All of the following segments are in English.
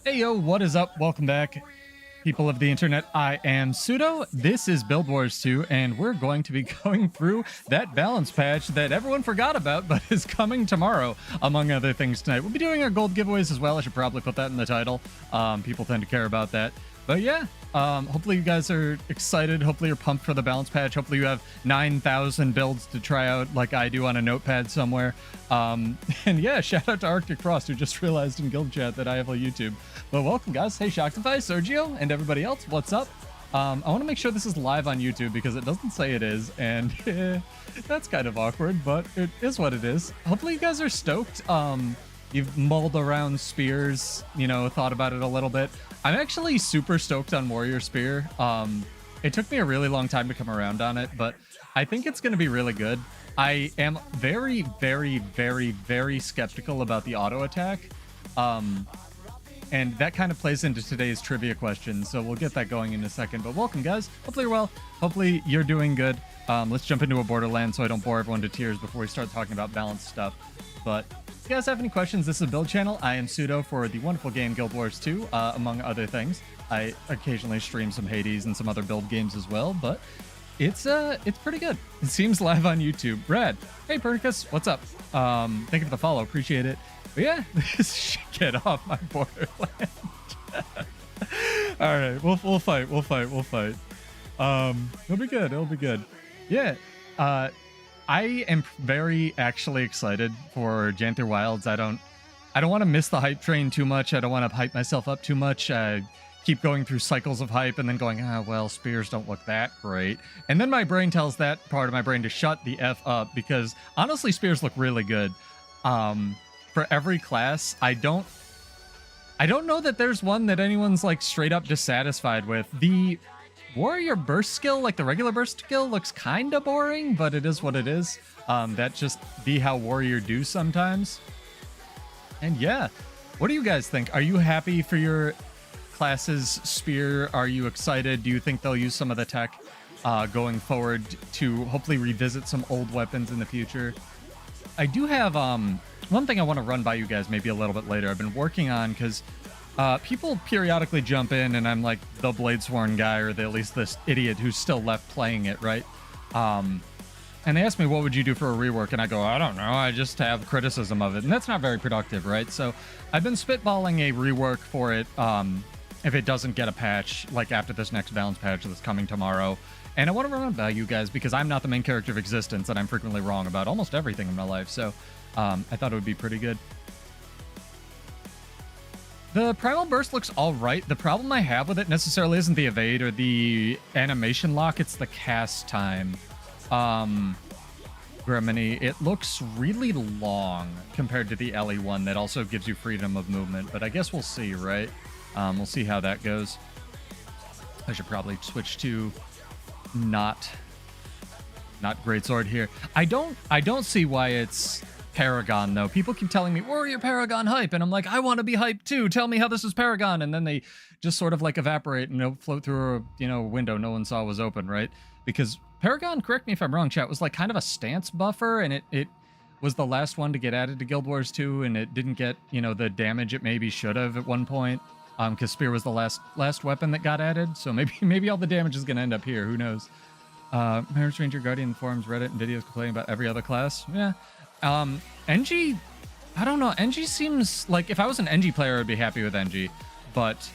Hey yo, what is up? Welcome back, people of the internet. I am Pseudo. This is Build Wars 2, and we're going to be going through that balance patch that everyone forgot about, but is coming tomorrow, among other things tonight. We'll be doing our gold giveaways as well. I should probably put that in the title. People tend to care about that. But yeah, hopefully you guys are excited. Hopefully you're pumped for the balance patch. Hopefully you have 9,000 builds to try out like I do on a notepad somewhere. And yeah, shout out to Arctic Frost, who just realized in guild chat that I have a YouTube. But welcome, guys. Hey, Shocktify, Sergio, and everybody else. What's up? I want to make sure this is live on YouTube because it doesn't say it is, and that's kind of awkward, but it is what it is. Hopefully you guys are stoked. You've mulled around spears, you know, thought about it a little bit. I'm actually super stoked on Warrior Spear. It took me a really long time to come around on it, but I think it's going to be really good. I am very, very, very, very skeptical about the auto attack. And that kind of plays into today's trivia question, so we'll get that going in a second. But welcome, guys. Hopefully you're well. Hopefully you're doing good. Let's jump into a Borderland so I don't bore everyone to tears before we start talking about balanced stuff. But if you guys have any questions, this is a build channel. I am Pseudo for the wonderful game Guild Wars 2, among other things. I occasionally stream some Hades and some other build games as well, but it's pretty good. It seems live on YouTube. Brad, hey Pernicus, what's up? Thank you for the follow, appreciate it. But yeah, this should get off my Borderland. All right, we'll fight. It'll be good. It'll be good. Yeah. I am very actually excited for Janther Wilds. I don't want to miss the hype train too much. I don't want to hype myself up too much. Keep going through cycles of hype and then going, well, spears don't look that great. And then my brain tells that part of my brain to shut the F up because honestly, spears look really good. For every class, I don't know that there's one that anyone's like straight up dissatisfied with. The Warrior burst skill, like the regular burst skill, looks kind of boring, but it is what it is. That just be how Warrior do sometimes. And yeah, what do you guys think? Are you happy for your class's spear? Are you excited? Do you think they'll use some of the tech going forward to hopefully revisit some old weapons in the future? I do have one thing I want to run by you guys maybe a little bit later. I've been working on because people periodically jump in and I'm like the Bladesworn guy or at least this idiot who's still left playing it, right? And they ask me, what would you do for a rework? And I go, I don't know. I just have criticism of it. And that's not very productive, right? So I've been spitballing a rework for it if it doesn't get a patch, like after this next balance patch that's coming tomorrow. And I want to run it by you guys because I'm not the main character of existence and I'm frequently wrong about almost everything in my life. So I thought it would be pretty good. The Primal Burst looks all right. The problem I have with it necessarily isn't the evade or the animation lock. It's the cast time. Griminy, it looks really long compared to the Ellie one that also gives you freedom of movement. But I guess we'll see, right? We'll see how that goes. I should probably switch to not greatsword here. I don't see why it's Paragon though. People keep telling me Warrior Paragon hype and I'm like, I want to be hyped too. Tell me how this is Paragon. And then they just sort of like evaporate and float through a window no one saw was open, right? Because Paragon, correct me if I'm wrong, chat, was like kind of a stance buffer and it was the last one to get added to Guild Wars 2 and it didn't get, the damage it maybe should have at one point. Because Spear was the last weapon that got added. So maybe all the damage is gonna end up here, who knows? Mirage Ranger Guardian forums, Reddit and videos complaining about every other class. Yeah. NG, I don't know. NG seems like if I was an NG player, I'd be happy with NG, but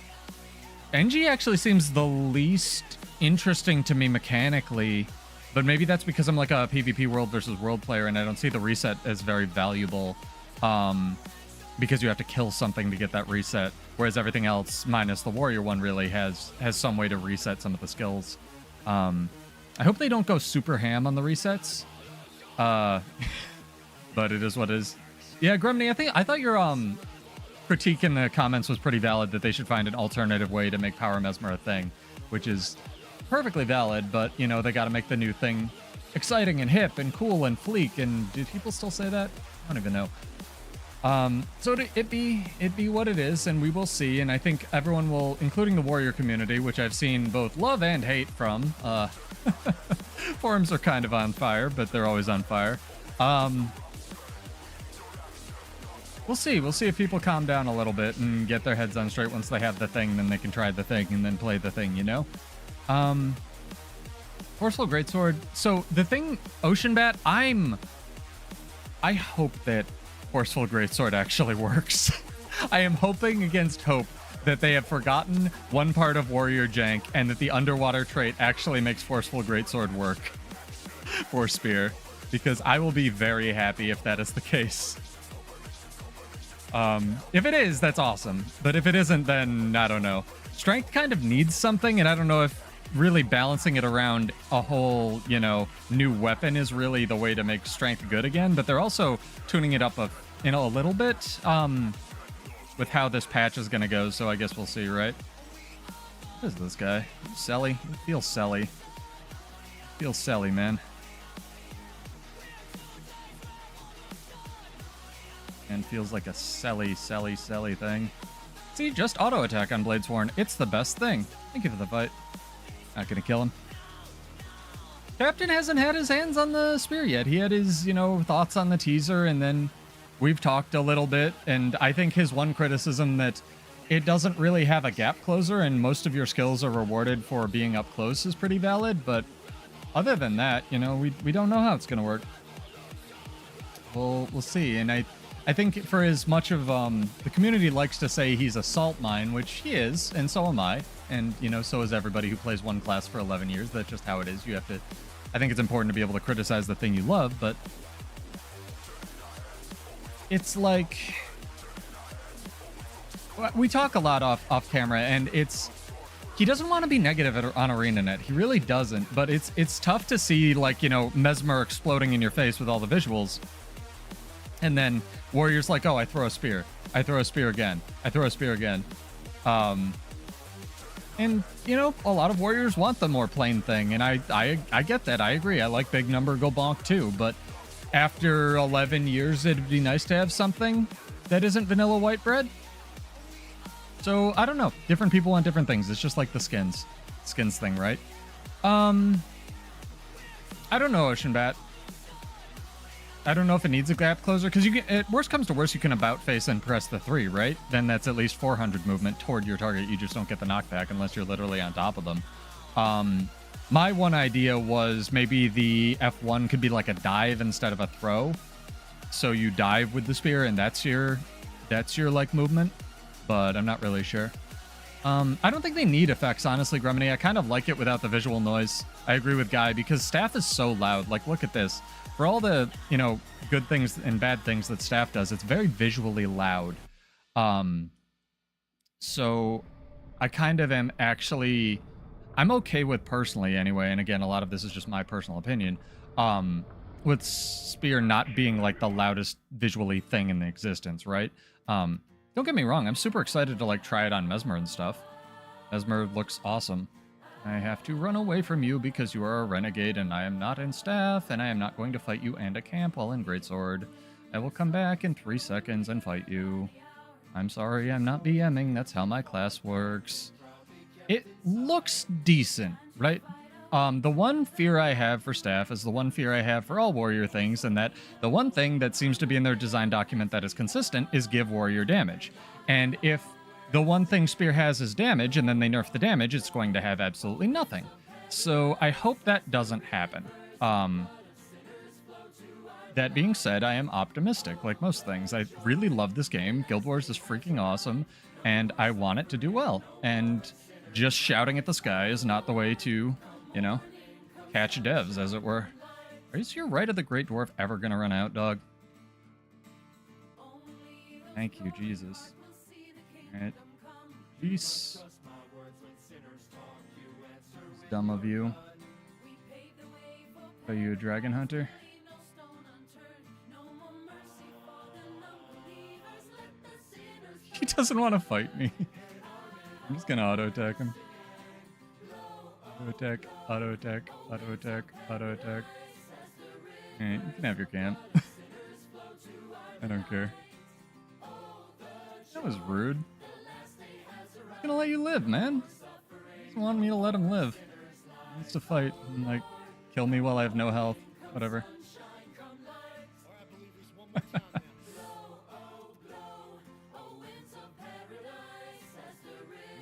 NG actually seems the least interesting to me mechanically, but maybe that's because I'm like a PvP world versus world player and I don't see the reset as very valuable, because you have to kill something to get that reset, whereas everything else, minus the Warrior one, really has some way to reset some of the skills. I hope they don't go super ham on the resets. But it is what it is. Yeah, Grimney, I thought your critique in the comments was pretty valid that they should find an alternative way to make Power Mesmer a thing, which is perfectly valid, but, they got to make the new thing exciting and hip and cool and fleek, and do people still say that? I don't even know. So it be what it is, and we will see, and I think everyone will, including the Warrior community, which I've seen both love and hate from. Forums are kind of on fire, but they're always on fire. We'll see. We'll see if people calm down a little bit and get their heads on straight. Once they have the thing, then they can try the thing and then play the thing, you know? Forceful Greatsword. So the thing, Ocean Bat, I hope that Forceful Greatsword actually works. I am hoping against hope that they have forgotten one part of Warrior Jank and that the underwater trait actually makes Forceful Greatsword work for Spear, because I will be very happy if that is the case. If it is, that's awesome. But if it isn't, then I don't know. Strength kind of needs something, and I don't know if really balancing it around a whole, you know, new weapon is really the way to make strength good again. But they're also tuning it up a little bit with how this patch is going to go. So I guess we'll see, right? What is this guy? Selly? It feels selly. Feels selly, man. And feels like a selly thing. See, just auto attack on Bladesworn. It's the best thing. Thank you for the fight. Not gonna kill him. Captain hasn't had his hands on the spear yet. He had his, you know, thoughts on the teaser, and then we've talked a little bit, and I think his one criticism that it doesn't really have a gap closer and most of your skills are rewarded for being up close is pretty valid, but other than that, you know, we don't know how it's gonna work. We'll see, and I think for as much of the community likes to say he's a salt mine, which he is, and so am I. And, you know, so is everybody who plays one class for 11 years. That's just how it is. You have to... I think it's important to be able to criticize the thing you love, but... It's like... We talk a lot off camera, and it's... He doesn't want to be negative on ArenaNet. He really doesn't, but it's tough to see, like, you know, Mesmer exploding in your face with all the visuals. And then Warrior's like, oh, I throw a spear. I throw a spear again. I throw a spear again. And, you know, a lot of Warriors want the more plain thing, and I get that. I agree. I like big number go bonk too, but after 11 years, it'd be nice to have something that isn't vanilla white bread. So, I don't know. Different people want different things. It's just like the skins thing, right? I don't know, Ocean Bat. I don't know if it needs a gap closer, because you can, worst comes to worst, you can about face and press the 3, right? Then that's at least 400 movement toward your target. You just don't get the knockback unless you're literally on top of them. My one idea was maybe the F1 could be like a dive instead of a throw. So you dive with the spear and that's your like movement, but I'm not really sure. I don't think they need effects, honestly, Gremini. I kind of like it without the visual noise. I agree with Guy, because staff is so loud. Like, look at this. For all the, you know, good things and bad things that staff does, it's very visually loud. So I kind of am actually... I'm okay with, personally anyway, and again, a lot of this is just my personal opinion, with Spear not being like the loudest visually thing in existence, right? Don't get me wrong, I'm super excited to like try it on Mesmer and stuff. Mesmer looks awesome. I have to run away from you because you are a renegade and I am not in staff, and I am not going to fight you and a camp while in Greatsword. I will come back in 3 seconds and fight you. I'm sorry, I'm not BMing, that's how my class works. It looks decent, right? The one fear I have for staff is the one fear I have for all warrior things, and that the one thing that seems to be in their design document that is consistent is give warrior damage. And if the one thing Spear has is damage, and then they nerf the damage, it's going to have absolutely nothing. So I hope that doesn't happen. That being said, I am optimistic, like most things. I really love this game. Guild Wars is freaking awesome, and I want it to do well. And just shouting at the sky is not the way to, you know, catch devs, as it were. Is your Rite of the Great Dwarf ever going to run out, dog? Thank you, Jesus. Alright. Peace. Dumb of you. Are you a dragon hunter? He doesn't want to fight me. I'm just gonna auto attack him. Auto attack, auto attack, auto attack, auto attack. Alright, you can have your camp. I don't care. That was rude. I'm gonna let you live, man. He doesn't want me to let him live. He wants to fight and, like, kill me while I have no health. Whatever.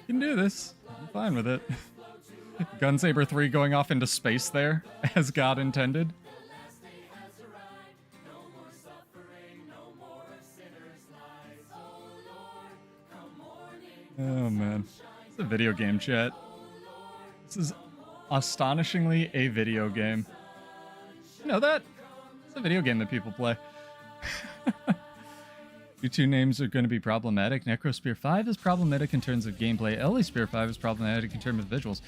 can do this. I'm fine with it. Gunsaber 3 going off into space there, as God intended. Oh man, it's a video game, chat. This is astonishingly a video game. You know that? It's a video game that people play. Your two names are going to be problematic. Necrospear 5 is problematic in terms of gameplay. Ellie Spear 5 is problematic in terms of visuals.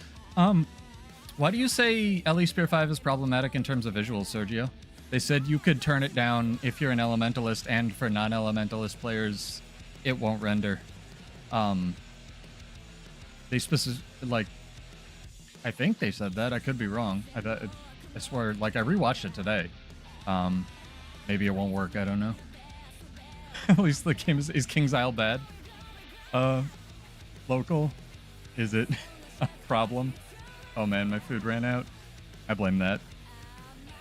Why do you say Ellie Spear 5 is problematic in terms of visuals, Sergio? They said you could turn it down if you're an elementalist, and for non-elementalist players, it won't render. They like, I think they said that. I could be wrong. I swear, like, I rewatched it today. Maybe it won't work. I don't know. At least the game is King's Isle bad? Local? Is it a problem? Oh man, my food ran out. I blame that.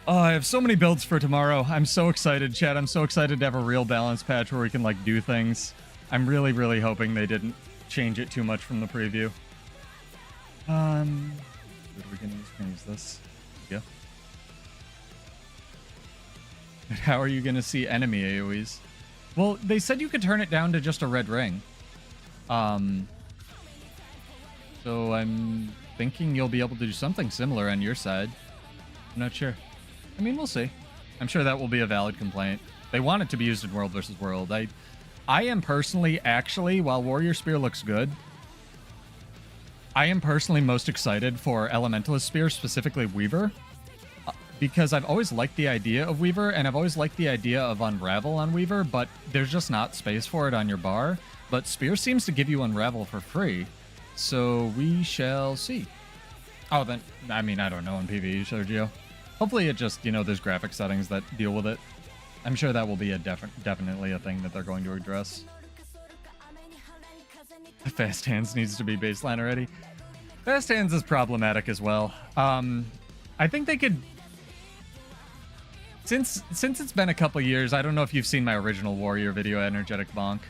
Oh, I have so many builds for tomorrow. I'm so excited, chat. I'm so excited to have a real balance patch where we can, like, do things. I'm really, really hoping they didn't change it too much from the preview. What are we gonna use? We're gonna use this. Yeah. How are you gonna see enemy AoEs? Well, they said you could turn it down to just a red ring. So I'm thinking you'll be able to do something similar on your side. I'm not sure. I mean, we'll see. I'm sure that will be a valid complaint. They want it to be used in World versus World. I am personally, actually, while Warrior Spear looks good, I am personally most excited for Elementalist Spear, specifically Weaver, because I've always liked the idea of Weaver, and I've always liked the idea of Unravel on Weaver, but there's just not space for it on your bar. But Spear seems to give you Unravel for free, so we shall see. Oh, then, I mean, I don't know in PvE, Sergio. Hopefully it just, you know, there's graphic settings that deal with it. I'm sure that will be a definitely a thing that they're going to address. Fast Hands needs to be baseline already. Fast Hands is problematic as well. I think they could... Since it's been a couple years, I don't know if you've seen my original Warrior video, Energetic Bonk.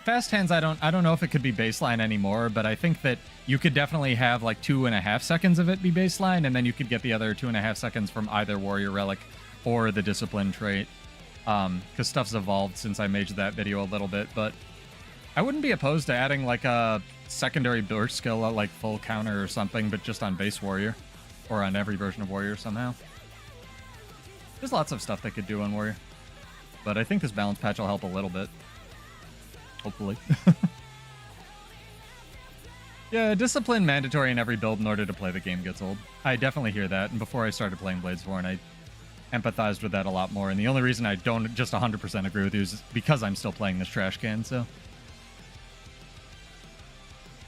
Fast Hands, I don't know if it could be baseline anymore, but I think that you could definitely have like 2.5 seconds of it be baseline, and then you could get the other 2.5 seconds from either Warrior Relic or the Discipline trait. Because stuff's evolved since I made that video a little bit, but I wouldn't be opposed to adding like a secondary burst skill at like full counter or something, but just on base Warrior. Or on every version of Warrior somehow. There's lots of stuff they could do on Warrior. But I think this balance patch will help a little bit. Hopefully. Yeah, discipline mandatory in every build in order to play the game gets old. I definitely hear that, and before I started playing Bladesworn, I empathized with that a lot more, and the only reason I don't just 100% agree with you is because I'm still playing this trash can, so...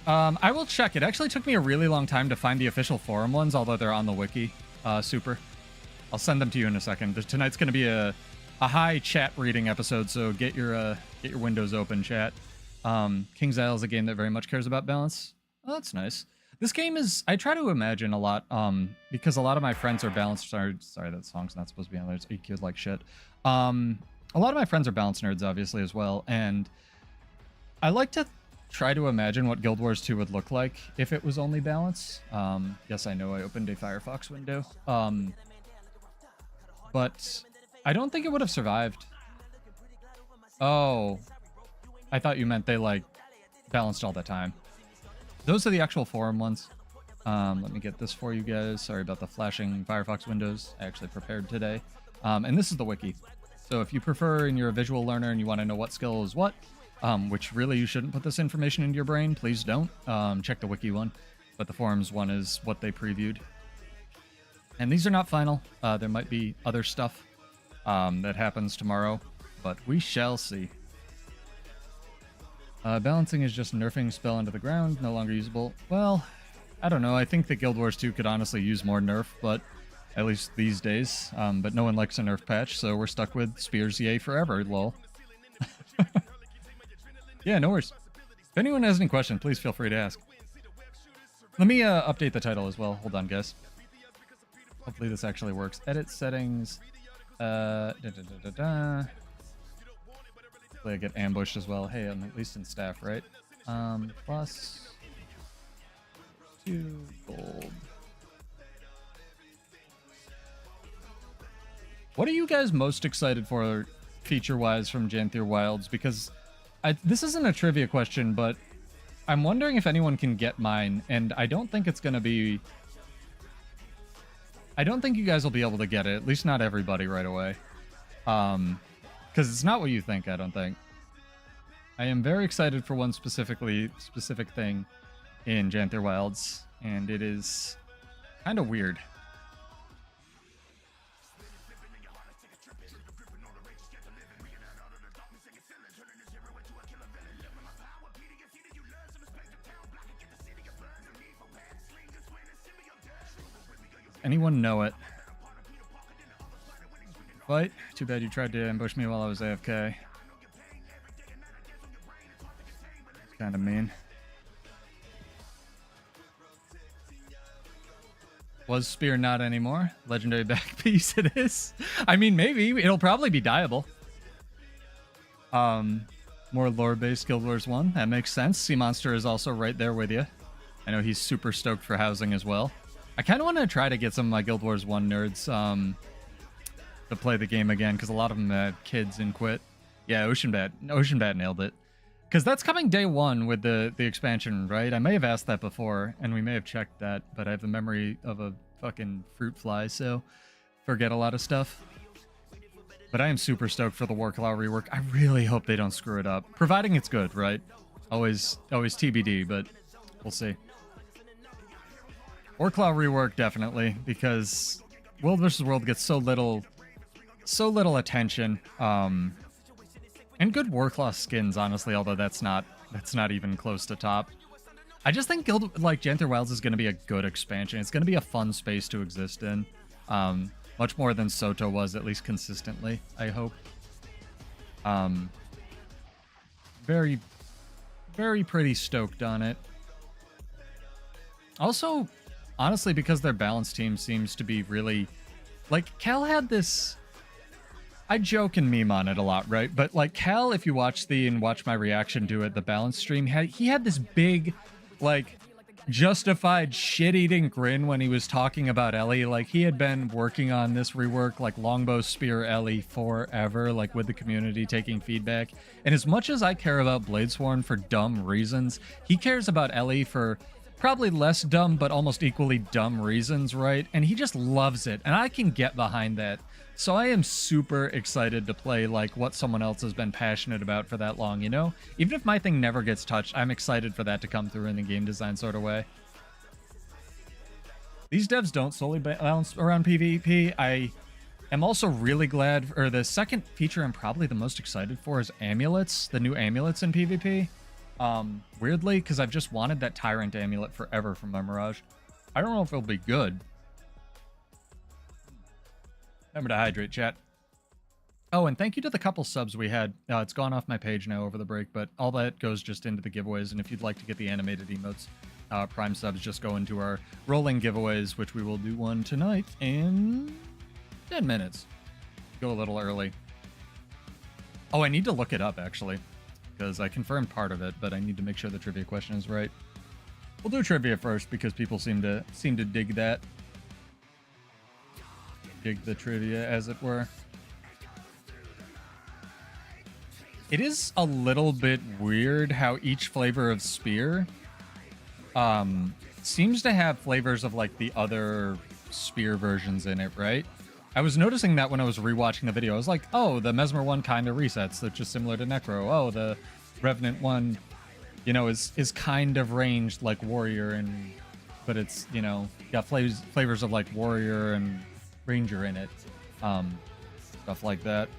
I will check. It actually took me a really long time to find the official forum ones, although they're on the wiki. Super. I'll send them to you in a second. Tonight's going to be a high chat reading episode, so get your windows open, chat. King's Isle is a game that very much cares about balance. Oh, that's nice. This game is... I try to imagine a lot, because a lot of my friends are balanced... Sorry, that song's not supposed to be on there. It's EQ'd like shit. A lot of my friends are balance nerds, obviously, as well, and I like to try to imagine what Guild Wars 2 would look like if it was only balance. Yes, I know I opened a Firefox window. But I don't think it would have survived. Oh. I thought you meant they, like, balanced all the time. Those are the actual forum ones. Let me get this for you guys. Sorry about the flashing Firefox windows. I actually prepared today. And this is the wiki. So if you prefer and you're a visual learner and you want to know what skill is what, which really you shouldn't put this information into your brain, please don't. Check the wiki one. But the forums one is what they previewed. And these are not final. There might be other stuff that happens tomorrow, but we shall see. Balancing is just nerfing spell into the ground, no longer usable. Well, I don't know. I think that Guild Wars 2 could honestly use more nerf, but at least these days. But no one likes a nerf patch, so we're stuck with Spears yay forever, lol. Yeah, no worries. If anyone has any questions, please feel free to ask. Let me update the title as well. Hold on, guys. Hopefully this actually works. Edit settings. Hopefully I get ambushed as well. Hey, I'm at least in staff, right? Plus 2 gold. What are you guys most excited for feature-wise from Janthier Wilds? Because this isn't a trivia question, but I'm wondering if anyone can get mine, and I don't think it's going to be... I don't think you guys will be able to get it, at least not everybody right away. Because it's not what you think, I don't think. I am very excited for one specific thing in Janthier Wilds, and it is kind of weird. Anyone know it? Fight? Too bad you tried to ambush me while I was AFK. It's kind of mean. Was Spear not anymore? Legendary back piece it is. I mean, maybe. It'll probably be dyeable. More lore-based Guild Wars 1. That makes sense. Sea Monster is also right there with you. I know he's super stoked for housing as well. I kind of want to try to get some of my Guild Wars 1 nerds to play the game again, because a lot of them had kids and quit. Yeah, Ocean Bat nailed it. Because that's coming day 1 with the expansion, right? I may have asked that before, and we may have checked that, but I have the memory of a fucking fruit fly, so forget a lot of stuff. But I am super stoked for the Warclaw rework. I really hope they don't screw it up. Providing it's good, right? Always TBD, but we'll see. Warclaw rework, definitely, because World vs. World gets so little attention. And good Warclaw skins, honestly, although that's not even close to top. I just think Janthier Wilds is going to be a good expansion. It's going to be a fun space to exist in. Much more than Soto was, at least consistently, I hope. Very, very pretty stoked on it. Also, honestly, because their balance team seems to be really... Like, Cal had this... I joke and meme on it a lot, right? But, like, Cal, if you watch my reaction to it, the balance stream, he had this big, like, justified shit-eating grin when he was talking about Ellie. Like, he had been working on this rework, like, Longbow Spear Ellie forever, like, with the community taking feedback. And as much as I care about Bladesworn for dumb reasons, he cares about Ellie for... probably less dumb, but almost equally dumb reasons, right? And he just loves it, and I can get behind that. So I am super excited to play, like, what someone else has been passionate about for that long, you know? Even if my thing never gets touched, I'm excited for that to come through in the game design sort of way. These devs don't solely balance around PvP. I am also really glad, or the second feature I'm probably the most excited for is amulets, the new amulets in PvP. Weirdly, because I've just wanted that Tyrant amulet forever from my Mirage. I don't know if it'll be good. Remember to hydrate, chat. Oh, and thank you to the couple subs we had. It's gone off my page now over the break, but all that goes just into the giveaways, and if you'd like to get the animated emotes, Prime subs just go into our rolling giveaways, which we will do one tonight in 10 minutes. Go a little early. Oh, I need to look it up, actually, because I confirmed part of it, but I need to make sure the trivia question is right. We'll do trivia first because people seem to dig that. Dig the trivia, as it were. It is a little bit weird how each flavor of spear seems to have flavors of like the other spear versions in it, right? I was noticing that when I was rewatching the video. I was like, oh, the Mesmer one kind of resets, that's just similar to Necro. Oh, the Revenant one, you know, is kind of ranged like Warrior, but it's, you know, got flavors of like Warrior and Ranger in it. Stuff like that.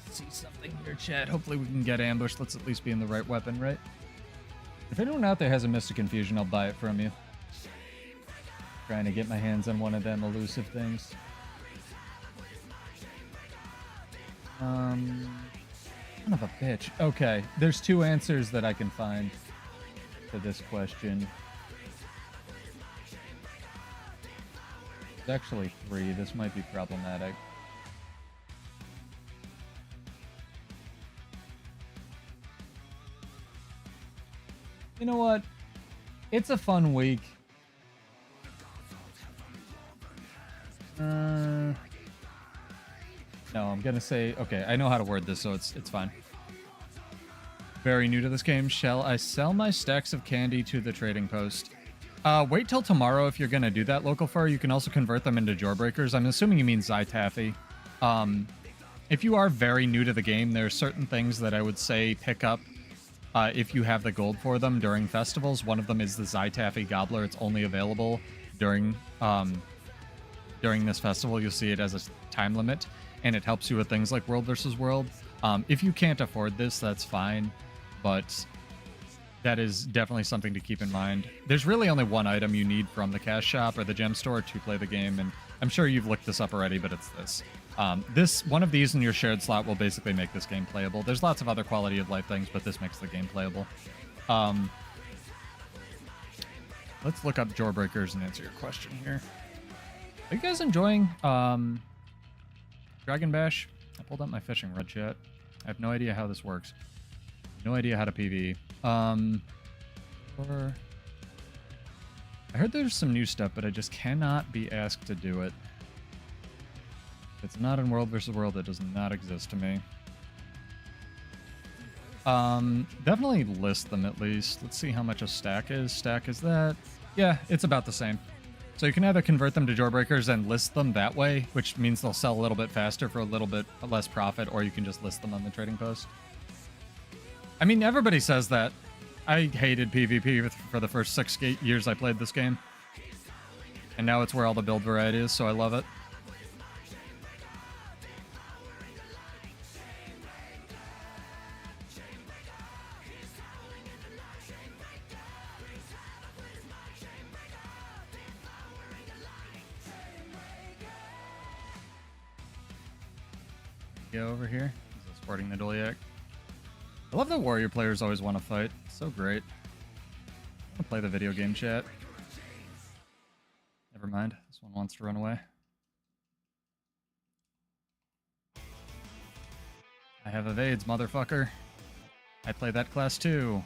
Let's see something here, chat. Hopefully we can get ambushed. Let's at least be in the right weapon, right? If anyone out there has a Mystic Infusion, I'll buy it from you. Trying to get my hands on one of them elusive things. Son of a bitch. Okay, there's two answers that I can find to this question. There's actually three. This might be problematic. You know what? It's a fun week. No, I'm gonna say, okay, I know how to word this, so it's fine. Very new to this game. Shall I sell my stacks of candy to the trading post? Wait till tomorrow if you're gonna do that, Local Fur. You can also convert them into Jawbreakers. I'm assuming you mean Zytaffy. If you are very new to the game, there are certain things that I would say pick up if you have the gold for them during festivals. One of them is the Zytaffy Gobbler. It's only available during this festival. You'll see it as a time limit, and it helps you with things like World versus World. If you can't afford this, that's fine, but that is definitely something to keep in mind. There's really only one item you need from the cash shop or the gem store to play the game, and I'm sure you've looked this up already, but it's this. One of these in your shared slot will basically make this game playable. There's lots of other quality of life things, but this makes the game playable. Let's look up Jawbreakers and answer your question here. Are you guys enjoying Dragon Bash? I pulled up my fishing rod chat. I have no idea how this works. No idea how to PvE. I heard there's some new stuff, but I just cannot be asked to do it. If it's not in World vs. World, it does not exist to me. Definitely list them at least. Let's see how much a stack is. Stack is that. Yeah, it's about the same. So you can either convert them to Jawbreakers and list them that way, which means they'll sell a little bit faster for a little bit less profit, or you can just list them on the trading post. I mean, everybody says that. I hated PvP for the first 6 years I played this game. And now it's where all the build variety is, so I love it. Go over here. He's sporting the Doliac. I love that warrior players always want to fight. It's so great. I'm gonna play the video game chat. Never mind. This one wants to run away. I have evades, motherfucker. I play that class too.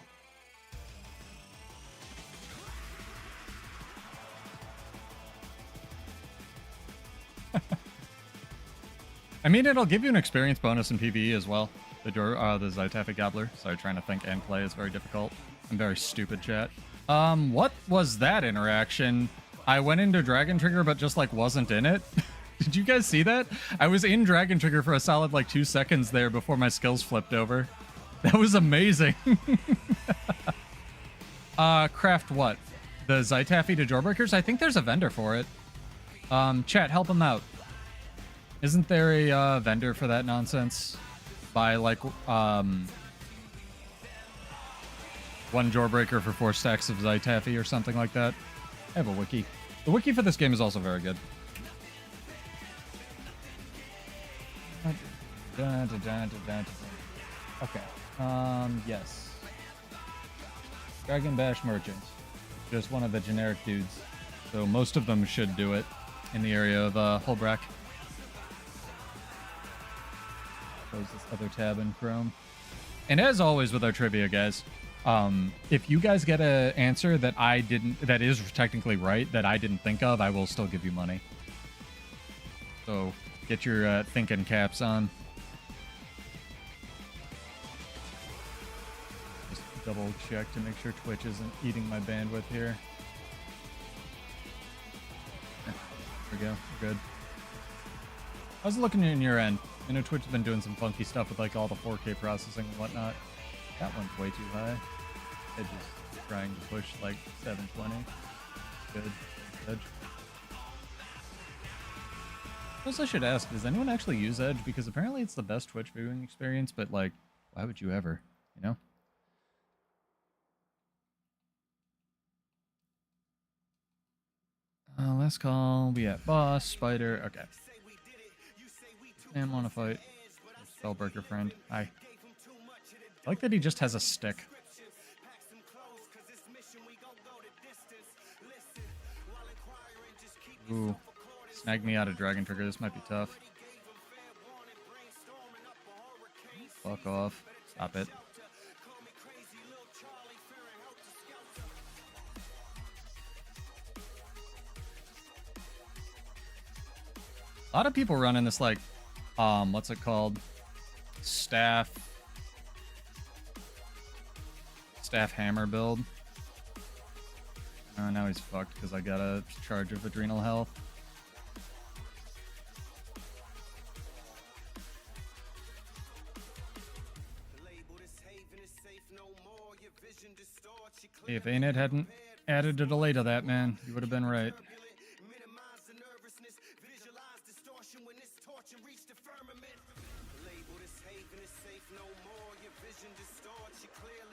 I mean, it'll give you an experience bonus in PvE as well. The Zytaffy Gobbler. Sorry, trying to think and play is very difficult. I'm very stupid, chat. What was that interaction? I went into Dragon Trigger, but just, like, wasn't in it. Did you guys see that? I was in Dragon Trigger for a solid, like, 2 seconds there before my skills flipped over. That was amazing. Craft what? The Zytaffy to Jawbreakers? I think there's a vendor for it. Chat, help him out. Isn't there a vendor for that nonsense? Buy like 1 Jawbreaker for 4 stacks of Zytaffy or something like that. I have a wiki. The wiki for this game is also very good. Okay. Yes. Dragon Bash Merchant. Just one of the generic dudes. So most of them should do it in the area of Holbrack. Close this other tab in Chrome. And as always with our trivia, guys, if you guys get an answer that that is technically right, that I didn't think of, I will still give you money. So get your thinking caps on. Just double check to make sure Twitch isn't eating my bandwidth here. There we go. We're good. How's it looking in your end? I know Twitch has been doing some funky stuff with like all the 4K processing and whatnot. That one's way too high. Edge is trying to push like 720. Good. Edge. I guess I should ask, does anyone actually use Edge? Because apparently it's the best Twitch viewing experience, but like, why would you ever, you know? Last call, we at boss, spider, okay. Man, wanna fight. Spellbreaker friend. Hi. I like that he just has a stick. Ooh. Snag me out of Dragon Trigger. This might be tough. Fuck off. Stop it. A lot of people running this like, what's it called? Staff hammer build. Oh, now he's fucked because I got a charge of adrenal health. Hey, if Anet hadn't added a delay to that, man, you would have been right.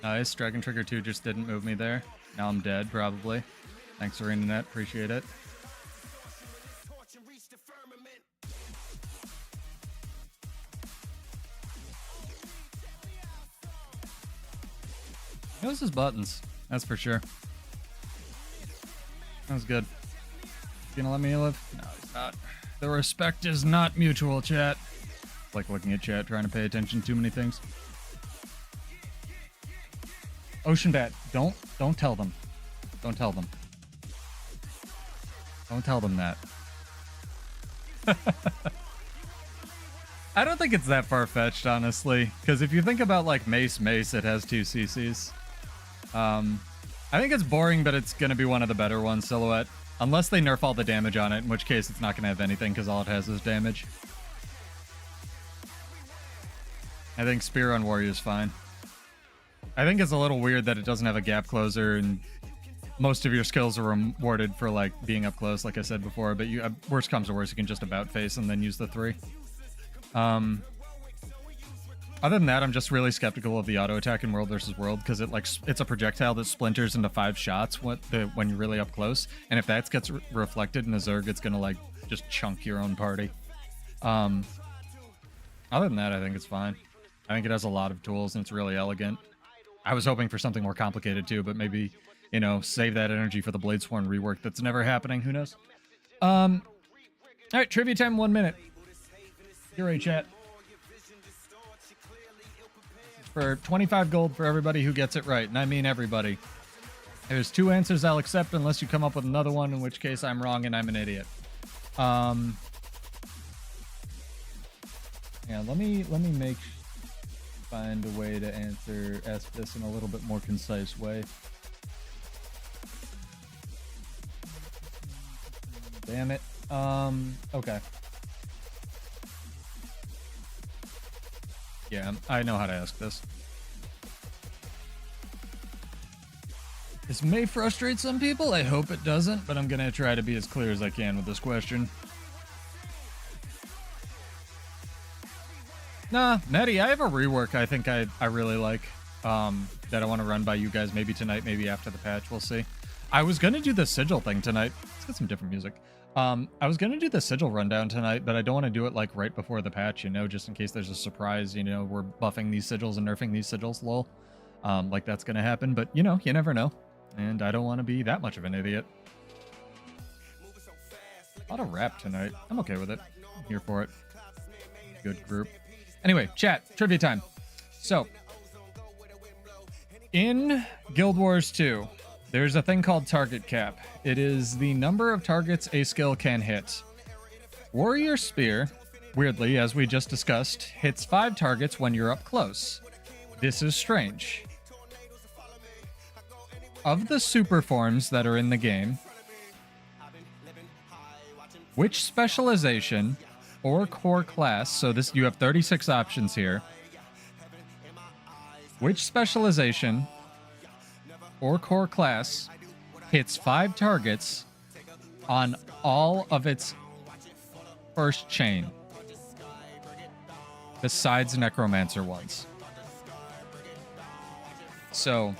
Nice. Dragon Trigger 2 just didn't move me there. Now I'm dead, probably. Thanks, ArenaNet. Appreciate it. He knows his buttons. That's for sure. That was good. You gonna let me live? No, he's not. The respect is not mutual, chat. It's like looking at chat, trying to pay attention to too many things. Ocean Bat, don't tell them. Don't tell them. Don't tell them that. I don't think it's that far-fetched, honestly. Because if you think about, like, Mace, it has 2 CCs. I think it's boring, but it's going to be one of the better ones, Silhouette. Unless they nerf all the damage on it, in which case it's not going to have anything, because all it has is damage. I think Spear on Warrior is fine. I think it's a little weird that it doesn't have a gap closer, and most of your skills are rewarded for, like, being up close, like I said before, but you, worst comes to worst, you can just about face and then use the 3. Other than that, I'm just really skeptical of the auto attack in World versus World, because it's a projectile that splinters into 5 shots when you're really up close, and if that gets reflected in a Zerg, it's gonna, like, just chunk your own party. Other than that, I think it's fine. I think it has a lot of tools, and it's really elegant. I was hoping for something more complicated too, but maybe, you know, save that energy for the Bladesworn rework that's never happening. Who knows? All right, trivia time, 1 minute. You're right, chat. For 25 gold for everybody who gets it right, and I mean everybody. There's 2 answers I'll accept unless you come up with another one, in which case I'm wrong and I'm an idiot. Yeah, let me find a way to ask this in a little bit more concise way. Damn it. Okay. Yeah, I know how to ask this. This may frustrate some people. I hope it doesn't, but I'm gonna try to be as clear as I can with this question. Nah, Nettie, I have a rework I think I really like, that I want to run by you guys maybe tonight, maybe after the patch, we'll see. I was going to do the sigil thing tonight. Let's get some different music. I was going to do the sigil rundown tonight, but I don't want to do it, like, right before the patch, you know, just in case there's a surprise, you know, we're buffing these sigils and nerfing these sigils, lol. Like, that's going to happen, but, you know, you never know. And I don't want to be that much of an idiot. A lot of rap tonight. I'm okay with it. I'm here for it. Good group. Anyway, chat, trivia time. So, in Guild Wars 2, there's a thing called target cap. It is the number of targets a skill can hit. Warrior Spear, weirdly, as we just discussed, hits 5 targets when you're up close. This is strange. Of the super forms that are in the game, which specialization or core class, so this, you have 36 options here, which specialization or core class hits 5 targets on all of its first chain besides necromancer ones? So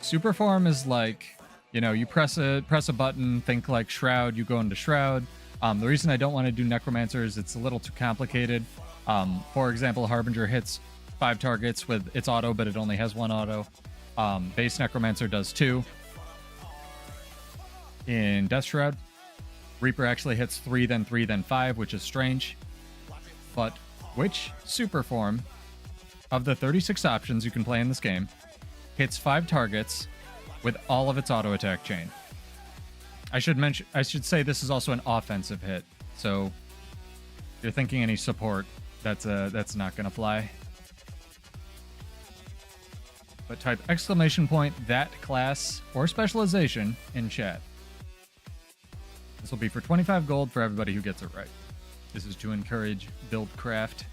super form is like, you know, you press a button, think like Shroud, you go into Shroud. The reason I don't want to do necromancer is it's a little too complicated. For example, Harbinger hits 5 targets with its auto, but it only has 1 auto. Base necromancer does 2. In Death Shroud, Reaper actually hits 3, then 3, then 5, which is strange. But which super form of the 36 options you can play in this game hits 5 targets with all of its auto attack chain? I should say this is also an offensive hit. So If you're thinking any support, that's not gonna fly. But type exclamation point that class or specialization in chat. This will be for 25 gold for everybody who gets it right. This is to encourage build craft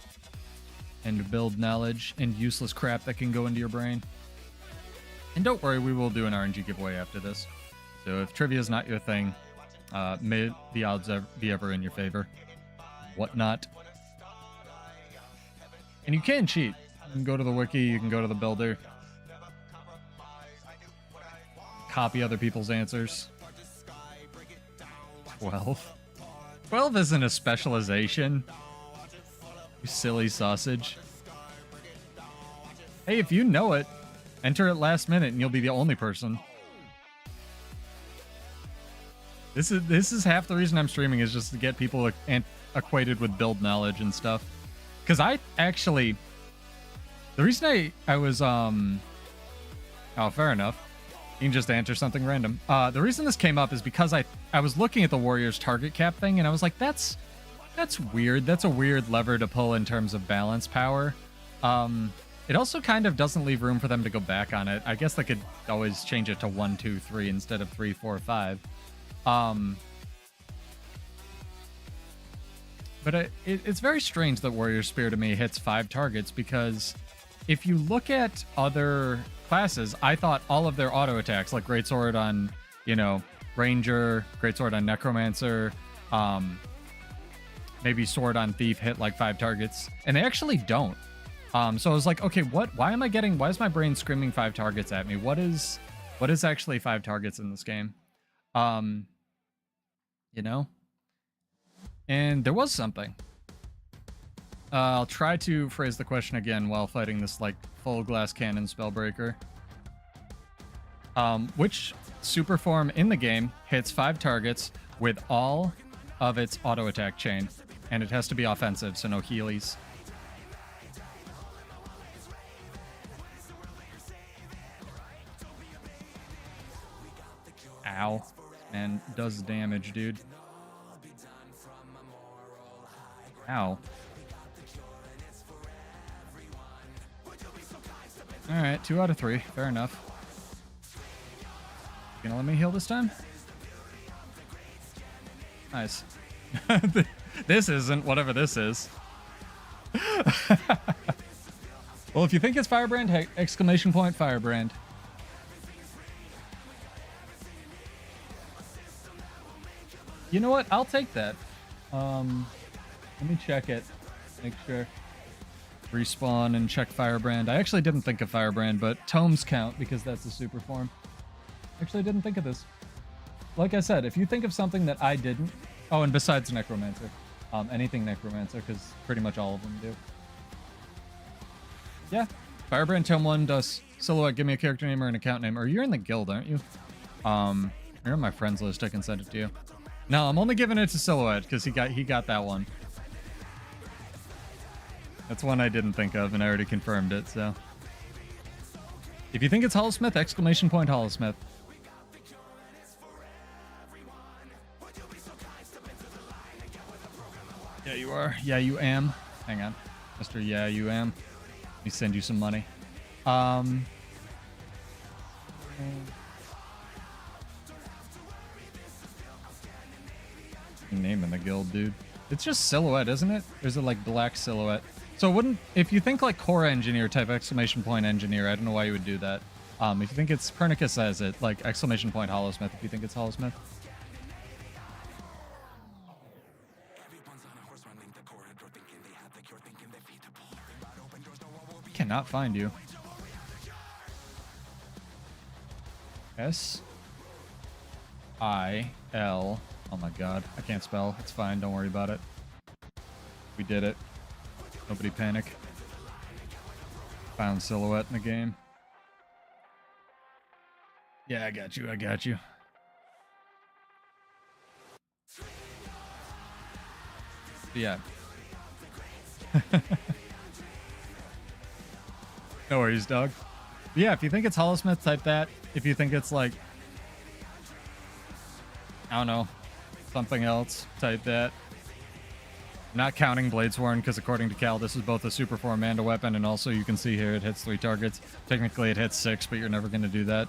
and build knowledge and useless crap that can go into your brain. And don't worry, we will do an RNG giveaway after this. So if trivia is not your thing, may the odds be ever in your favor. Whatnot. And you can cheat. You can go to the wiki, you can go to the builder. Copy other people's answers. 12. 12 isn't a specialization. You silly sausage. Hey, if you know it, enter it last minute and you'll be the only person. This is half the reason I'm streaming, is just to get people acquainted with build knowledge and stuff. Because I actually... The reason I was... Oh, fair enough. You can just answer something random. The reason this came up is because I was looking at the Warrior's target cap thing, and I was like, that's weird. That's a weird lever to pull in terms of balance power. It also kind of doesn't leave room for them to go back on it. I guess they could always change it to 1, 2, 3 instead of 3, 4, 5. But it's very strange that Warrior Spear to me hits 5 targets, because if you look at other classes, I thought all of their auto attacks, like Greatsword on, Ranger, Greatsword on Necromancer, maybe Sword on Thief hit like 5 targets, and they actually don't. So I was like, okay, why is my brain screaming 5 targets at me? What is actually 5 targets in this game? And there was something. I'll try to phrase the question again while fighting this like full glass cannon spellbreaker. Which super form in the game hits 5 targets with all of its auto attack chain, and it has to be offensive, so no healies. Ow. Man, does damage, dude. Ow. Alright, 2 out of 3. Fair enough. You gonna let me heal this time? Nice. This isn't whatever this is. Well, if you think it's Firebrand, hey, exclamation point Firebrand. You know what? I'll take that. Let me check it. Make sure. Respawn and check Firebrand. I actually didn't think of Firebrand, but tomes count because that's a super form. Actually, I didn't think of this. Like I said, if you think of something that I didn't... Oh, and besides Necromancer. Anything Necromancer, because pretty much all of them do. Yeah. Firebrand Tome 1 does Silhouette, give me a character name or an account name. Or you're in the guild, aren't you? You're on my friends list. I can send it to you. No, I'm only giving it to Silhouette because he got that one. That's one I didn't think of, and I already confirmed it, so. If you think it's Hollowsmith, exclamation point Hollowsmith. Yeah, you are. Yeah, you am. Hang on. Mr. Yeah, you am. Let me send you some money. Name in the guild, dude. It's just Silhouette, isn't it? Or is it like black Silhouette? So it wouldn't, if you think like core engineer type exclamation point engineer, I don't know why you would do that. If you think it's Pernicus says it, like exclamation point Hollowsmith, if you think it's Hollowsmith. I cannot find you. S-I-L. Oh my god, I can't spell. It's fine, don't worry about it. We did it. Nobody panic. Found Silhouette in the game. Yeah, I got you, I got you. Yeah. No worries, dog. Yeah, if you think it's Hollowsmith, type that. If you think it's like... I don't know. Something else, type that. Not counting Bladesworn, because according to Cal, this is both a super form and a weapon, and also you can see here it hits 3 targets. Technically it hits 6, but you're never going to do that.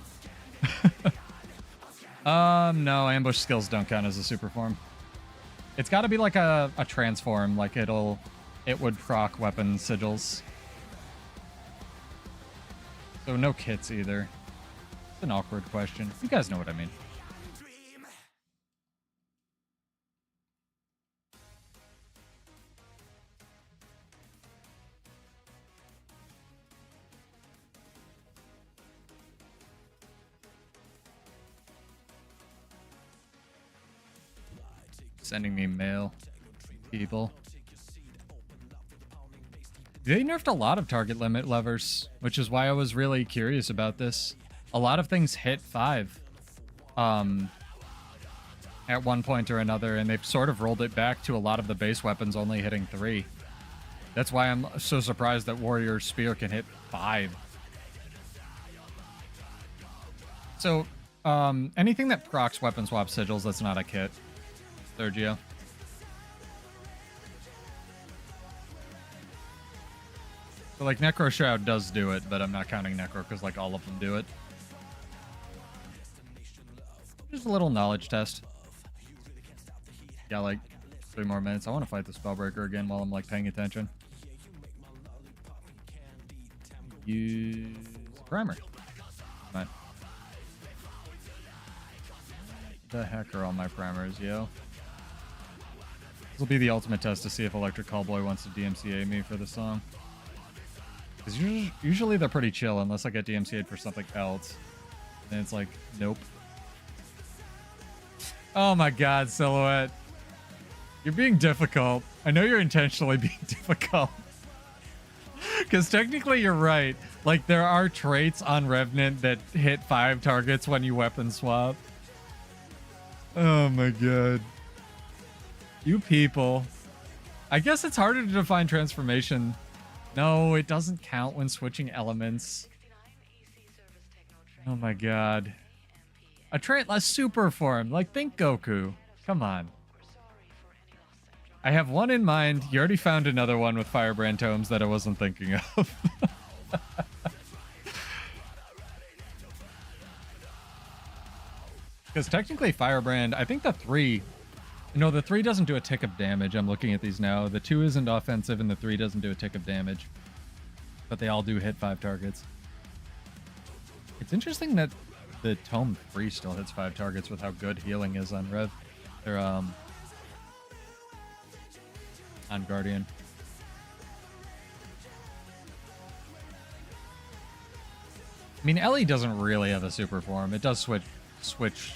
No, ambush skills don't count as a super form. It's got to be like a transform, like it would proc weapon sigils. So no kits either. It's an awkward question. You guys know what I mean. Sending me mail, people. They nerfed a lot of target limit levers, which is why I was really curious about this. A lot of things hit 5 at one point or another, and they've sort of rolled it back to a lot of the base weapons only hitting 3. That's why I'm so surprised that Warrior Spear can hit 5. So, anything that procs weapon swap sigils that's not a kit. Sergio. So like Necro Shroud does do it, but I'm not counting Necro because like all of them do it. Just a little knowledge test. Yeah, like 3 more minutes. I want to fight the Spellbreaker again while I'm like paying attention. Use primer. Come on. The heck are all my primers, yo? This will be the ultimate test to see if Electric Callboy wants to DMCA me for the song. Because usually they're pretty chill unless I get DMCA'd for something else. And it's like, nope. Oh my god, Silhouette. You're being difficult. I know you're intentionally being difficult. Because technically you're right. Like, there are traits on Revenant that hit 5 targets when you weapon swap. Oh my god. You people. I guess it's harder to define transformation. No, it doesn't count when switching elements. Oh my god. A trait less super form. Like, think Goku. Come on. I have one in mind. You already found another one with Firebrand Tomes that I wasn't thinking of. Because technically Firebrand, I think the 3... No, the 3 doesn't do a tick of damage. I'm looking at these now. The 2 isn't offensive and the 3 doesn't do a tick of damage. But they all do hit 5 targets. It's interesting that the Tome 3 still hits 5 targets with how good healing is on Rev. Or, on Guardian. I mean, Ellie doesn't really have a super form. It does switch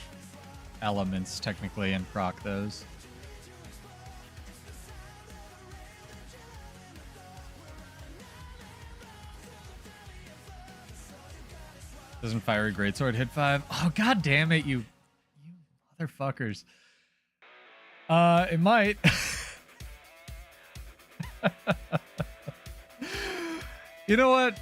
elements technically and proc those. Doesn't Fiery Greatsword hit 5? Oh god damn it, you motherfuckers. It might. You know what?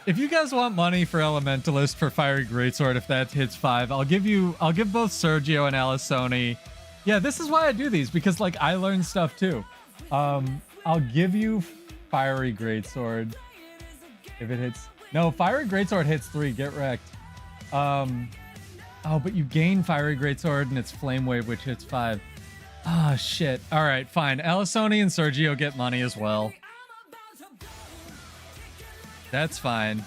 If you guys want money for Elementalist for Fiery Greatsword, if that hits 5, I'll give both Sergio and Alisoni. Yeah, this is why I do these, because like I learn stuff too. I'll give you Fiery Greatsword if it hits. No, Fiery Greatsword hits 3. Get wrecked. Oh, but you gain Fiery Greatsword and it's Flame Wave, which hits 5. Ah, shit. All right, fine. Alisoni and Sergio get money as well. That's fine.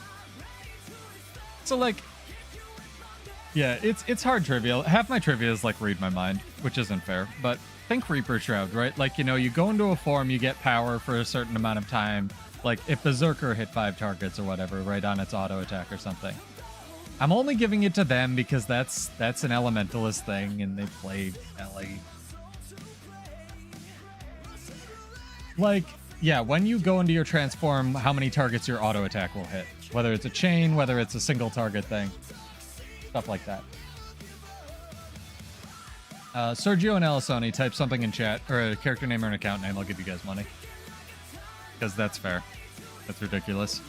So, like, yeah, it's hard trivia. Half my trivia is, like, read my mind, which isn't fair. But think Reaper Shroud, right? Like, you know, you go into a form, you get power for a certain amount of time. Like, if Berserker hit 5 targets or whatever, right on its auto attack or something. I'm only giving it to them because that's an Elementalist thing, and they play Ellie. Like, yeah, when you go into your transform, how many targets your auto attack will hit. Whether it's a chain, whether it's a single target thing. Stuff like that. Sergio and Alisoni, type something in chat, or a character name or an account name, I'll give you guys money. Because that's fair. That's ridiculous.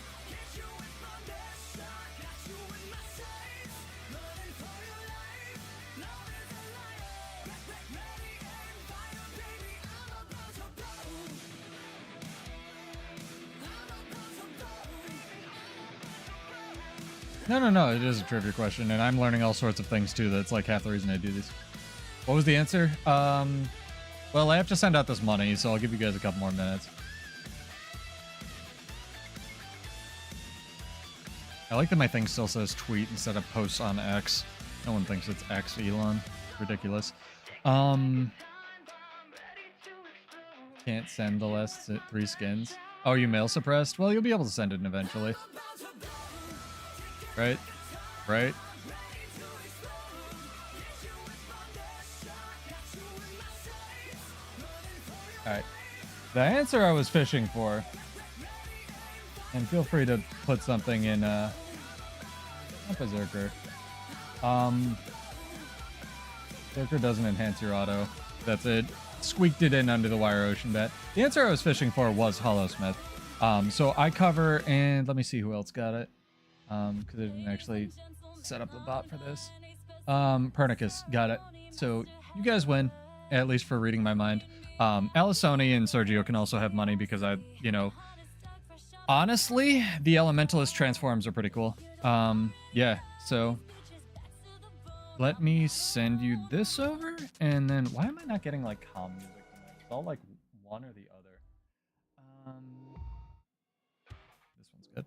No. It is a trivia question, and I'm learning all sorts of things too. That's like half the reason I do these. What was the answer? Well, I have to send out this money, so I'll give you guys a couple more minutes. I like that my thing still says tweet instead of posts on X. No one thinks it's X, Elon. Ridiculous. Can't send the last 3 skins. Oh, you mail suppressed? Well, you'll be able to send it eventually. Right? Right? Alright. The answer I was fishing for, and feel free to put something in, not Berserker. Berserker doesn't enhance your auto. That's it. Squeaked it in under the wire ocean bet. The answer I was fishing for was Hollowsmith. So I cover, and let me see who else got it. Because I didn't actually set up the bot for this. Pernicus got it. So you guys win, at least for reading my mind. Alisoni and Sergio can also have money because I, you know, honestly, the elementalist transforms are pretty cool. Yeah, so let me send you this over, and then why am I not getting like calm music tonight? It's all like one or the other. This one's good.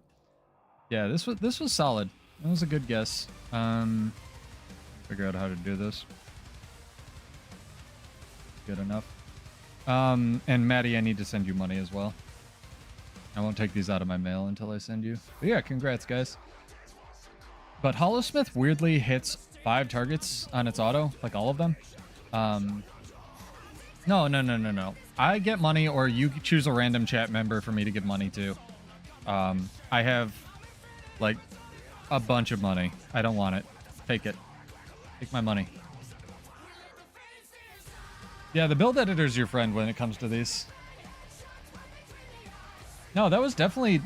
Yeah, this was solid. That was a good guess. Figure out how to do this. Good enough. And Maddie, I need to send you money as well. I won't take these out of my mail until I send you. But yeah, congrats, guys. But Hollowsmith weirdly hits 5 targets on its auto, like all of them. No. I get money, or you choose a random chat member for me to give money to. I have, like, a bunch of money. I don't want it. Take it. Take my money. Yeah, the build editor's your friend when it comes to these. No, that was definitely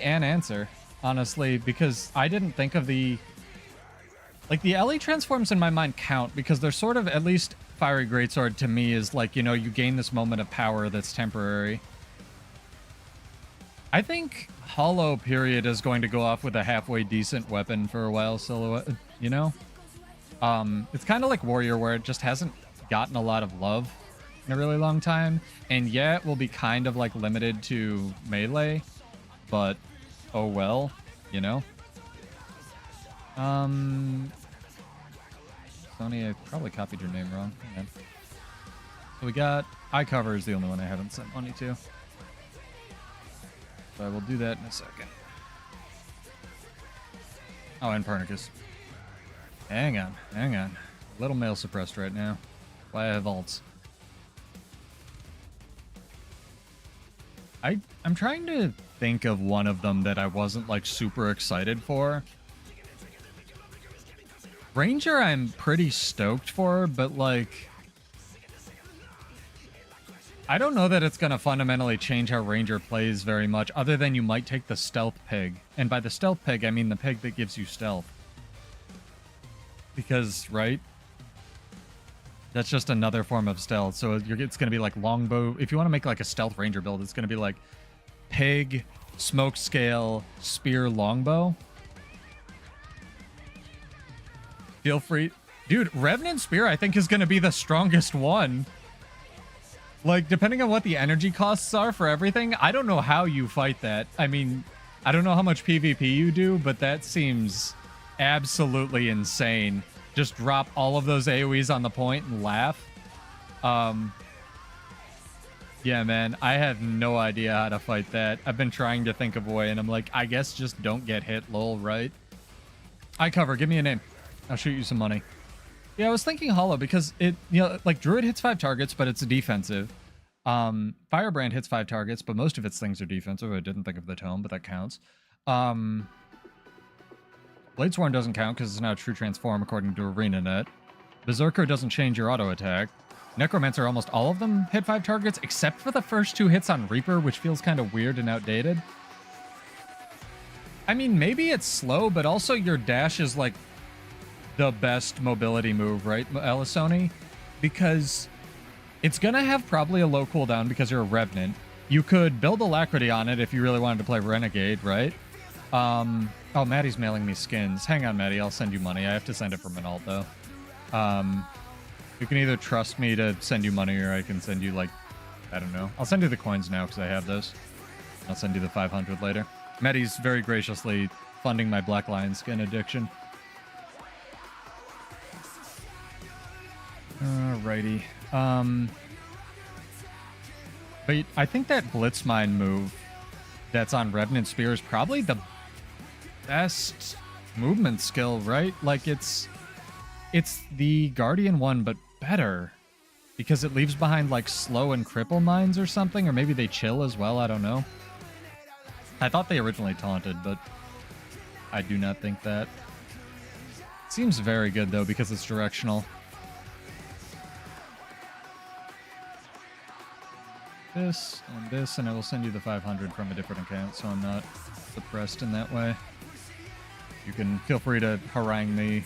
an answer, honestly, because I didn't think of the... Like, the LE transforms in my mind count, because they're sort of, at least Fiery Greatsword to me is like, you know, you gain this moment of power that's temporary. I think Hollow period is going to go off with a halfway decent weapon for a while, Silhouette, you know? It's kind of like Warrior, where it just hasn't gotten a lot of love in a really long time, and yeah, it will be kind of like limited to melee, but oh well, you know. Sony, I probably copied your name wrong. Hang on. So we got iCover is the only one I haven't sent money to, so I will do that in a second. Oh, and Pernicus. Hang on. A little mail suppressed right now. Why I have alts. I'm trying to think of one of them that I wasn't like super excited for. Ranger I'm pretty stoked for, but like I don't know that it's gonna fundamentally change how Ranger plays very much, other than you might take the stealth pig. And by the stealth pig, I mean the pig that gives you stealth. Because, right? That's just another form of stealth. So it's going to be like longbow. If you want to make like a stealth ranger build, it's going to be like pig, smoke scale, spear, longbow. Feel free. Dude, Revenant Spear I think is going to be the strongest one. Like, depending on what the energy costs are for everything, I don't know how you fight that. I mean, I don't know how much PvP you do, but that seems absolutely insane. Just drop all of those AoEs on the point and laugh. Yeah, man, I have no idea how to fight that. I've been trying to think of a way, and I'm like, I guess just don't get hit, lol, right? iCover, give me a name. I'll shoot you some money. Yeah, I was thinking Hollow because it, you know, like Druid hits 5 targets, but it's defensive. Firebrand hits 5 targets, but most of its things are defensive. I didn't think of the tome, but that counts. Bladesworn doesn't count because it's not a true transform according to ArenaNet. Berserker doesn't change your auto attack. Necromancer, almost all of them hit 5 targets, except for the first 2 hits on Reaper, which feels kind of weird and outdated. I mean, maybe it's slow, but also your dash is like the best mobility move, right, Alisoni? Because it's going to have probably a low cooldown because you're a Revenant. You could build Alacrity on it if you really wanted to play Renegade, right? Oh, Maddie's mailing me skins. Hang on, Maddie. I'll send you money. I have to send it from Minalt, though. You can either trust me to send you money or I can send you, like, I don't know. I'll send you the coins now because I have those. I'll send you the 500 later. Maddie's very graciously funding my Black Lion skin addiction. Alrighty. But I think that Blitzmine move that's on Revenant Spear is probably the best movement skill, right? Like, it's the Guardian one, but better. Because it leaves behind, like, slow and cripple mines or something. Or maybe they chill as well, I don't know. I thought they originally taunted, but I do not think that. Seems very good, though, because it's directional. This, and I will send you the 500 from a different account, so I'm not suppressed in that way. You can feel free to harangue me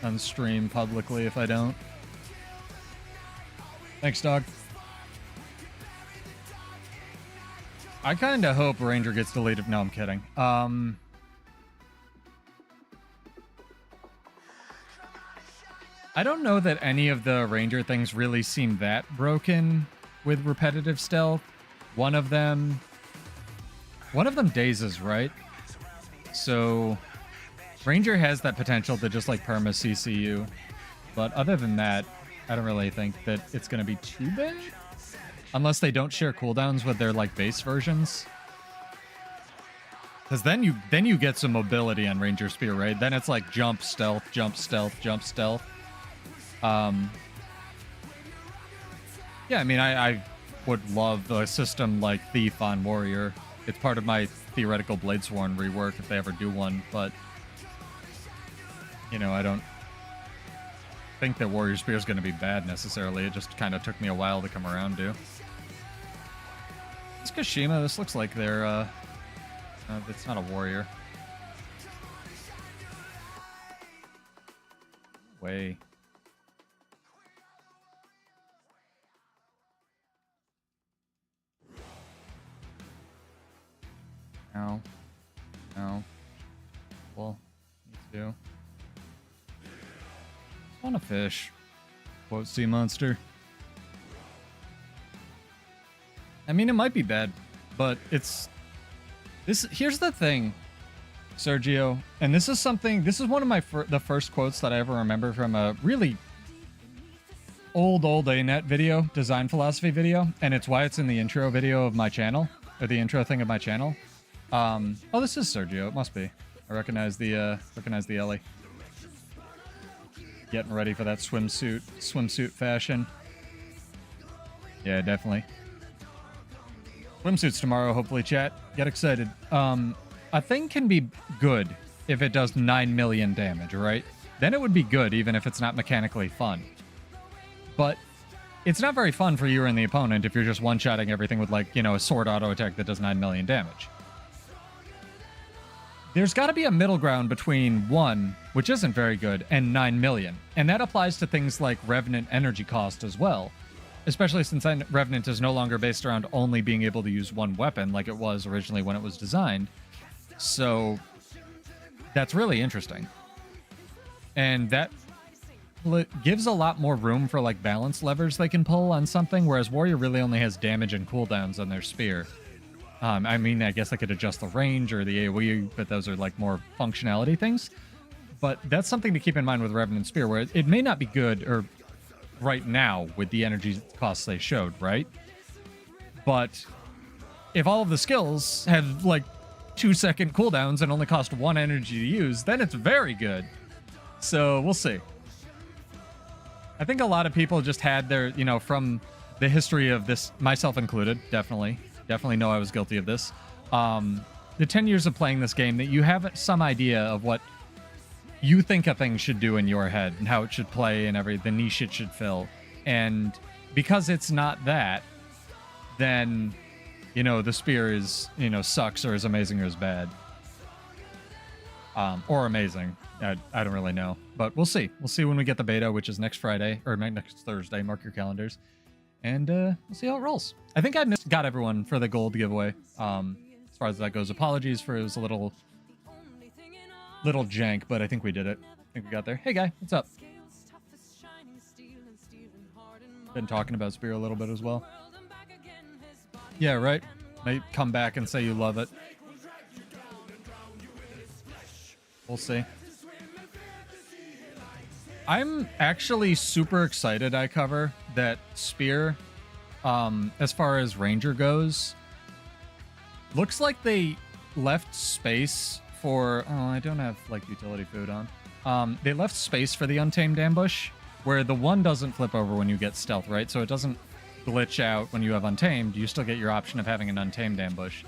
on stream publicly if I don't. Thanks, dog. I kind of hope Ranger gets deleted. No, I'm kidding. I don't know that any of the Ranger things really seem that broken with repetitive stealth. One of them dazes, right? So Ranger has that potential to just like perma CCU. But other than that, I don't really think that it's going to be too bad. Unless they don't share cooldowns with their like base versions. Because then you get some mobility on Ranger Spear, right? Then it's like jump, stealth, jump, stealth, jump, stealth. Yeah, I mean, I would love a system like Thief on Warrior. It's part of my theoretical Bladesworn rework if they ever do one, but you know, I don't think that Warrior Spear is going to be bad necessarily. It just kind of took me a while to come around to. It's Kashima. This looks like they're, it's not a warrior. Way. No. No. Well, me too. I want a fish. Quote sea monster. I mean, it might be bad, but it's this. Here's the thing, Sergio, and this is something. This is one of my the first quotes that I ever remember from a really old ANet video, design philosophy video, and it's why it's in the intro video of my channel, or the intro thing of my channel. Oh, this is Sergio. It must be. I recognize the Ellie. Getting ready for that swimsuit fashion. Yeah, definitely. Swimsuits tomorrow, hopefully, chat. Get excited. A thing can be good if it does 9 million damage, right? Then it would be good, even if it's not mechanically fun. But it's not very fun for you and the opponent if you're just one-shotting everything with, like, you know, a sword auto attack that does 9 million damage. There's got to be a middle ground between 1, which isn't very good, and 9 million. And that applies to things like Revenant energy cost as well. Especially since Revenant is no longer based around only being able to use one weapon like it was originally when it was designed. So that's really interesting. And that gives a lot more room for like balance levers they can pull on something, whereas Warrior really only has damage and cooldowns on their spear. I mean, I guess I could adjust the range or the AoE, but those are like more functionality things. But that's something to keep in mind with Revenant Spear, where it may not be good or right now with the energy costs they showed, right? But if all of the skills have like 2-second cooldowns and only cost 1 energy to use, then it's very good. So we'll see. I think a lot of people just had their, you know, from the history of this, myself included, definitely know I was guilty of this. The 10 years of playing this game, that you have some idea of what you think a thing should do in your head and how it should play and the niche it should fill. And because it's not that, then, you know, the spear is, you know, sucks or is amazing or is bad. Or amazing. I don't really know. But we'll see. We'll see when we get the beta, which is next Friday, or next Thursday. Mark your calendars. And we'll see how it rolls. I think I got everyone for the gold giveaway. As far as that goes, apologies for it was a little little jank, but I think we did it. I think we got there. Hey, guy. What's up? Been talking about Spear a little bit as well. Yeah, right? Might come back and say you love it. We'll see. I'm actually super excited, I cover, that Spear, as far as Ranger goes, looks like they left space for... Oh, I don't have, like, utility food on. They left space for the Untamed Ambush, where the one doesn't flip over when you get stealth, right? So it doesn't glitch out when you have Untamed. You still get your option of having an Untamed Ambush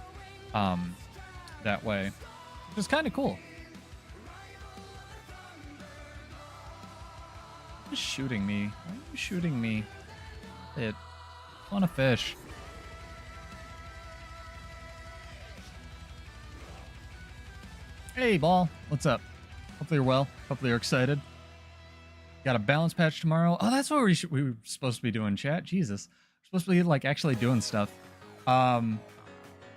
that way, which is kind of cool. Who's shooting me? Why are you shooting me? I want to fish. Hey, Ball. What's up? Hopefully you're well. Hopefully you're excited. Got a balance patch tomorrow. Oh, that's what we were supposed to be doing, chat. Jesus. We're supposed to be, like, actually doing stuff. And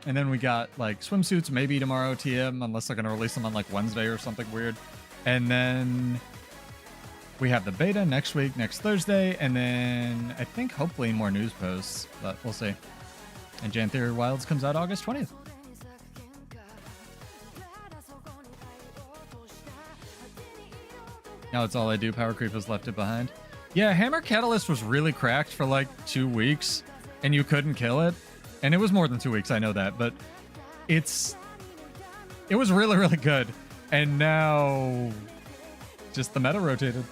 then we got, like, swimsuits maybe tomorrow, TM, unless they're going to release them on, like, Wednesday or something weird. And then we have the beta next week, next Thursday, and then I think hopefully more news posts, but we'll see. And Jantheory Wilds comes out August 20th. Now it's all I do. Power creep has left it behind. Yeah, Hammer Catalyst was really cracked for like 2 weeks, and you couldn't kill it. And it was more than 2 weeks, I know that, but it was really, really good. And now just the meta rotated.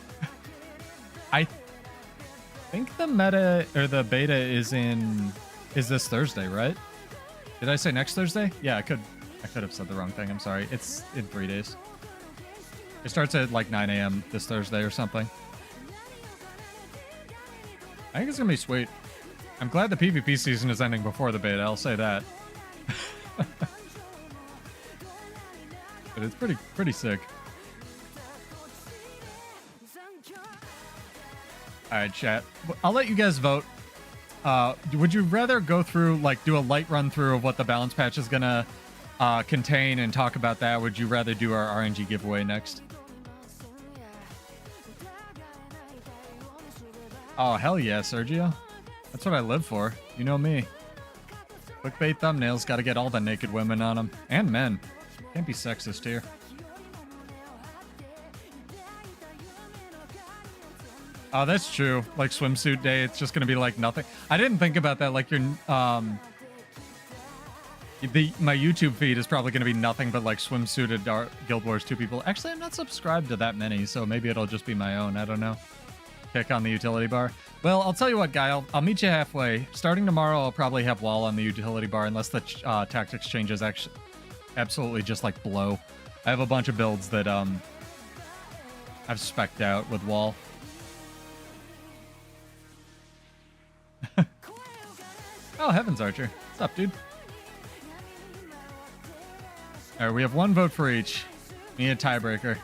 I think the meta or the beta is this Thursday, right? Did I say next Thursday? Yeah, I could have said the wrong thing. I'm sorry. It's in 3 days. It starts at like 9 a.m. this Thursday or something. I think it's gonna be sweet. I'm glad the PvP season is ending before the beta, I'll say that. But it's pretty sick. Alright, chat. I'll let you guys vote. Would you rather go through, like, do a light run through of what the balance patch is gonna contain and talk about that? Would you rather do our RNG giveaway next? Oh, hell yeah, Sergio. That's what I live for. You know me. Clickbait thumbnails, gotta get all the naked women on them. And men. Can't be sexist here. Oh, that's true. Like swimsuit day, it's just gonna be like nothing. I didn't think about that. Like your my YouTube feed is probably gonna be nothing but like swimsuited Guild Wars 2 people. Actually, I'm not subscribed to that many, so maybe it'll just be my own. I don't know. Kick on the utility bar. Well, I'll tell you what, Guy. I'll meet you halfway. Starting tomorrow, I'll probably have wall on the utility bar unless the tactics changes actually absolutely just like blow. I have a bunch of builds that I've spec'd out with wall. Oh, Heavens Archer. What's up, dude? Alright, we have one vote for each. We need a tiebreaker.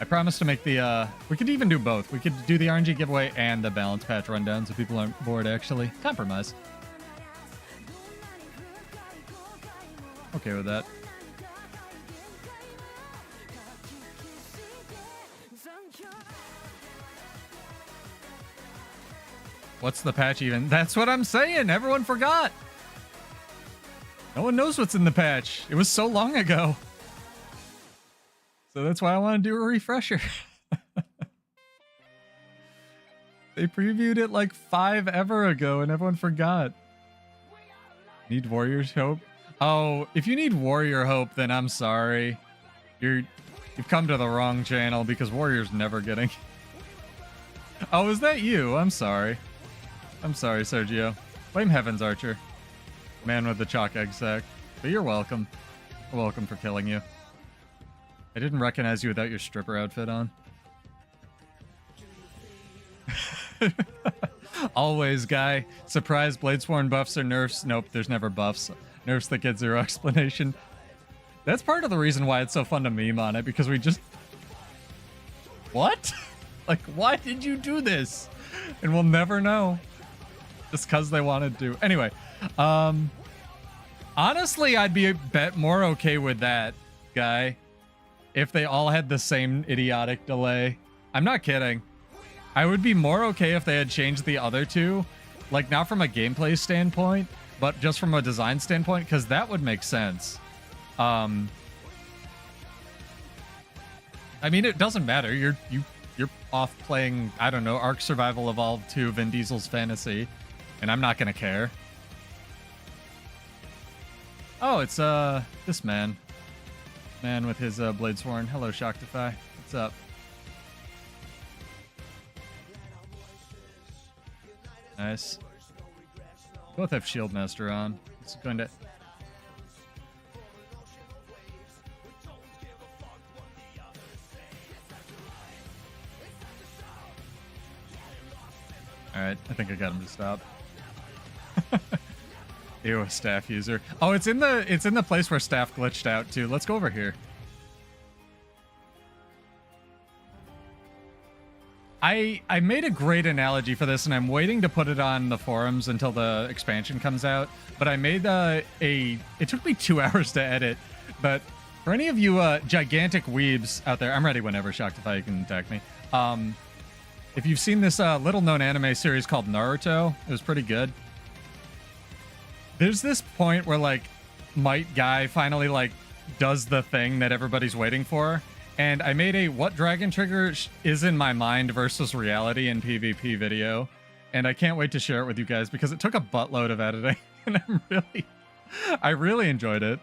I promise to make the, we could even do both. We could do the RNG giveaway and the balance patch rundown so people aren't bored, actually. Compromise. Okay with that. What's the patch even? That's what I'm saying. Everyone forgot. No one knows what's in the patch. It was so long ago. So that's why I want to do a refresher. They previewed it like 5 ever ago and everyone forgot. Need Warrior's Hope? Oh, if you need Warrior Hope, then I'm sorry. You've come to the wrong channel because Warrior's never getting... Oh, is that you? I'm sorry. I'm sorry, Sergio. Blame Heavens Archer. Man with the chalk egg sack. But you're welcome. You're welcome for killing you. I didn't recognize you without your stripper outfit on. Always, Guy. Surprise, Bladesworn buffs or nerfs? Nope, there's never buffs. Nerfs that get 0 explanation. That's part of the reason why it's so fun to meme on it, because we just... What? Like, why did you do this? And we'll never know. Just because they wanted to. Anyway, honestly, I'd be a bit more okay with that, Guy. if they all had the same idiotic delay. I'm not kidding. I would be more okay if they had changed the other two, like not from a gameplay standpoint, but just from a design standpoint, because that would make sense. I mean, it doesn't matter. You're off playing, I don't know, Ark Survival Evolved 2, Vin Diesel's Fantasy, and I'm not gonna care. Oh, it's this man with his blade sworn. Hello, Shoctify. What's up? Nice. Both have Shield Master on. It's going to. All right, I think I got him to stop. Ew, a staff user. Oh, it's in the place where staff glitched out too. Let's go over here. I made a great analogy for this, and I'm waiting to put it on the forums until the expansion comes out. But I made it took me 2 hours to edit. But for any of you gigantic weebs out there, I'm ready whenever, Shoctify, you can attack me. If you've seen this little-known anime series called Naruto, it was pretty good. There's this point where, like, Might Guy finally, like, does the thing that everybody's waiting for. And I made a what dragon trigger is in my mind versus reality in PvP video. And I can't wait to share it with you guys because it took a buttload of editing. And I really enjoyed it.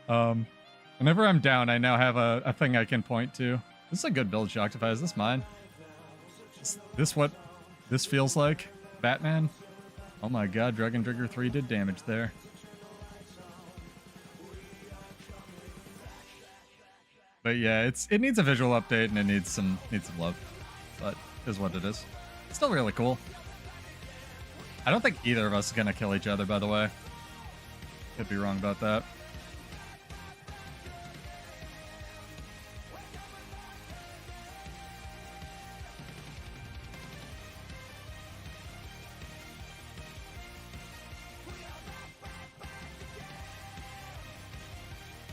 Whenever I'm down, I now have a thing I can point to. This is a good build, Shoctify. Is this mine? Is this what this feels like? Batman? Oh my god, Dragon Trigger 3 did damage there. But yeah, it needs a visual update and it needs some love. But it is what it is. It's still really cool. I don't think either of us is gonna kill each other, by the way. Could be wrong about that.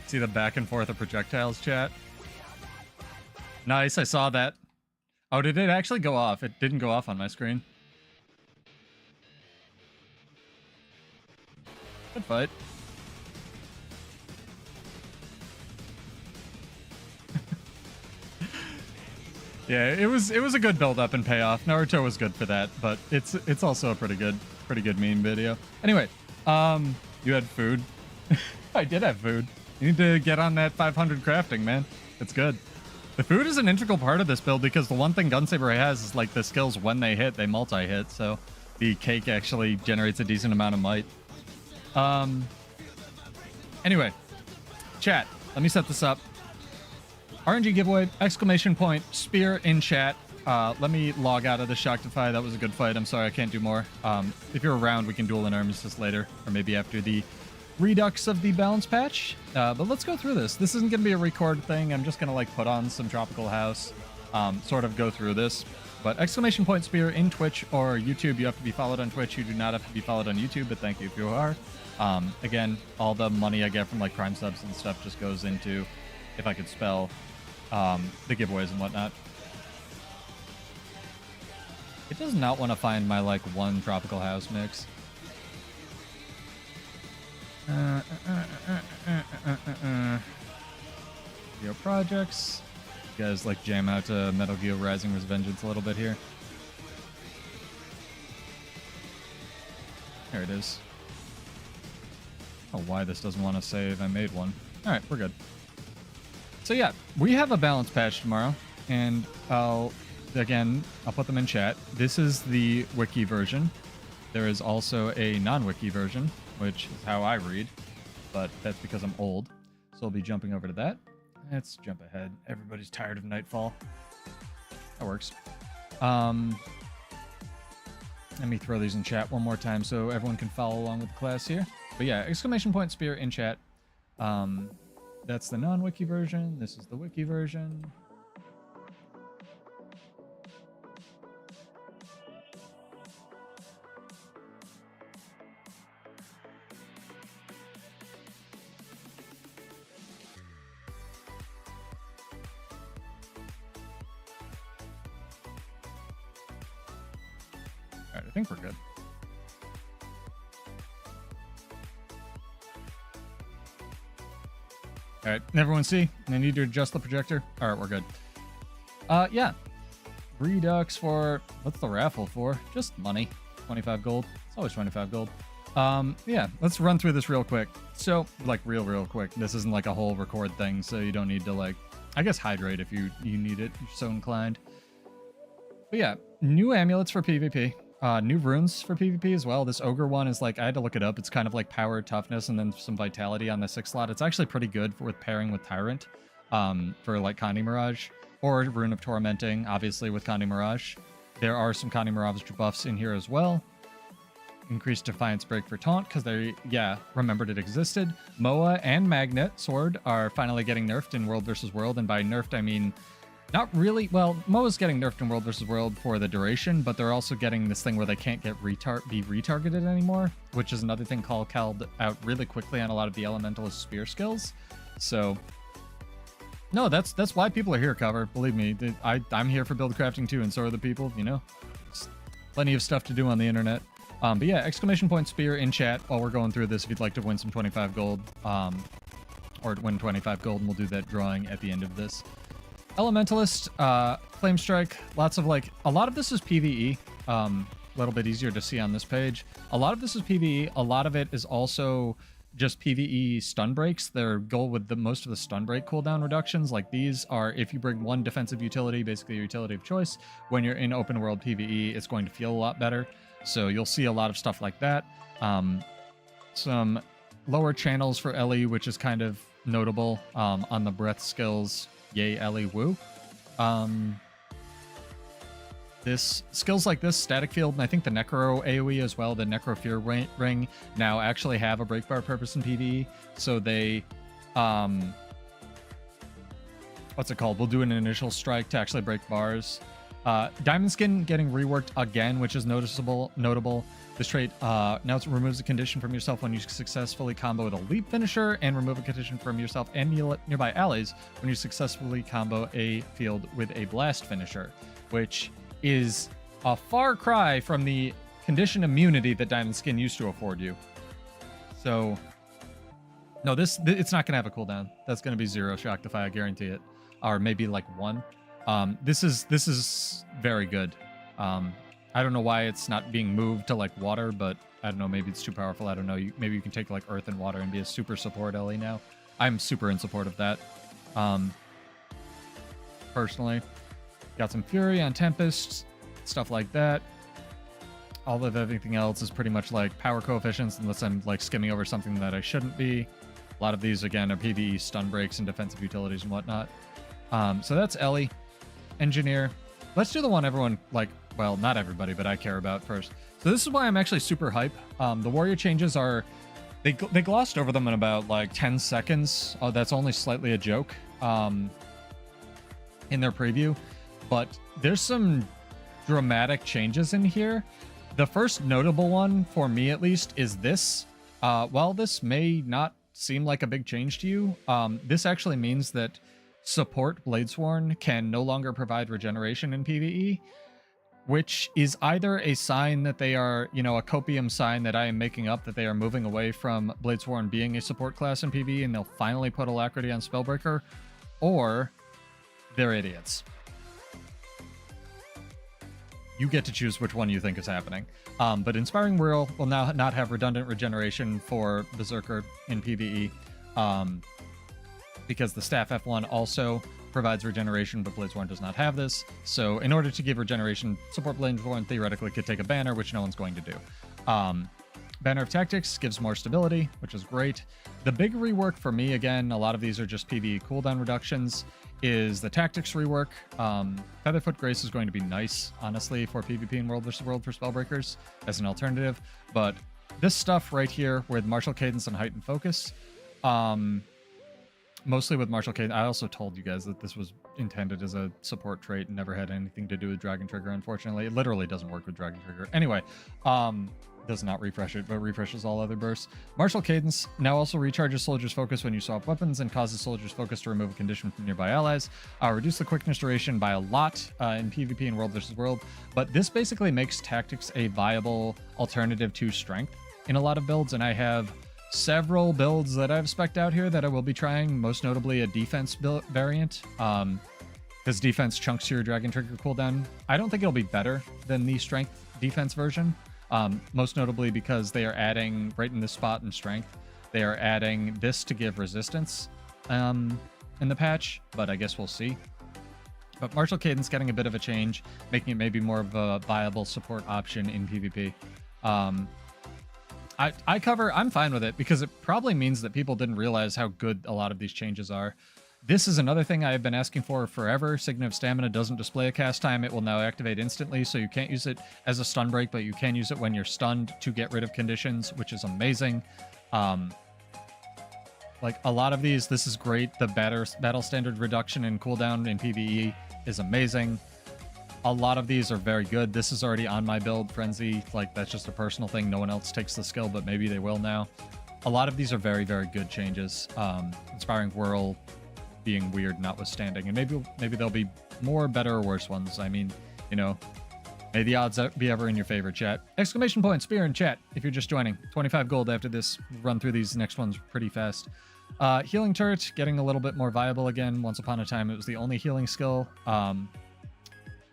See the back and forth of projectiles, chat? Nice, I saw that. Oh, did it actually go off? It didn't go off on my screen. Good fight. Yeah, it was a good build up and payoff. Naruto was good for that, but it's also a pretty good meme video. Anyway, you had food. I did have food. You need to get on that 500 crafting, man. It's good. The food is an integral part of this build because the one thing Gunsaber has is like the skills when they hit, they multi-hit. So the cake actually generates a decent amount of might. Anyway, chat, let me set this up. RNG giveaway, exclamation point, spear in chat. Let me log out of the Shoctify. That was a good fight. I'm sorry, I can't do more. If you're around, we can duel in armistice later, or maybe after the redux of the balance patch. But let's go through this. This isn't going to be a record thing. I'm just going to like put on some Tropical House, sort of go through this. But exclamation point spear in Twitch or YouTube. You have to be followed on Twitch. You do not have to be followed on YouTube, but thank you if you are. Again, all the money I get from like Prime subs and stuff just goes into, if I could spell, the giveaways and whatnot. It does not want to find my like one Tropical House mix. Video projects. You guys like jam out to Metal Gear Rising Revengeance a little bit here. There it is. I don't know why this doesn't want to save. I made one. Alright, we're good. So yeah, we have a balance patch tomorrow, and I'll put them in chat. This is the wiki version. There is also a non-wiki version, which is how I read, but that's because I'm old. So I'll be jumping over to that. Let's jump ahead. Everybody's tired of Nightfall. That works. Let me throw these in chat one more time so everyone can follow along with the class here. But yeah, exclamation point spear in chat. That's the non-wiki version. This is the wiki version. Alright, I think we're good. Alright, everyone see? I need to adjust the projector. Alright, we're good. Yeah. Redux for... What's the raffle for? Just money. 25 gold. It's always 25 gold. Yeah, let's run through this real quick. So, like, real quick. This isn't like a whole record thing, so you don't need to, like... I guess hydrate if you need it, if you're so inclined. But yeah, new amulets for PvP. New runes for PvP as well. This ogre one is like, I had to look it up. It's kind of like power, toughness, and then some vitality on the 6th slot. It's actually pretty good with pairing with Tyrant for like Conde Mirage. Or Rune of Tormenting, obviously with Conde Mirage. There are some Conde Mirage buffs in here as well. Increased Defiance Break for Taunt, because they, yeah, remembered it existed. Moa and Magnet Sword are finally getting nerfed in World vs. World, and by nerfed I mean not really, well, Moa's getting nerfed in World vs. World for the duration, but they're also getting this thing where they can't get be retargeted anymore, which is another thing called out really quickly on a lot of the elementalist spear skills. So, no, that's why people are here, Cover. Believe me, I'm here for build crafting too, and so are the people, you know. It's plenty of stuff to do on the internet. But yeah, exclamation point spear in chat while we're going through this if you'd like to win some 25 gold. Or win 25 gold, and we'll do that drawing at the end of this. Elementalist, Flame Strike, lots of like, a lot of this is PvE, a little bit easier to see on this page. A lot of this is PvE, a lot of it is also just PvE stun breaks. Their goal with most of the stun break cooldown reductions, like these, are if you bring one defensive utility, basically your utility of choice, when you're in open world PvE, it's going to feel a lot better. So you'll see a lot of stuff like that. Some lower channels for Ellie, which is kind of notable on the breath skills. Yay, Ellie, woo. This skills like this, static field, and I think the Necro AoE as well, the Necro Fear Ring, now actually have a break bar purpose in PvE. So they, what's it called? We'll do an initial strike to actually break bars. Diamond Skin getting reworked again, which is notable. This trait now it removes a condition from yourself when you successfully combo with a leap finisher, and remove a condition from yourself and nearby allies when you successfully combo a field with a blast finisher, which is a far cry from the condition immunity that Diamond Skin used to afford you. So, no, it's not going to have a cooldown. That's going to be 0 Shock Defy, I guarantee it. Or maybe like 1. This is very good. I don't know why it's not being moved to like water, but I don't know, maybe it's too powerful. I don't know. Maybe you can take like earth and water and be a super support Ellie now. I'm super in support of that. Personally, got some Fury on Tempest, stuff like that. All of everything else is pretty much like power coefficients, unless I'm like skimming over something that I shouldn't be. A lot of these again are PvE stun breaks and defensive utilities and whatnot. So that's Ellie. Engineer. Let's do the one everyone, like, well, not everybody, but I care about first. So this is why I'm actually super hype. The warrior changes are, they glossed over them in about like 10 seconds. Oh, that's only slightly a joke in their preview, but there's some dramatic changes in here. The first notable one, for me at least, is this. While this may not seem like a big change to you, this actually means that support Bladesworn can no longer provide regeneration in PvE, which is either a sign that they are, you know, a copium sign that I am making up, that they are moving away from Bladesworn being a support class in PvE and they'll finally put Alacrity on Spellbreaker, or they're idiots. You get to choose which one you think is happening. But Inspiring Whirl will now not have redundant regeneration for Berserker in PvE. Because the Staff F1 also provides regeneration, but Bladesworn does not have this. So in order to give regeneration, support Bladesworn theoretically could take a banner, which no one's going to do. Banner of Tactics gives more stability, which is great. The big rework for me, again, a lot of these are just PvE cooldown reductions, is the Tactics rework. Featherfoot Grace is going to be nice, honestly, for PvP in World vs. World for Spellbreakers as an alternative. But this stuff right here with Martial Cadence and Heightened Focus, mostly with Martial Cadence. I also told you guys that this was intended as a support trait and never had anything to do with Dragon Trigger, unfortunately. It literally doesn't work with Dragon Trigger. Anyway, does not refresh it, but refreshes all other bursts. Martial Cadence now also recharges soldiers' focus when you swap weapons and causes soldiers' focus to remove a condition from nearby allies. Reduce the quickness duration by a lot in PvP and World vs. World, but this basically makes tactics a viable alternative to strength in a lot of builds, and I have several builds that I've spec'd out here that I will be trying, most notably a defense variant, because defense chunks your Dragon Trigger cooldown. I don't think it'll be better than the strength defense version, most notably because they are adding, right in this spot in strength, they are adding this to give resistance in the patch, but I guess we'll see. But Martial Cadence getting a bit of a change, making it maybe more of a viable support option in PvP. I'm fine with it because it probably means that people didn't realize how good a lot of these changes are. This is another thing I have been asking for forever. Signet of Stamina doesn't display a cast time. It will now activate instantly, so you can't use it as a stun break, but you can use it when you're stunned to get rid of conditions, which is amazing. Like a lot of these, this is great. The battle standard reduction in cooldown in PvE is amazing. A lot of these are very good. This is already on my build, Frenzy. Like, that's just a personal thing. No one else takes the skill, but maybe they will now. A lot of these are very, very good changes. Inspiring Whirl being weird notwithstanding. And maybe there'll be more, better, or worse ones. I mean, you know, may the odds be ever in your favor, chat. Exclamation point, spear in chat if you're just joining. 25 gold after this. Run through these next ones pretty fast. Healing Turret, getting a little bit more viable again. Once upon a time, it was the only healing skill.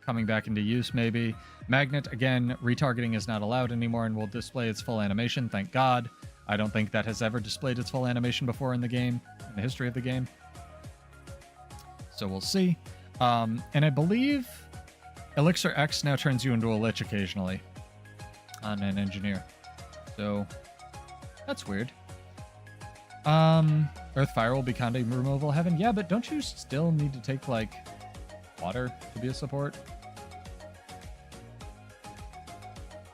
Coming back into use, maybe. Magnet, again, retargeting is not allowed anymore and will display its full animation, thank God. I don't think that has ever displayed its full animation before in the game, in the history of the game. So we'll see. And I believe Elixir X now turns you into a Lich occasionally on an engineer. So that's weird. Earth Fire will be Conde removal heaven. Yeah, but don't you still need to take, like, water to be a support?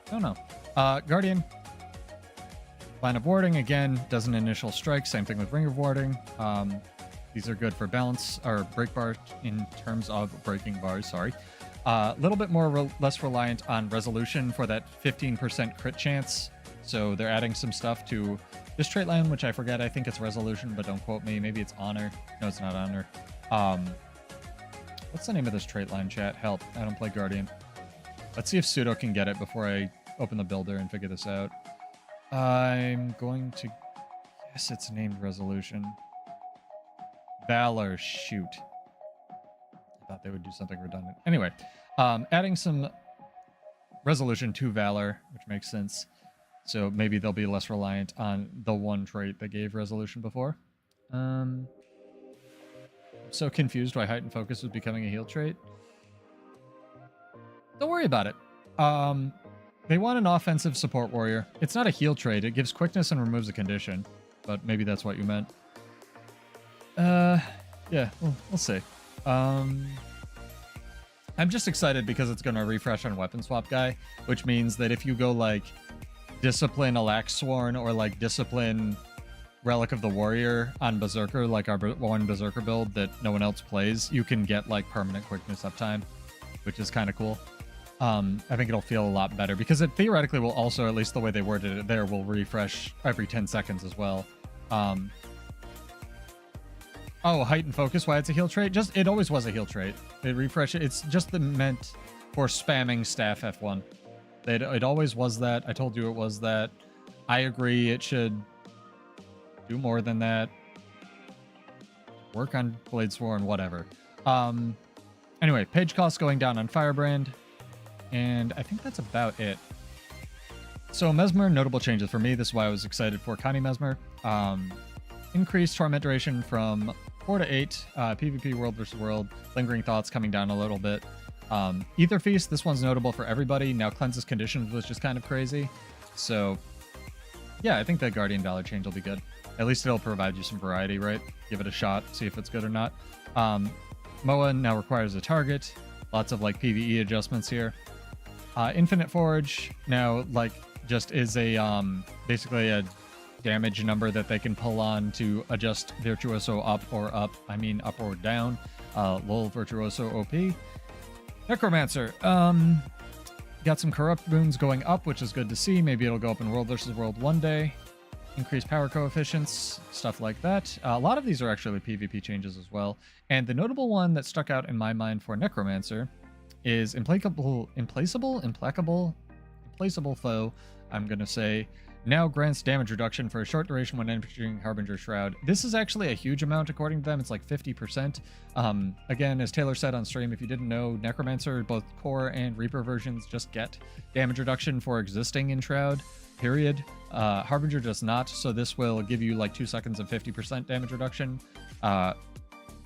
Oh no. Guardian. Line of Warding, again, does an initial strike. Same thing with Ring of Warding. These are good for balance, or break bar in terms of breaking bars, sorry. A little bit more less reliant on resolution for that 15% crit chance. So they're adding some stuff to this trait line, which I forget. I think it's resolution, but don't quote me. Maybe it's honor. No, it's not honor. What's the name of this trait line, chat? Help. I don't play Guardian. Let's see if Pseudo can get it before I open the builder and figure this out. I'm going to guess it's named Resolution. Valor, shoot. I thought they would do something redundant. Anyway, adding some resolution to Valor, which makes sense. So maybe they'll be less reliant on the one trait that gave resolution before. I'm so confused why Heightened Focus was becoming a heal trait. Don't worry about it. They want an offensive support warrior. It's not a heal trait. It gives quickness and removes a condition. But maybe that's what you meant. Yeah, we'll see. I'm just excited because it's going to refresh on Weapon Swap Guy, which means that if you go, like, Discipline Alaxsworn or, like, Discipline Relic of the Warrior on Berserker, like our one Berserker build that no one else plays, you can get, like, permanent quickness uptime, which is kind of cool. I think it'll feel a lot better because it theoretically will also, at least the way they worded it there, will refresh every 10 seconds as well. Oh, Heightened Focus, why it's a heal trait? It always was a heal trait. It refreshes. It's just meant for spamming staff F1. It always was that. I told you it was that. I agree it should do more than that. Work on Bladesworn, whatever. Anyway, page cost going down on Firebrand. And I think that's about it. So Mesmer, notable changes for me. This is why I was excited for Connie Mesmer. Increased torment duration from 4 to 8. PvP World vs. World. Lingering Thoughts coming down a little bit. Ether Feast, this one's notable for everybody. Now Cleanses Conditions was just kind of crazy. So, yeah, I think that Guardian Valor change will be good. At least it'll provide you some variety, right? Give it a shot, see if it's good or not. MOA now requires a target. Lots of, like, PvE adjustments here. Infinite Forge now, like, just is a, basically a damage number that they can pull on to adjust Virtuoso up or up or down. Lol, Virtuoso OP. Necromancer. Got some corrupt boons going up, which is good to see. Maybe it'll go up in World versus World one day. Increased power coefficients, stuff like that. A lot of these are actually PvP changes as well. And the notable one that stuck out in my mind for Necromancer is implacable foe, I'm going to say, now grants damage reduction for a short duration when entering Harbinger Shroud. This is actually a huge amount according to them. It's like 50%. Again, as Taylor said on stream, if you didn't know, Necromancer, both core and Reaper versions just get damage reduction for existing in Shroud, period. Harbinger does not, so this will give you like 2 seconds of 50% damage reduction.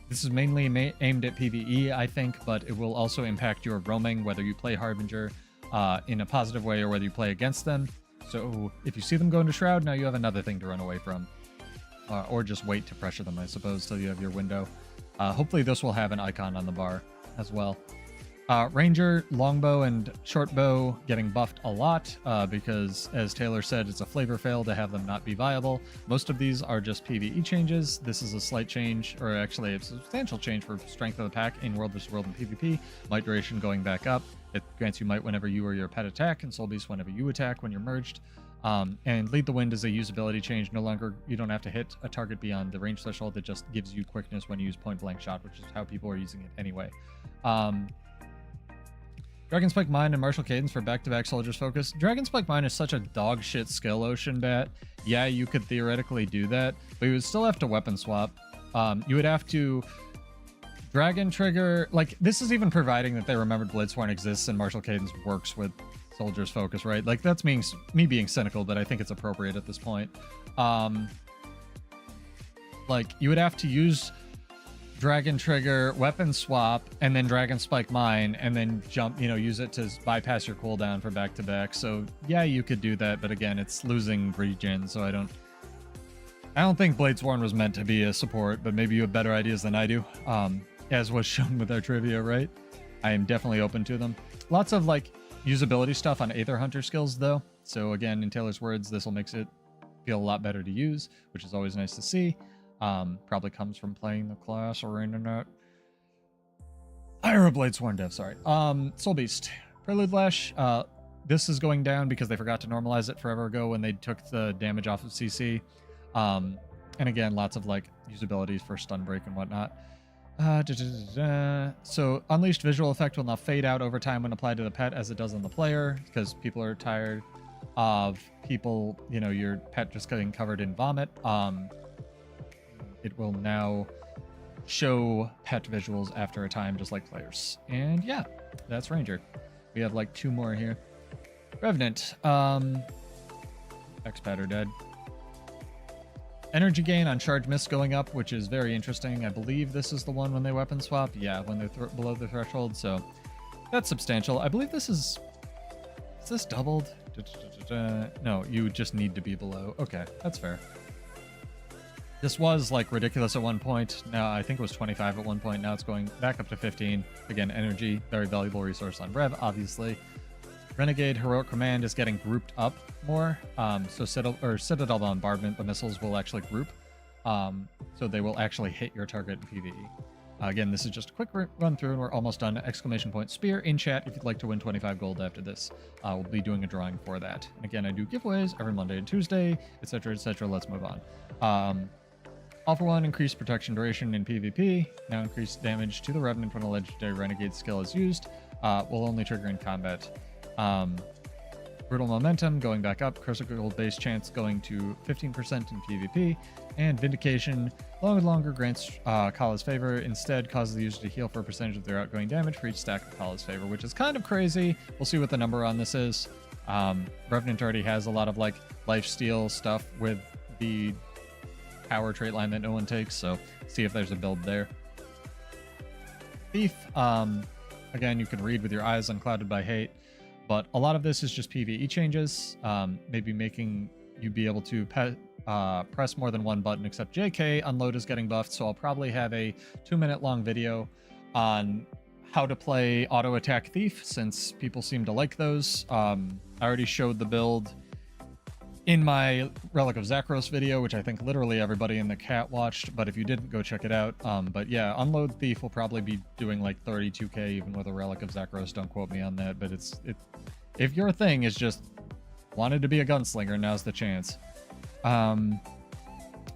This is mainly aimed at PvE, I think, but it will also impact your roaming, whether you play Harbinger in a positive way or whether you play against them. So if you see them go into Shroud, now you have another thing to run away from. Or just wait to pressure them, I suppose, till you have your window. Hopefully this will have an icon on the bar as well. Ranger, longbow, and shortbow getting buffed a lot because, as Taylor said, it's a flavor fail to have them not be viable. Most of these are just PvE changes. This is a slight change, or actually a substantial change for strength of the pack in World vs. World and PvP. Might duration going back up. It grants you might whenever you or your pet attack, and soul beast whenever you attack when you're merged. And lead the wind is a usability change. No longer, you don't have to hit a target beyond the range threshold. It just gives you quickness when you use point blank shot, which is how people are using it anyway. Dragonspike Mine and Martial Cadence for back-to-back Soldiers Focus. Dragonspike Mine is such a dog shit skill ocean bat. Yeah, you could theoretically do that, but you would still have to weapon swap. You would have to Dragon Trigger, like, this is even providing that they remembered Bladesworn exists and Martial Cadence works with Soldier's Focus, right? Like, that's me being cynical, but I think it's appropriate at this point. Like, you would have to use Dragon Trigger, Weapon Swap, and then Dragon Spike Mine, and then jump, you know, use it to bypass your cooldown for back-to-back. So, yeah, you could do that, but again, it's losing regen, so I don't think Bladesworn was meant to be a support, but maybe you have better ideas than I do. As was shown with our trivia, right? I am definitely open to them. Lots of like usability stuff on Aether Hunter skills though. So again, in Taylor's words, this will make it feel a lot better to use, which is always nice to see. Probably comes from playing the class or internet. Ira Bladesworn dev, sorry. Soul Beast. Prelude Lash. This is going down because they forgot to normalize it forever ago when they took the damage off of CC. And again, lots of like usabilities for stun break and whatnot. So unleashed visual effect will now fade out over time when applied to the pet as it does on the player, because people are tired of people, you know, your pet just getting covered in vomit. It will now show pet visuals after a time, just like players. And yeah, that's Ranger. We have like 2 more here. Revenant. X-Pad are dead. Energy gain on charge miss going up, which is very interesting. I believe this is the one when they weapon swap. Yeah, when they're below the threshold. So that's substantial. I believe this is this doubled? No, you just need to be below. Okay, that's fair. This was like ridiculous at one point. Now I think it was 25 at one point. Now it's going back up to 15. Again, energy, very valuable resource on Rev, obviously. Renegade Heroic Command is getting grouped up more. So Citadel Bombardment, the missiles will actually group. So they will actually hit your target in PvE. Again, this is just a quick run through and we're almost done. Exclamation point spear in chat if you'd like to win 25 gold after this. We'll be doing a drawing for that. And again, I do giveaways every Monday and Tuesday, etc., etc. Let's move on. All for one, increased protection duration in PvP. Now increased damage to the Revenant when a legendary Renegade skill is used. Will only trigger in combat. Brutal Momentum going back up, critical base chance going to 15% in PvP, and Vindication longer grants Kala's favor, instead causes the user to heal for a percentage of their outgoing damage for each stack of Kala's favor, which is kind of crazy. We'll see what the number on this is. Revenant already has a lot of like lifesteal stuff with the power trait line that no one takes, so see if there's a build there. Thief, again, you can read with your eyes unclouded by hate. But a lot of this is just PvE changes, maybe making you be able to press more than one button, except JK. Unload is getting buffed, so I'll probably have a 2-minute long video on how to play Auto Attack Thief, since people seem to like those. I already showed the build in my Relic of Zakros video, which I think literally everybody in the chat watched, but if you didn't, go check it out. But yeah, Unload Thief will probably be doing like 32k even with a Relic of Zakros. Don't quote me on that, but if your thing is just wanted to be a gunslinger, now's the chance.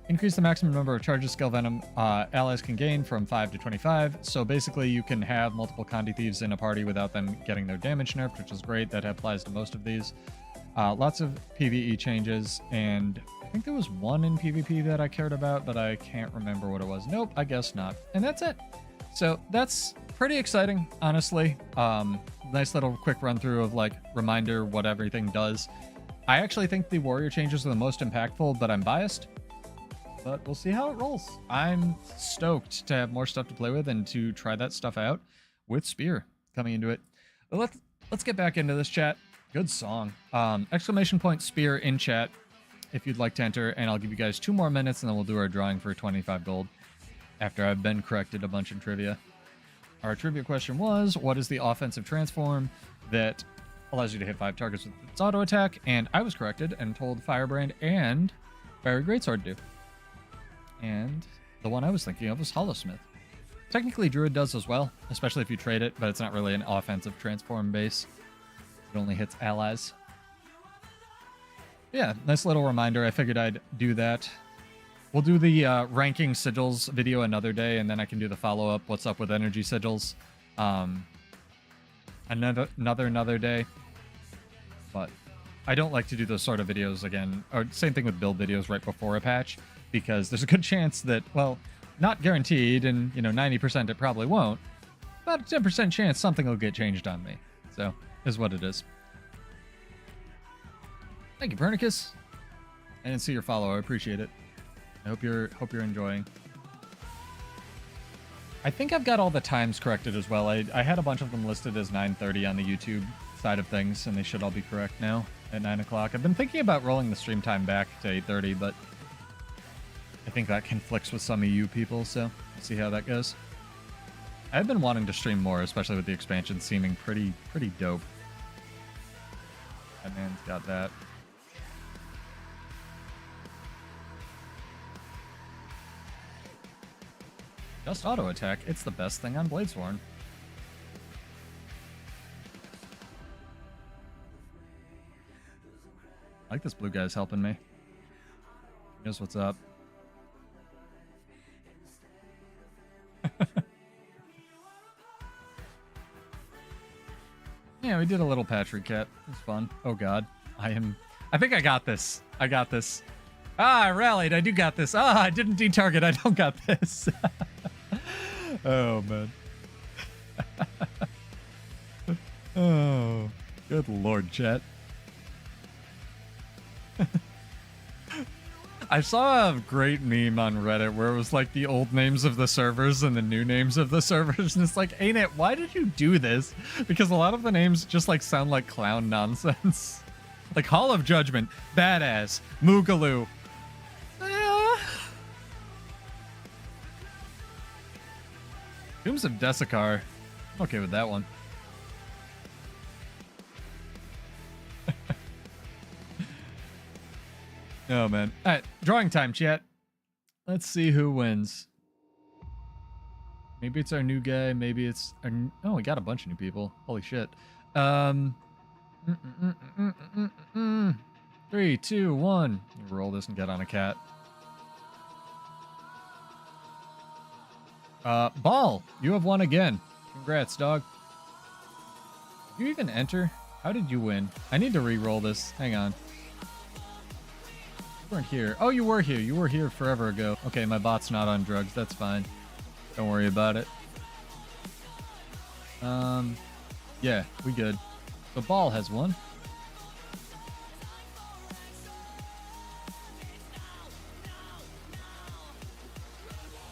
Increase the maximum number of charges skill venom allies can gain from 5 to 25. So basically you can have multiple Condi Thieves in a party without them getting their damage nerfed, which is great. That applies to most of these. Lots of PvE changes, and I think there was one in PvP that I cared about, but I can't remember what it was. Nope, I guess not. And that's it. So that's pretty exciting, honestly. Nice little quick run through of like reminder what everything does. I actually think the warrior changes are the most impactful, but I'm biased. But we'll see how it rolls. I'm stoked to have more stuff to play with and to try that stuff out with Spear coming into it. But let's get back into this, chat. Good song. Exclamation point Spear in chat if you'd like to enter, and I'll give you guys 2 more minutes and then we'll do our drawing for 25 gold after I've been corrected a bunch in trivia. Our trivia question was, what is the offensive transform that allows you to hit 5 targets with its auto attack? And I was corrected and told Firebrand and Fiery Greatsword do. And the one I was thinking of was Hollowsmith. Technically, Druid does as well, especially if you trade it, but it's not really an offensive transform base. It only hits allies. Yeah, nice little reminder. I figured I'd do that. We'll do the ranking sigils video another day, and then I can do the follow-up, what's up with energy sigils, another day. But I don't like to do those sort of videos again, or same thing with build videos right before a patch, because there's a good chance that, well, not guaranteed, and, you know, 90% it probably won't, but a 10% chance something will get changed on me. So, is what it is. Thank you, Pernicus. I didn't see your follow. I appreciate it. I hope you're enjoying. I think I've got all the times corrected as well. I had a bunch of them listed as 9:30 on the YouTube side of things, and they should all be correct now at 9 o'clock. I've been thinking about rolling the stream time back to 8:30, but I think that conflicts with some of you people, so we'll see how that goes. I've been wanting to stream more, especially with the expansion seeming pretty dope. That man's got that. Just auto attack. It's the best thing on Bladesworn. I like this blue guy's helping me. He knows what's up. Yeah, we did a little patch recap. It was fun. Oh god. I think I got this. I got this. Ah, I rallied. I do got this. Ah, I didn't detarget. I don't got this. Oh, man. Oh, good lord, chat. I saw a great meme on Reddit where it was like the old names of the servers and the new names of the servers, and it's like, ain't it, why did you do this? Because a lot of the names just like sound like clown nonsense. Like Hall of Judgment, Badass, Moogaloo. Tombs of Desiccar. I'm okay with that one. Oh, man. All right, drawing time, chat. Let's see who wins. Maybe it's our new guy. Maybe it's our... Oh, we got a bunch of new people. Holy shit. 3, 2, 1. Roll this and get on a cat. Ball, you have won again. Congrats, dog. Did you even enter? How did you win? I need to re-roll this. Hang on. You weren't here. Oh, you were here. You were here forever ago. Okay, my bot's not on drugs. That's fine. Don't worry about it. Yeah, we good. So Ball has won.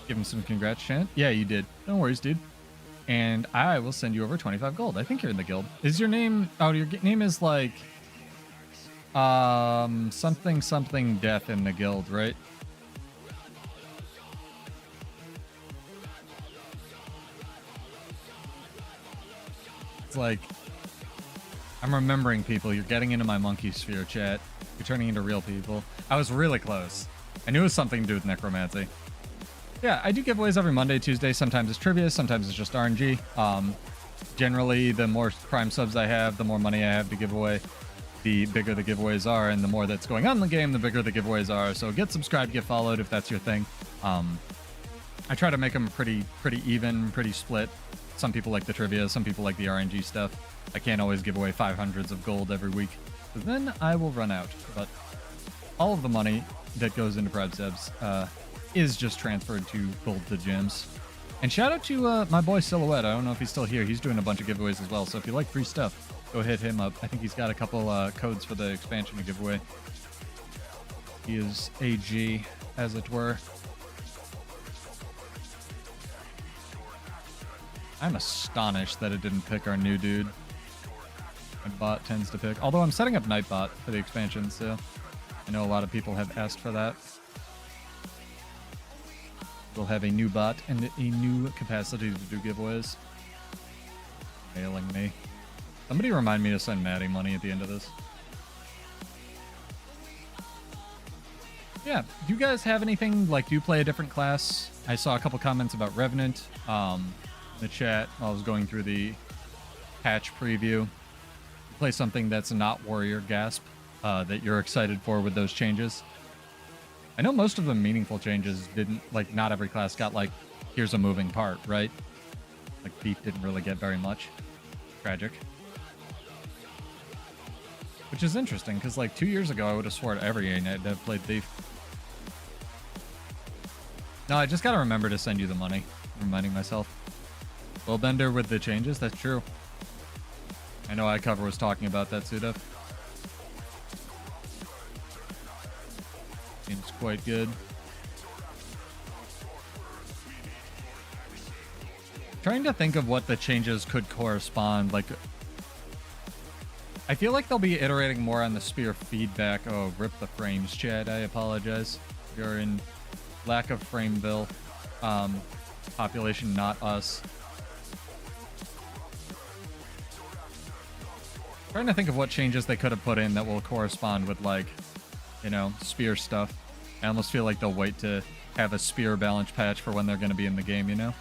Give him some congrats, chant. Yeah, you did. No worries, dude. And I will send you over 25 gold. I think you're in the guild. Is your name... Oh, your name is like... something death in the guild, right? It's like... I'm remembering people. You're getting into my monkey sphere, chat. You're turning into real people. I was really close. I knew it was something to do with necromancy. Yeah, I do giveaways every Monday, Tuesday. Sometimes it's trivia, sometimes it's just RNG. Generally, the more Prime subs I have, the more money I have to give away. The bigger the giveaways are, and the more that's going on in the game, the bigger the giveaways are. So get subscribed, get followed if that's your thing. I try to make them pretty even, pretty split. Some people like the trivia, some people like the RNG stuff. I can't always give away 500s of gold every week, because then I will run out. But all of the money that goes into Prime subs is just transferred to gold to gems. And shout out to my boy Silhouette. I don't know if he's still here. He's doing a bunch of giveaways as well. So if you like free stuff, go hit him up. I think he's got a couple codes for the expansion to give away. He is AG, as it were. I'm astonished that it didn't pick our new dude. My bot tends to pick. Although I'm setting up Nightbot for the expansion, so I know a lot of people have asked for that. We'll have a new bot and a new capacity to do giveaways. Mailing me. Somebody remind me to send Maddie money at the end of this. Yeah, do you guys have anything, like, do you play a different class? I saw a couple comments about Revenant in the chat while I was going through the patch preview. Play something that's not Warrior Gasp that you're excited for with those changes. I know most of the meaningful changes didn't, like, not every class got, like, here's a moving part, right? Like, Thief didn't really get very much. Tragic. Which is interesting, because, like, 2 years ago, I would have sworn every ANET dev played Thief. No, I just gotta remember to send you the money. I'm reminding myself. Willbender with the changes? That's true. I know iCover was talking about that, Suda. Seems quite good. Trying to think of what the changes could correspond. Like, I feel like they'll be iterating more on the spear feedback. Oh, rip the frames, Chad. I apologize. You're in lack of frameville. Population, not us. Trying to think of what changes they could have put in that will correspond with, like, you know, spear stuff. I almost feel like they'll wait to have a spear balance patch for when they're going to be in the game, you know?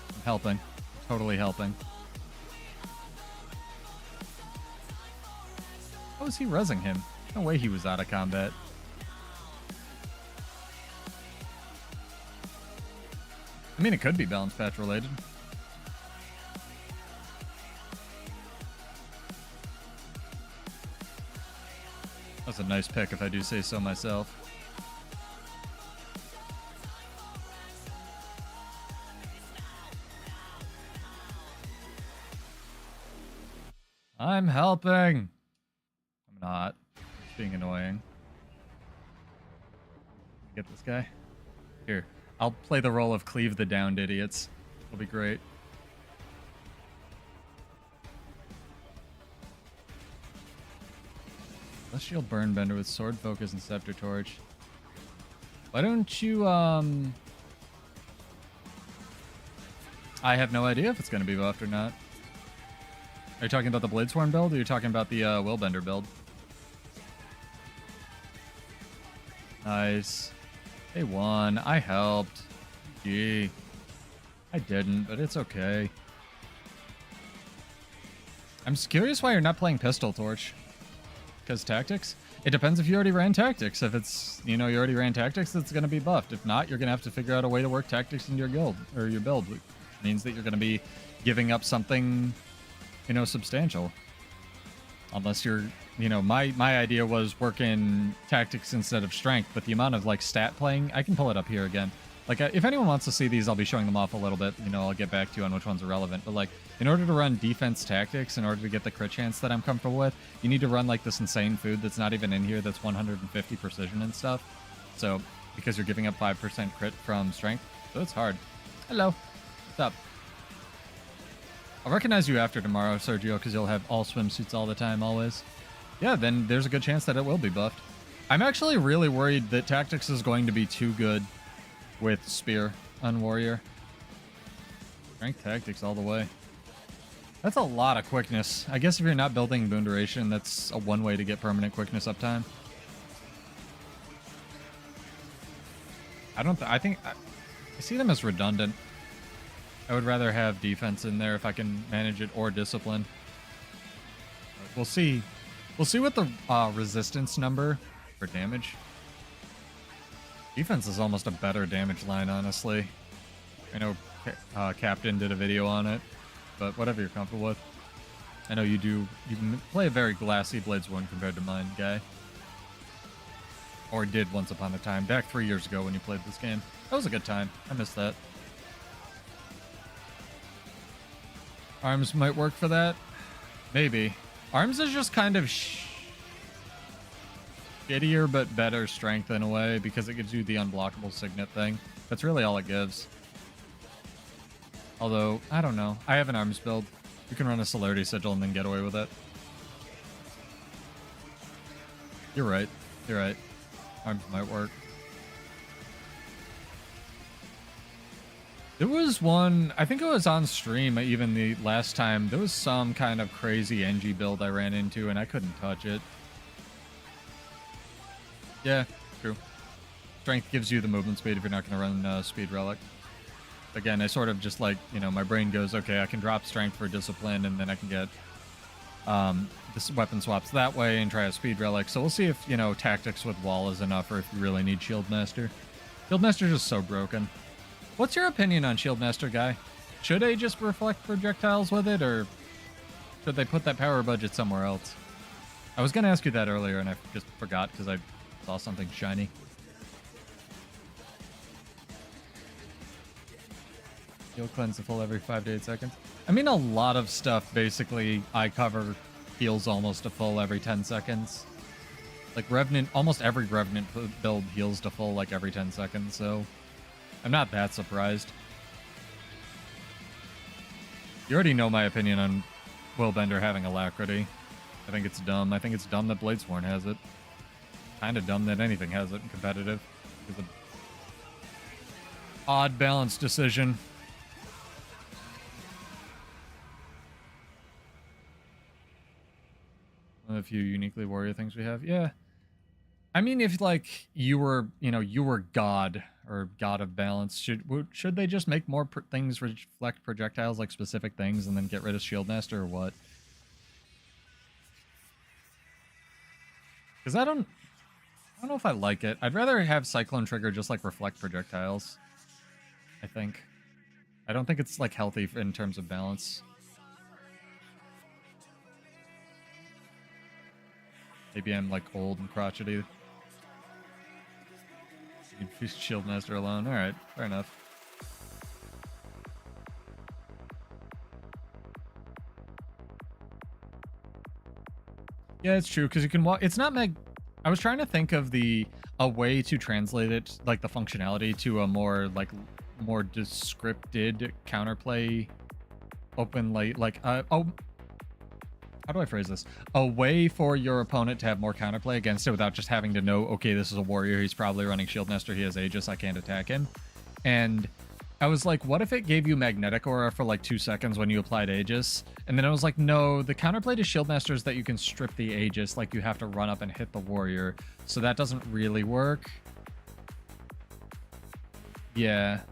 I'm helping. Totally helping. How was he rezzing him? No way he was out of combat. I mean, it could be balance patch related. That's a nice pick if I do say so myself. I'm helping. I'm not. It's being annoying. Get this guy. Here. I'll play the role of Cleave the Downed Idiots. It'll be great. Let's shield Burnbender with Sword Focus and Scepter Torch. Why don't you, I have no idea if it's going to be buffed or not. Are you talking about the Bladesworn build, or are you talking about the Willbender build? Nice. They won. I helped. Gee. I didn't, but it's okay. I'm just curious why you're not playing Pistol Torch. Because tactics? It depends if you already ran tactics. If it's, you know, you already ran tactics, it's going to be buffed. If not, you're going to have to figure out a way to work tactics into your guild, or your build. Which means that you're going to be giving up something, you know, substantial. Unless you're, you know, my idea was working tactics instead of strength, but the amount of, like, stat playing, I can pull it up here again. Like, if anyone wants to see these, I'll be showing them off a little bit. You know, I'll get back to you on which ones are relevant. But, like, in order to run defense tactics, in order to get the crit chance that I'm comfortable with, you need to run, like, this insane food that's not even in here that's 150 precision and stuff. So, because you're giving up 5% crit from strength. So it's hard. Hello. What's up? I'll recognize you after tomorrow, Sergio, because you'll have all swimsuits all the time, always. Yeah, then there's a good chance that it will be buffed. I'm actually really worried that tactics is going to be too good with Spear on Warrior. Strength tactics all the way. That's a lot of quickness. I guess if you're not building boon duration, that's a one way to get permanent quickness uptime. I think I see them as redundant. I would rather have defense in there if I can manage it, or discipline. But we'll see. We'll see what the resistance number for damage. Defense is almost a better damage line, honestly. I know Captain did a video on it, but whatever you're comfortable with. I know you do. You play a very glassy Blades 1 compared to mine, guy. Or did once upon a time, back 3 years ago when you played this game. That was a good time. I missed that. Arms might work for that. Maybe. Arms is just kind of shittier but better strength in a way, because it gives you the unblockable signet thing. That's really all it gives. Although, I don't know. I have an arms build. You can run a celerity sigil and then get away with it. You're right. You're right. Arms might work. There was one, I think it was on stream even the last time, there was some kind of crazy NG build I ran into and I couldn't touch it. Yeah, true. Strength gives you the movement speed if you're not going to run speed relic. Again, I sort of just like, you know, my brain goes, okay, I can drop strength for discipline and then I can get this weapon swaps that way and try a speed relic. So we'll see if, you know, tactics with wall is enough or if you really need shield master. Shield master is just so broken. What's your opinion on shield master, guy? Should they just reflect projectiles with it, or should they put that power budget somewhere else? I was going to ask you that earlier and I just forgot because I saw something shiny. Heal cleanse the full every 5 to 8 seconds. I mean, a lot of stuff basically I cover heals almost a full every 10 seconds. Like Revenant, almost every Revenant build heals to full like every 10 seconds, so I'm not that surprised. You already know my opinion on Willbender having Alacrity. I think it's dumb. I think it's dumb that Bladesworn has it. Kind of dumb that anything has it in competitive. It's an odd balance decision. One of the few uniquely warrior things we have. Yeah. I mean, if like you were, you know, you were God or God of balance, should they just make more things reflect projectiles, like specific things, and then get rid of Shield Master or what? Because I don't know if I like it. I'd rather have Cyclone Trigger just like reflect projectiles. I think. I don't think it's like healthy in terms of balance. Maybe I'm like old and crotchety. You'd Shield Master alone. Alright, fair enough. Yeah, it's true, because you can walk. It's not I was trying to think of a way to translate it, like the functionality, to a more descripted counterplay open light, like how do I phrase this? A way for your opponent to have more counterplay against it without just having to know, okay, this is a warrior, he's probably running Shield Master, he has Aegis, I can't attack him. And I was like, what if it gave you Magnetic Aura for like 2 seconds when you applied Aegis? And then I was like, no, the counterplay to Shield Master is that you can strip the Aegis, like you have to run up and hit the warrior. So that doesn't really work. Yeah.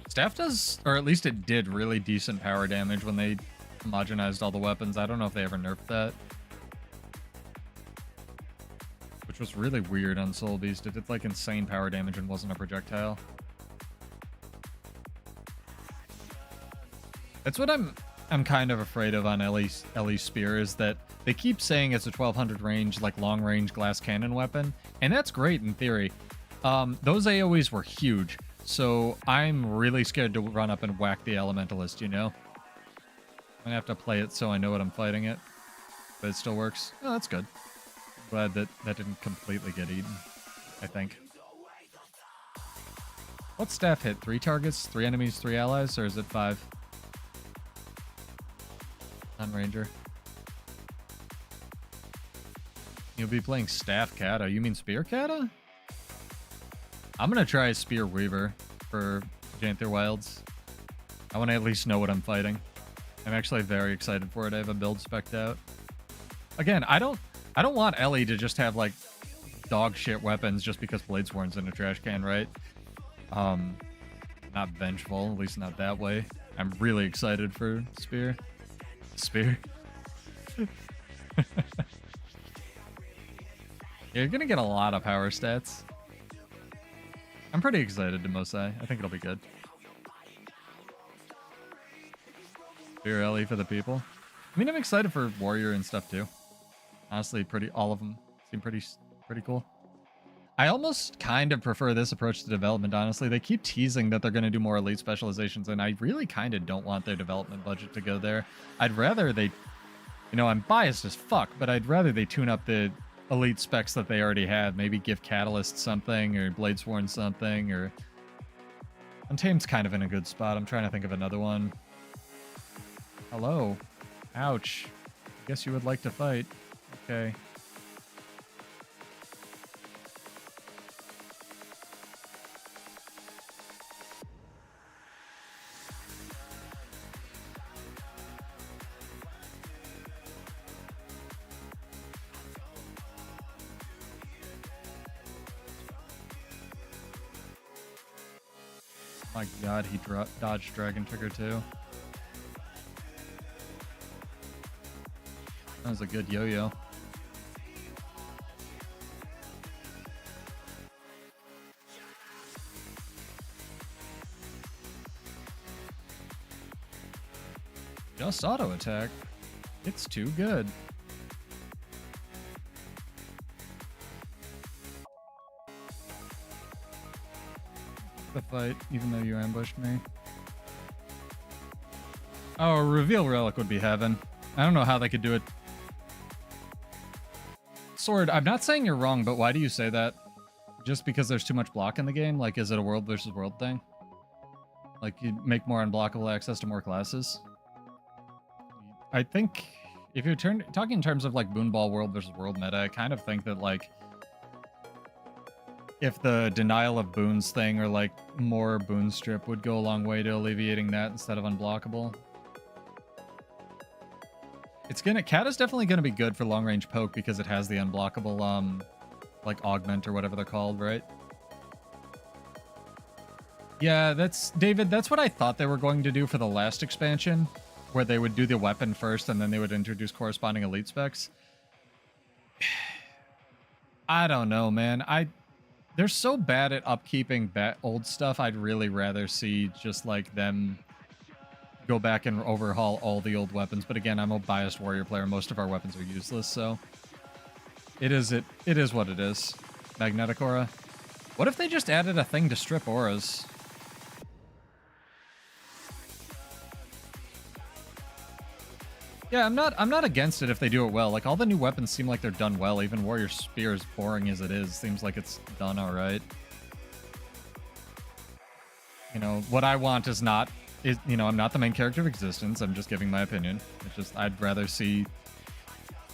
Staff does, or at least it did, really decent power damage when they homogenized all the weapons. I don't know if they ever nerfed that. Which was really weird on Soul Beast. It did like insane power damage and wasn't a projectile. That's what I'm kind of afraid of on Ellie's Spear, is that they keep saying it's a 1200 range, like long range glass cannon weapon, and that's great in theory. Those AoEs were huge. So I'm really scared to run up and whack the elementalist, you know? I'm gonna have to play it so I know what I'm fighting it. But it still works. Oh, that's good. Glad that that didn't completely get eaten, I think. What's staff hit? 3 targets, 3 enemies, 3 allies, or is it 5? Non-ranger. You'll be playing staff kata. You mean spear kata? I'm gonna try Spear Weaver for Janther Wilds. I want to at least know what I'm fighting. I'm actually very excited for it. I have a build spec'd out. Again, I don't want Ellie to just have like dog shit weapons just because Bladesworn's in a trash can, right? Not vengeful, at least not that way. I'm really excited for Spear. Spear. You're gonna get a lot of power stats. I'm pretty excited to Mosai. I think it'll be good. Spear Ellie for the people. I mean, I'm excited for Warrior and stuff too. Honestly, all of them seem pretty cool. I almost kind of prefer this approach to development, honestly. They keep teasing that they're going to do more elite specializations, and I really kind of don't want their development budget to go there. I'd rather they, you know, I'm biased as fuck, but I'd rather they tune up the elite specs that they already have. Maybe give Catalyst something, or Bladesworn something, or... Untamed's kind of in a good spot. I'm trying to think of another one. Hello. Ouch. Guess you would like to fight. Okay. My god, he dodged Dragon Trigger too. That was a good yo-yo. Just auto attack. It's too good. The fight, even though you ambushed me. Oh, a reveal relic would be heaven. I don't know how they could do it. Sword, I'm not saying you're wrong, but why do you say that? Just because there's too much block in the game? Like, is it a world versus world thing? Like, you make more unblockable access to more classes? I think if you're talking in terms of like Boonball world versus world meta, I kind of think that like if the denial of boons thing or like more boon strip would go a long way to alleviating that instead of unblockable. Cat is definitely gonna be good for long range poke because it has the unblockable like augment or whatever they're called, right? Yeah, David, that's what I thought they were going to do for the last expansion, where they would do the weapon first and then they would introduce corresponding elite specs. I don't know, man. They're so bad at upkeeping old stuff, I'd really rather see just like them go back and overhaul all the old weapons. But again, I'm a biased warrior player. Most of our weapons are useless, so it is what it is. Magnetic aura. What if they just added a thing to strip auras? Yeah, I'm not against it if they do it well. Like, all the new weapons seem like they're done well. Even Warrior Spear, as boring as it is, seems like it's done all right. You know, what I want is not... you know, I'm not the main character of existence. I'm just giving my opinion. It's just, I'd rather see...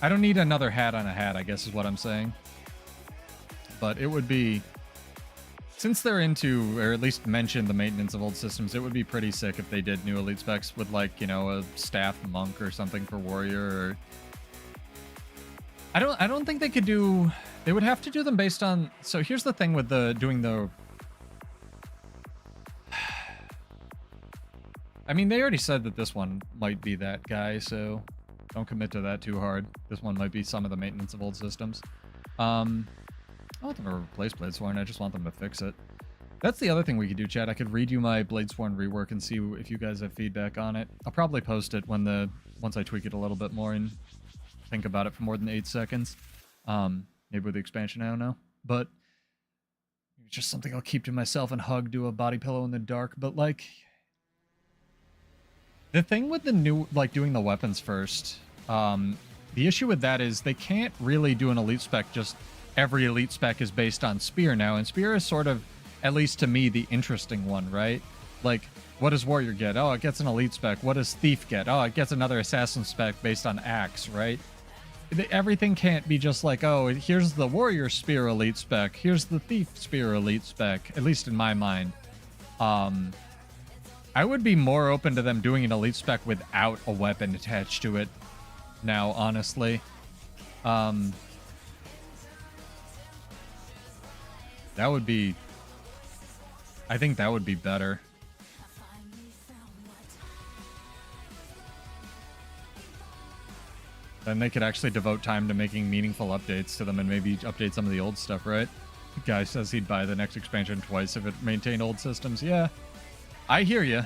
I don't need another hat on a hat, I guess is what I'm saying. But it would be... Since they're into, or at least mention the maintenance of old systems, it would be pretty sick if they did new elite specs with, like, you know, a staff monk or something for warrior. Or... I don't think they could do... They would have to do them based on... So here's the thing with doing the... I mean, they already said that this one might be that guy, so don't commit to that too hard. This one might be some of the maintenance of old systems. I want them to replace Bladesworn, I just want them to fix it. That's the other thing we could do, chat. I could read you my Bladesworn rework and see if you guys have feedback on it. I'll probably post it once I tweak it a little bit more and think about it for more than 8 seconds. Maybe with the expansion, I don't know. But it's just something I'll keep to myself and hug to a body pillow in the dark. But, like... The thing with the new, like, doing the weapons first, the issue with that is they can't really do an elite spec. Just every elite spec is based on Spear now, and Spear is sort of, at least to me, the interesting one, right? Like, what does Warrior get? Oh, it gets an elite spec. What does Thief get? Oh, it gets another Assassin spec based on Axe, right? everything can't be just like, oh, here's the warrior spear elite spec, here's the thief spear elite spec, at least in my mind. I would be more open to them doing an elite spec without a weapon attached to it now, honestly. That would be... I think that would be better. Then they could actually devote time to making meaningful updates to them and maybe update some of the old stuff, right? The guy says he'd buy the next expansion twice if it maintained old systems. Yeah, I hear you.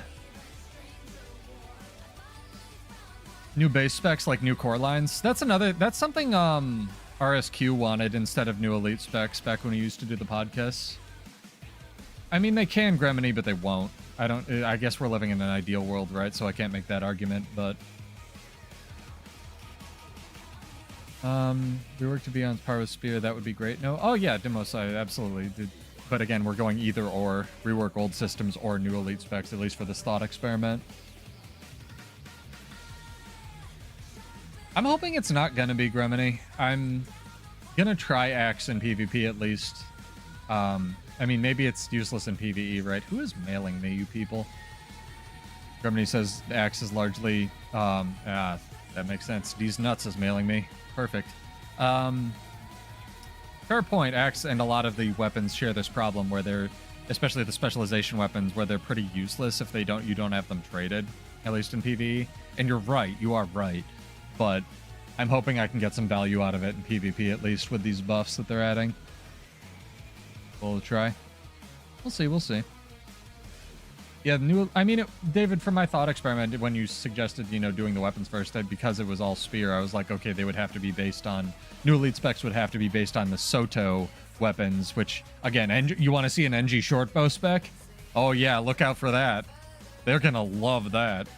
New base specs like new core lines. That's something RSQ wanted instead of new elite specs back when we used to do the podcasts. I mean, they can Gremini, but they won't. I guess we're living in an ideal world, right? So I can't make that argument, but... rework to be on par with Spear, that would be great. No? Oh yeah, Demosai, absolutely. But again, we're going either or. Rework old systems or new elite specs, at least for this thought experiment. I'm hoping it's not gonna be Gremini. I'm gonna try Axe in PvP at least. I mean, maybe it's useless in PvE, right? Who is mailing me, you people? Gremini says Axe is largely... that makes sense. These nuts is mailing me. Perfect. Fair point. Axe and a lot of the weapons share this problem where they're, especially the specialization weapons, where they're pretty useless if you don't have them traded, at least in PvE. And you're right. You are right. But I'm hoping I can get some value out of it in PvP, at least with these buffs that they're adding. We'll try. We'll see. We'll see. Yeah, David, from my thought experiment, when you suggested, doing the weapons first, because it was all spear, I was like, okay, they would have to be based on... New elite specs would have to be based on the Soto weapons, which, again, you want to see an NG shortbow spec? Oh yeah, look out for that. They're gonna love that.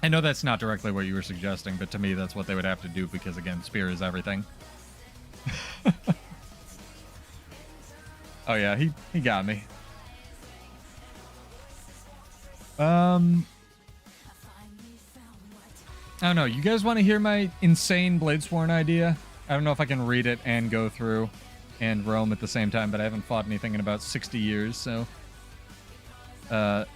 I know that's not directly what you were suggesting, but to me, that's what they would have to do, because, again, spear is everything. Oh yeah, he got me. I don't know. You guys want to hear my insane Bladesworn idea? I don't know if I can read it and go through and roam at the same time, but I haven't fought anything in about 60 years, so I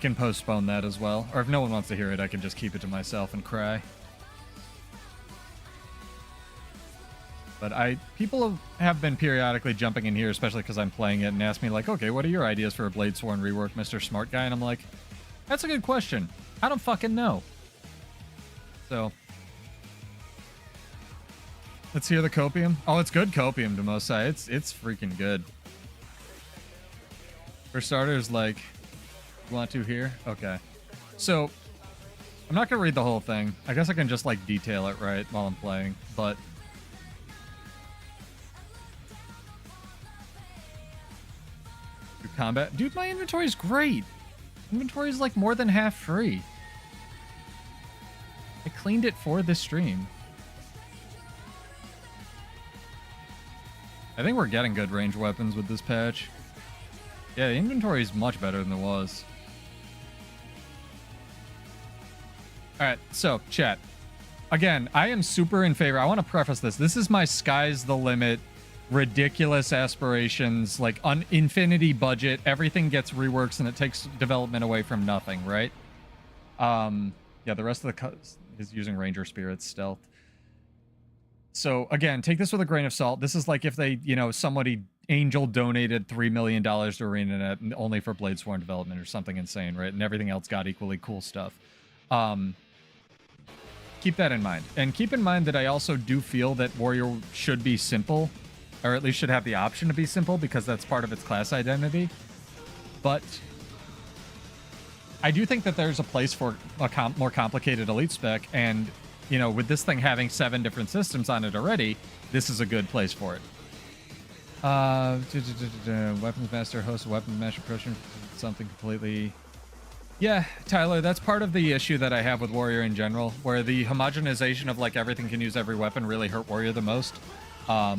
can postpone that as well. Or if no one wants to hear it, I can just keep it to myself and cry. But people have been periodically jumping in here, especially because I'm playing it, and ask me like, okay, what are your ideas for a Bladesworn rework, Mr. Smart Guy? And I'm like, that's a good question. I don't fucking know. So, let's hear the copium. Oh, it's good copium, Demosai. It's freaking good. For starters, like, you want to hear? Okay. So, I'm not gonna read the whole thing. I guess I can just, like, detail it, right, while I'm playing, but... Combat. Dude, my inventory's great. Inventory's like more than half free. I cleaned it for this stream. I think we're getting good range weapons with this patch. Yeah, the inventory is much better than it was. Alright, so, chat. Again, I am super in favor. I want to preface this. This is my sky's the limit, ridiculous aspirations, like infinity budget, everything gets reworks and it takes development away from nothing, right? Yeah, the rest of the is using ranger spirits stealth. So again, take this with a grain of salt. This is like if they, somebody angel donated $3 million to ArenaNet only for Bladesworn development or something insane, right? And everything else got equally cool stuff. Keep that in mind. And keep in mind that I also do feel that Warrior should be simple, or at least should have the option to be simple, because that's part of its class identity. But I do think that there's a place for a more complicated elite spec, and, with this thing having 7 different systems on it already, this is a good place for it. Weapons Master hosts a Weapons Master approaching something completely... Yeah, Tyler, that's part of the issue that I have with Warrior in general, where the homogenization of, like, everything can use every weapon really hurt Warrior the most. I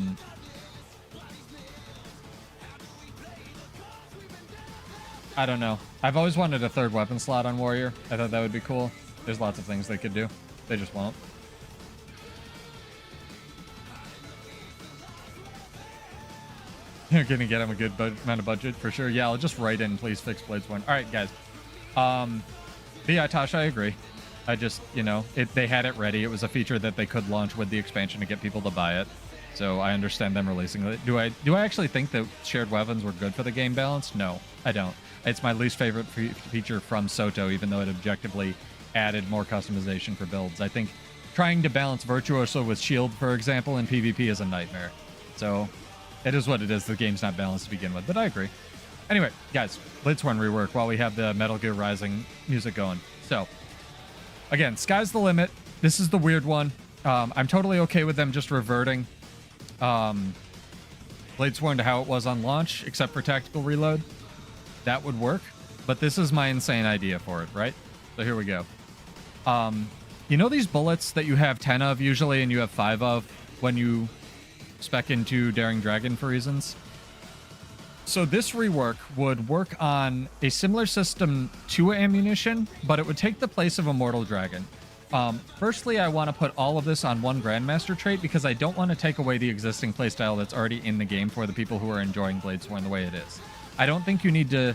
don't know. I've always wanted a 3rd weapon slot on Warrior. I thought that would be cool. There's lots of things they could do. They just won't. You're gonna get him a good amount of budget for sure. Yeah, I'll just write in, please fix Blades 1. All right, guys. Yeah, Tasha, I agree. I just, you know, they had it ready. It was a feature that they could launch with the expansion to get people to buy it. So I understand them releasing it. Do I actually think that shared weapons were good for the game balance? No, I don't. It's my least favorite feature from Soto, even though it objectively added more customization for builds. I think trying to balance Virtuoso with Shield, for example, in PvP is a nightmare. So it is what it is. The game's not balanced to begin with, but I agree. Anyway, guys, Blades 1 rework while we have the Metal Gear Rising music going. So, again, sky's the limit. This is the weird one. I'm totally okay with them just reverting Blades 1 to how it was on launch, except for tactical reload. That would work, but this is my insane idea for it, right? So here we go. You know these bullets that you have 10 of usually and you have 5 of when you spec into Daring Dragon for reasons? So this rework would work on a similar system to ammunition, but it would take the place of Immortal Dragon. Firstly, I want to put all of this on one Grandmaster trait because I don't want to take away the existing playstyle that's already in the game for the people who are enjoying Blades 1 the way it is. I don't think you need to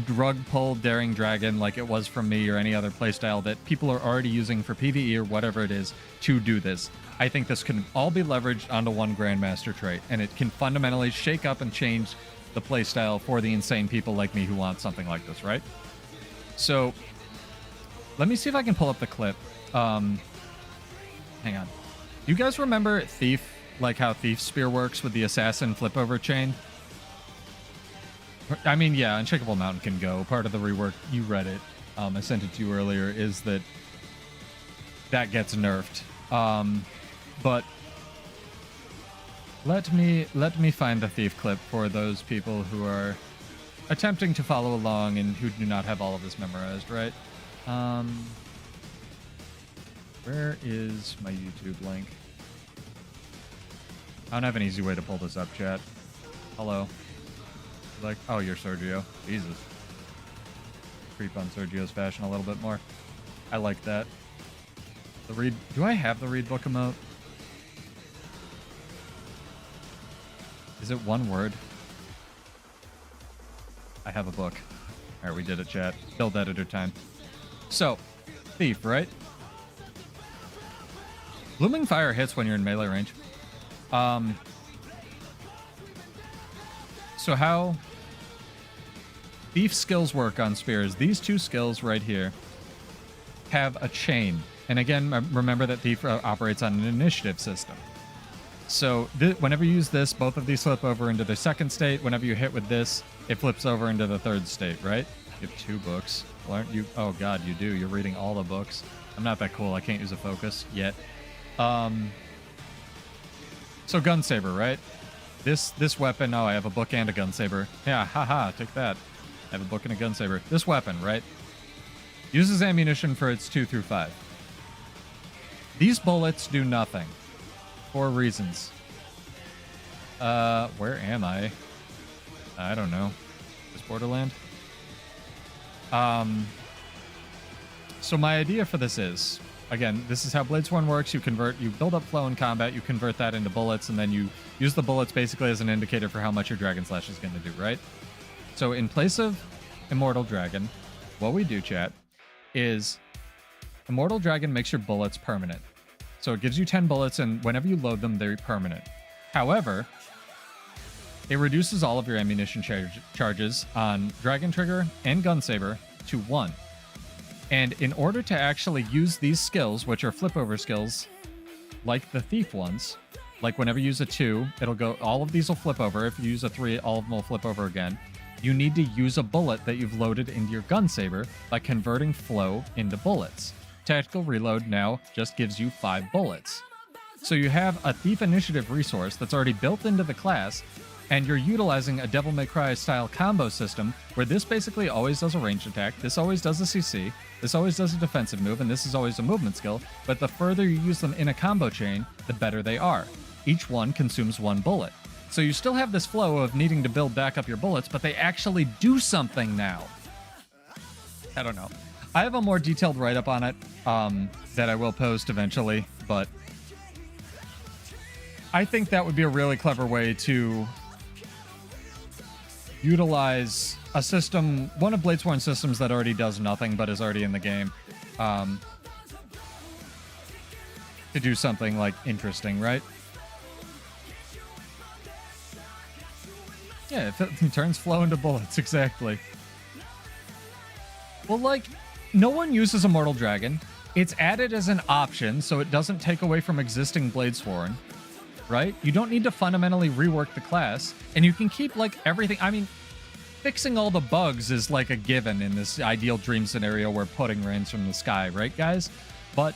drug pull Daring Dragon like it was from me or any other playstyle that people are already using for PvE or whatever it is to do this. I think this can all be leveraged onto one Grandmaster trait, and it can fundamentally shake up and change the playstyle for the insane people like me who want something like this, right? So let me see if I can pull up the clip. Hang on. You guys remember Thief, like how Thief Spear works with the assassin flip over chain? I mean, yeah, Unshakable Mountain can go. Part of the rework, you read it. I sent it to you earlier, is that gets nerfed. But let me find the Thief clip for those people who are attempting to follow along and who do not have all of this memorized, right? Where is my YouTube link? I don't have an easy way to pull this up, chat. Hello. Like, oh, you're Sergio. Jesus. Creep on Sergio's fashion a little bit more. I like that. The read. Do I have the read book emote? Is it one word? I have a book. All right, we did it, chat. Build editor time. So, Thief, right? Blooming Fire hits when you're in melee range. So how Thief skills work on spears, these two skills right here have a chain. And again, remember that Thief operates on an initiative system. So whenever you use this, both of these flip over into the second state. Whenever you hit with this, it flips over into the third state, right? You have 2 books. Well, aren't you? Oh, God, you do. You're reading all the books. I'm not that cool. I can't use a focus yet. So gun saber, right? This weapon. Oh, I have a book and a gun saber. Yeah, haha, take that. I have a book and a gun saber. This weapon, right? Uses ammunition for its 2 through 5. These bullets do nothing. 4 reasons. Where am I? I don't know. Is Borderland? So my idea for this is, again, this is how Blades 1 works. You build up flow in combat, you convert that into bullets, and then you use the bullets basically as an indicator for how much your Dragon Slash is going to do, right? So in place of Immortal Dragon, what we do, chat, is Immortal Dragon makes your bullets permanent. So it gives you 10 bullets, and whenever you load them, they're permanent. However, it reduces all of your ammunition charges on Dragon Trigger and Gun Saber to 1. And in order to actually use these skills, which are flip-over skills, like the Thief ones, like whenever you use a 2, it'll go, all of these will flip over. If you use a 3, all of them will flip over again. You need to use a bullet that you've loaded into your Gun Saber by converting flow into bullets. Tactical Reload now just gives you 5 bullets. So you have a Thief Initiative resource that's already built into the class, and you're utilizing a Devil May Cry style combo system where this basically always does a ranged attack, this always does a CC, this always does a defensive move, and this is always a movement skill, but the further you use them in a combo chain, the better they are. Each one consumes 1 bullet. So you still have this flow of needing to build back up your bullets, but they actually do something now. I don't know. I have a more detailed write-up on it that I will post eventually, but I think that would be a really clever way to utilize a system, one of Bladesworn's systems that already does nothing but is already in the game, to do something like interesting, right? Yeah, it turns flow into bullets, exactly. Well, like, no one uses Immortal Dragon. It's added as an option, so it doesn't take away from existing Bladesworn, right? You don't need to fundamentally rework the class, and you can keep, like, everything. I mean, fixing all the bugs is, like, a given in this ideal dream scenario where pudding rains from the sky, right, guys? But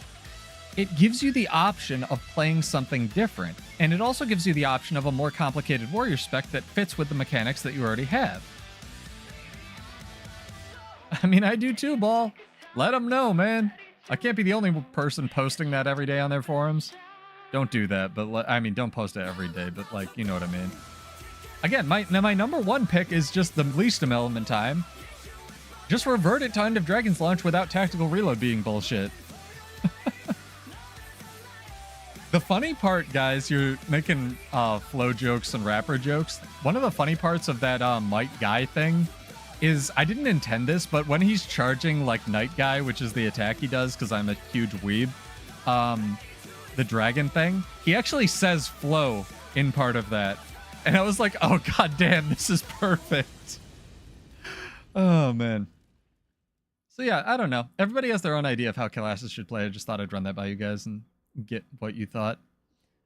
it gives you the option of playing something different, and it also gives you the option of a more complicated warrior spec that fits with the mechanics that you already have. I mean, I do too, Ball. Let them know, man. I can't be the only person posting that every day on their forums. Don't do that, but I mean, don't post it every day, but like, you know what I mean. Again, my number one pick is just the least element time. Just revert it to End of Dragon's launch without tactical reload being bullshit. The funny part, guys, you're making flow jokes and rapper jokes. One of the funny parts of that Might Guy thing is, I didn't intend this, but when he's charging like Night Guy, which is the attack he does because I'm a huge weeb, the dragon thing, he actually says flow in part of that. And I was like, oh god damn, this is perfect. Oh man. So yeah, I don't know. Everybody has their own idea of how classes should play. I just thought I'd run that by you guys and get what you thought.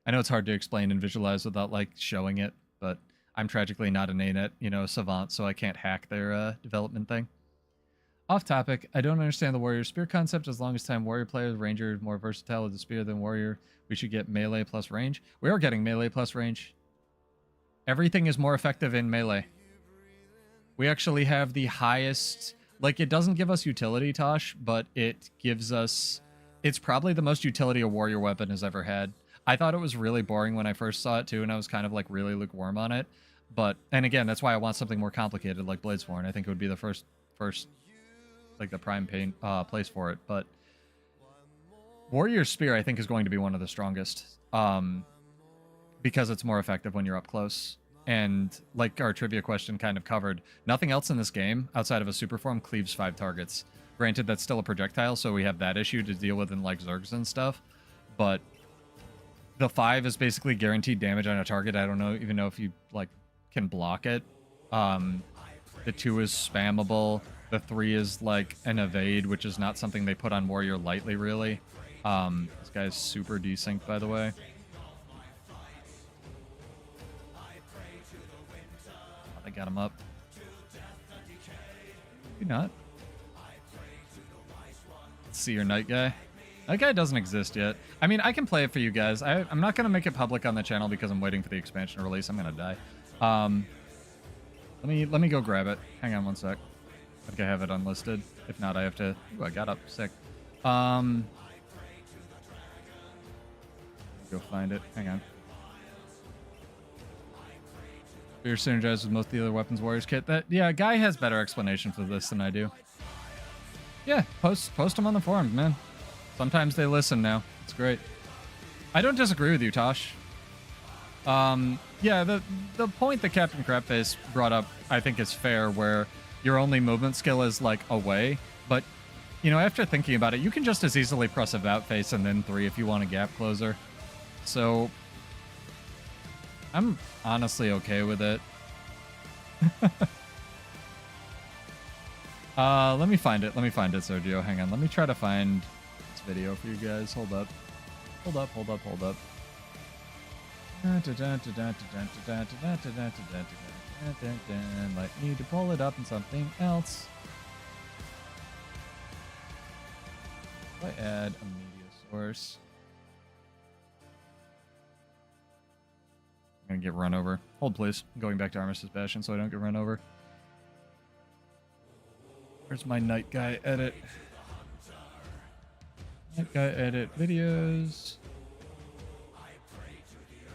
I know it's hard to explain and visualize without like showing it, but I'm tragically not an ANET, savant, so I can't hack their development thing. Off topic, I don't understand the warrior spear concept. As long as time warrior players, ranger more versatile with the spear than warrior, we should get melee plus range. We are getting melee plus range. Everything is more effective in melee. We actually have the highest, like, it doesn't give us utility, Tosh, but it gives us, it's probably the most utility a warrior weapon has ever had. I thought it was really boring when I first saw it too, and I was kind of like really lukewarm on it. But, and again, that's why I want something more complicated like Bladesworn. I think it would be the first like the prime place for it. But Warrior Spear, I think, is going to be one of the strongest. Because it's more effective when you're up close. And like our trivia question kind of covered, nothing else in this game outside of a super form cleaves 5 targets. Granted, that's still a projectile, so we have that issue to deal with in like Zergs and stuff. But the 5 is basically guaranteed damage on a target. I don't even know if you like can block it. The 2 is spammable. The 3 is like an evade, which is not something they put on Warrior lightly, really. This guy's super desynced, by the way. Oh, they got him up. Maybe not. Let's see your Night Guy. That guy doesn't exist yet. I mean, I can play it for you guys. I'm not going to make it public on the channel because I'm waiting for the expansion release. I'm going to die. Let me go grab it. Hang on one sec. I think I have it unlisted. If not, I have to... Ooh, I got up. Sick. Go find it. Hang on. Spear synergizes with most of the other weapons warriors kit. Yeah, Guy has better explanation for this than I do. Yeah, post them on the forums, man. Sometimes they listen now. It's great. I don't disagree with you, Tosh. Yeah, the point that Captain Crapface brought up, I think, is fair, where your only movement skill is, like, away. But, after thinking about it, you can just as easily press about face and then 3 if you want a gap closer. So, I'm honestly okay with it. Let me find it, Sergio. Hang on. Let me try to find this video for you guys. Hold up. Might need to pull it up in something else. If I add a media source, I'm gonna get run over. Hold, please. I'm going back to Armistice Bastion so I don't get run over. Where's my Night Guy edit? Night Guy edit videos.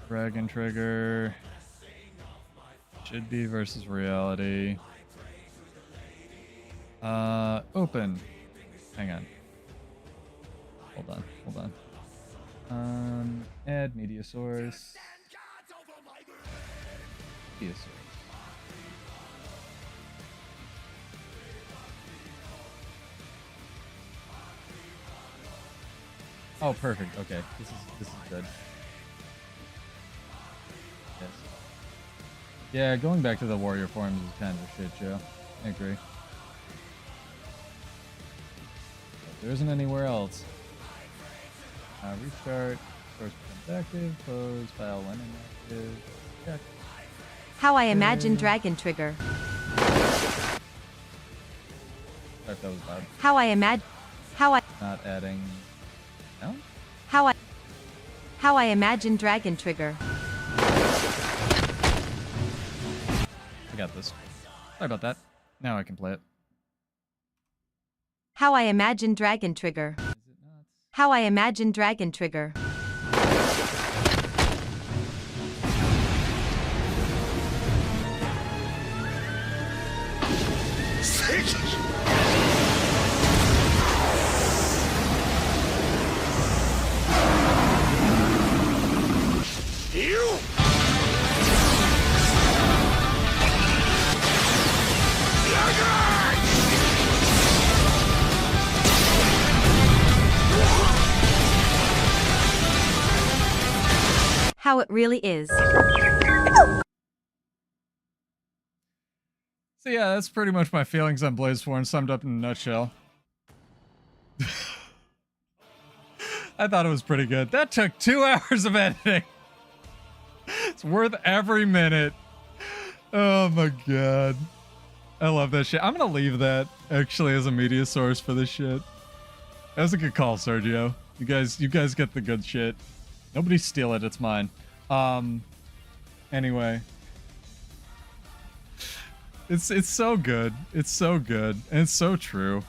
Dragon Trigger. Should be versus reality. Open. Hang on. Hold on. Add media source. Media source. Oh, perfect. Okay, this is good. Yes. Yeah, going back to the warrior forms is kind of a shit show. I agree. But there isn't anywhere else. Restart. Source becomes active. Close. File when inactive. Check. How I imagine dragon trigger. Sorry if that was bad. How I imagine. Not adding. No? How I imagine dragon trigger. I got this. Sorry about that. Now I can play it. How I imagine dragon trigger. Is it not? How I imagine dragon trigger. How it really is. So yeah, that's pretty much my feelings on Blazeborn summed up in a nutshell. I thought it was pretty good. That took 2 hours of editing. It's worth every minute. Oh my god. I love that shit. I'm gonna leave that actually as a media source for this shit. That was a good call, Sergio. You guys get the good shit. Nobody steal it, it's mine. Anyway. It's so good. It's so good. And it's so true.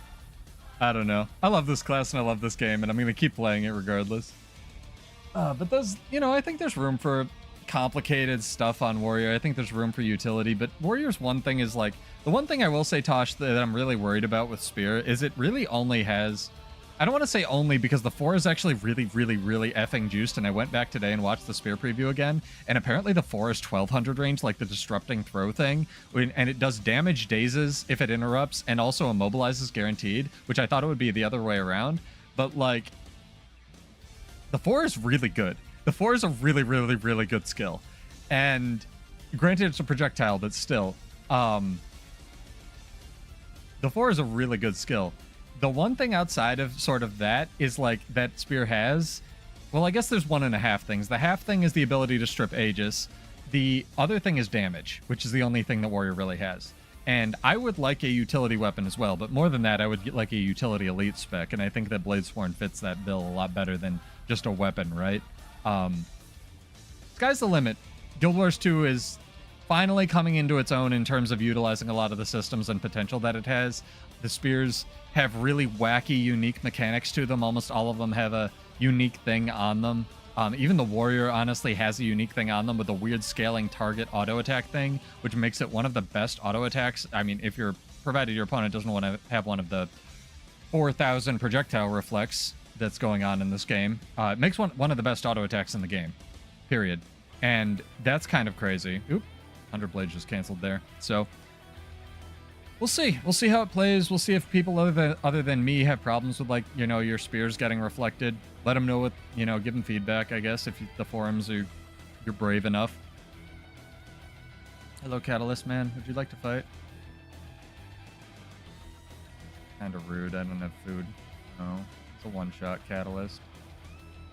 I don't know. I love this class and I love this game and I'm gonna keep playing it regardless. But those, you know, I think there's room for complicated stuff on Warrior. I think there's room for utility, but Warrior's one thing is like, the one thing I will say, Tosh, that I'm really worried about with Spear is it really only has, I don't want to say only because the 4 is actually really effing juiced, and I went back today and watched the Spear preview again, and apparently the 4 is 1200 range, like the disrupting throw thing, and it does damage dazes if it interrupts, and also immobilizes guaranteed, which I thought it would be the other way around, but like, the 4 is really good. The 4 is a really good skill, and granted it's a projectile, but still, the 4 is a really good skill. The one thing outside of sort of that is like that Spear has, well, I guess there's 1.5 things. The half thing is the ability to strip Aegis. The other thing is damage, which is the only thing that Warrior really has. And I would like a utility weapon as well, but more than that, I would get like a utility elite spec, and I think that Bladesworn fits that bill a lot better than just a weapon, right? Sky's the limit. Guild Wars 2 is finally coming into its own in terms of utilizing a lot of the systems and potential that it has. The spears have really wacky, unique mechanics to them. Almost all of them have a unique thing on them. Even the warrior honestly has a unique thing on them with a weird scaling target auto attack thing, which makes it one of the best auto attacks. I mean, if you're, provided your opponent doesn't want to have one of the 4,000 projectile reflex that's going on in this game, it makes one of the best auto attacks in the game, period. And that's kind of crazy. Oop, 100 Blade just canceled there. So we'll see. We'll see how it plays. We'll see if people other than me have problems with, like, you know, your spears getting reflected. Let them know what, you know, give them feedback, I guess, if the forums are, you're brave enough. Hello, Catalyst Man. Would you like to fight? Kind of rude. I don't have food. No. It's a one-shot, Catalyst.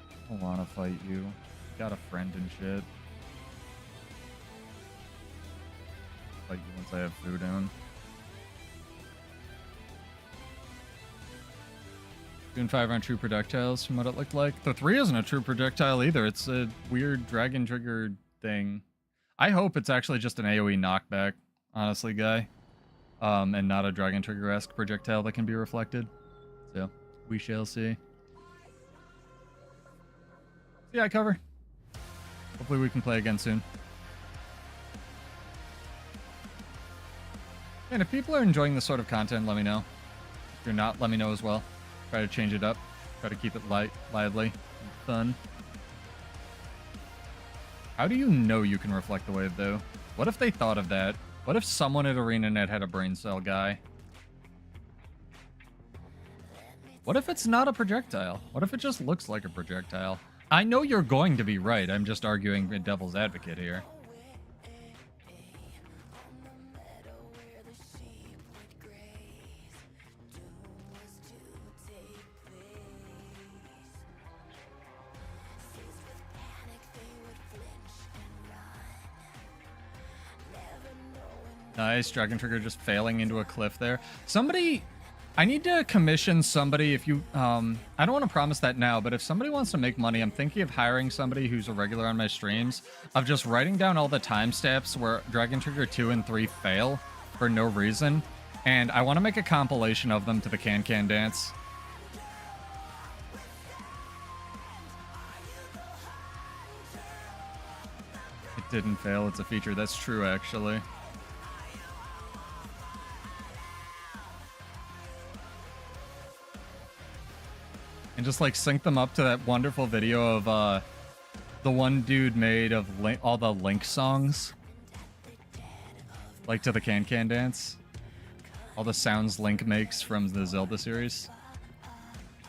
I don't want to fight you. Got a friend and shit. Fight you once I have food in. Doing 5 on true projectiles from what it looked like. The 3 isn't a true projectile either. It's a weird dragon trigger thing. I hope it's actually just an AoE knockback, honestly, guy. And not a dragon trigger-esque projectile that can be reflected. So, we shall see. Yeah, I cover. Hopefully we can play again soon. And if people are enjoying this sort of content, let me know. If you're not, let me know as well. Try to change it up. Try to keep it light, lively, and fun. How do you know you can reflect the wave, though? What if they thought of that? What if someone at ArenaNet had a brain cell guy? What if it's not a projectile? What if it just looks like a projectile? I know you're going to be right. I'm just arguing the devil's advocate here. Nice, Dragon Trigger just failing into a cliff there. Somebody, I need to commission somebody if you, I don't want to promise that now, but if somebody wants to make money, I'm thinking of hiring somebody who's a regular on my streams, of just writing down all the timestamps where Dragon Trigger 2 and 3 fail for no reason, and I want to make a compilation of them to the Can Dance. It didn't fail, it's a feature. That's true, actually. And just like sync them up to that wonderful video of the one dude made of all the Link songs, like to the Can Dance, all the sounds Link makes from the Zelda series.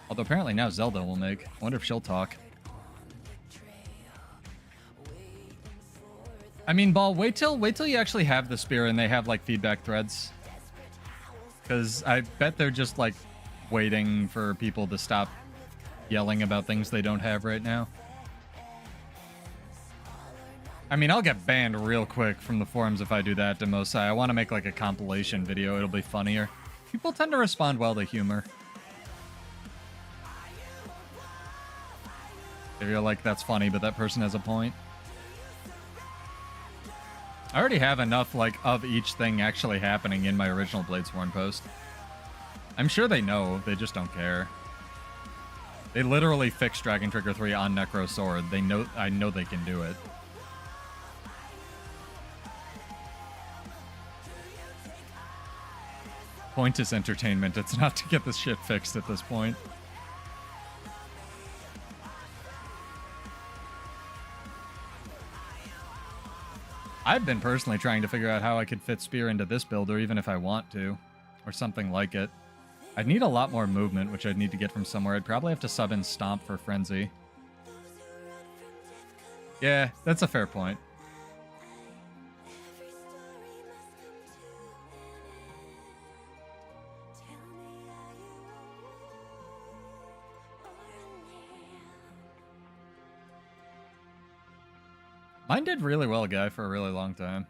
Although apparently now Zelda will make. I wonder if she'll talk. I mean, Ball, wait till you actually have the spear and they have like feedback threads, because I bet they're just like waiting for people to stop yelling about things they don't have right now. I mean, I'll get banned real quick from the forums if I do that to Mosai. I want to make like a compilation video. It'll be funnier. People tend to respond well to humor. If you're like, that's funny, but that person has a point. I already have enough like of each thing actually happening in my original Bladesworn post. I'm sure they know, they just don't care. They literally fixed Dragon Trigger 3 on Necro Sword. They know, I know they can do it. Point is entertainment. It's not to get this shit fixed at this point. I've been personally trying to figure out how I could fit Spear into this build, or even if I want to, or something like it. I'd need a lot more movement, which I'd need to get from somewhere. I'd probably have to sub in Stomp for Frenzy. Yeah, that's a fair point. Mine did really well, Guy, for a really long time.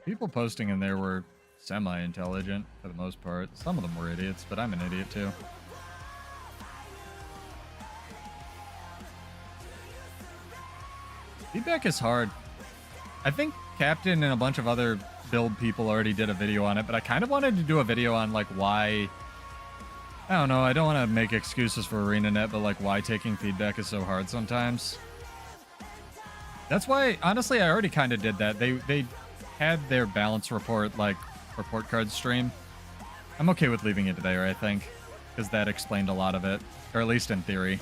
People posting in there were semi-intelligent for the most part. Some of them were idiots, but I'm an idiot too. Feedback is hard. I think Captain and a bunch of other build people already did a video on it, but I kind of wanted to do a video on like why... I don't know, I don't want to make excuses for ArenaNet, but like why taking feedback is so hard sometimes. That's why, honestly, I already kind of did that. They had their balance report, like, report card stream. I'm okay with leaving it there, I think, because that explained a lot of it, or at least in theory.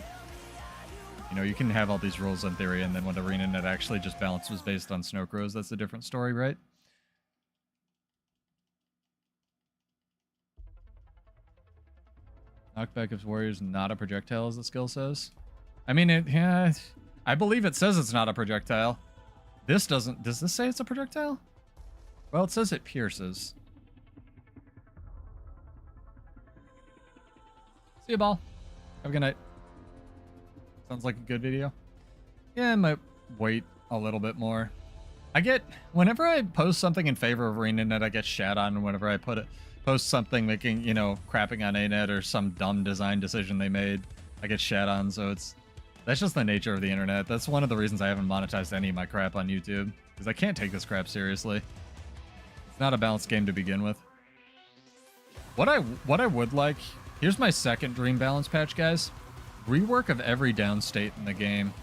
You know, you can have all these rules in theory, and then when ArenaNet actually just balance was based on Snow Crows, that's a different story, right? Knockback of warriors not a projectile, as the skill says. I mean, yeah, I believe it says it's not a projectile. This doesn't. Does this say it's a projectile? Well, it says it pierces. See you, Ball. Have a good night. Sounds like a good video. Yeah, I might wait a little bit more. I get, whenever I post something in favor of ArenaNet, I get shat on. Whenever I post something making, you know, crapping on ANET or some dumb design decision they made, I get shat on. So that's just the nature of the internet. That's one of the reasons I haven't monetized any of my crap on YouTube, because I can't take this crap seriously. It's not a balanced game to begin with. What I would like, here's my second dream balance patch, guys. Rework of every down state in the game.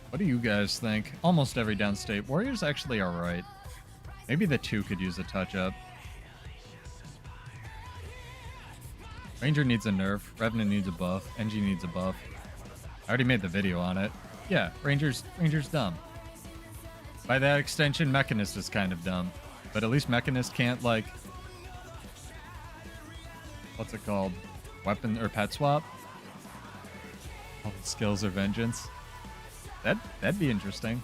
What do you guys think? Almost every down state. Warriors actually are right. Maybe the 2 could use a touch-up. Ranger needs a nerf. Revenant needs a buff. NG needs a buff. I already made the video on it. Yeah, Ranger's dumb. By that extension, Mechanist is kind of dumb. But at least Mechanist can't, like... What's it called? Weapon or pet swap? All the skills are vengeance. That'd be interesting.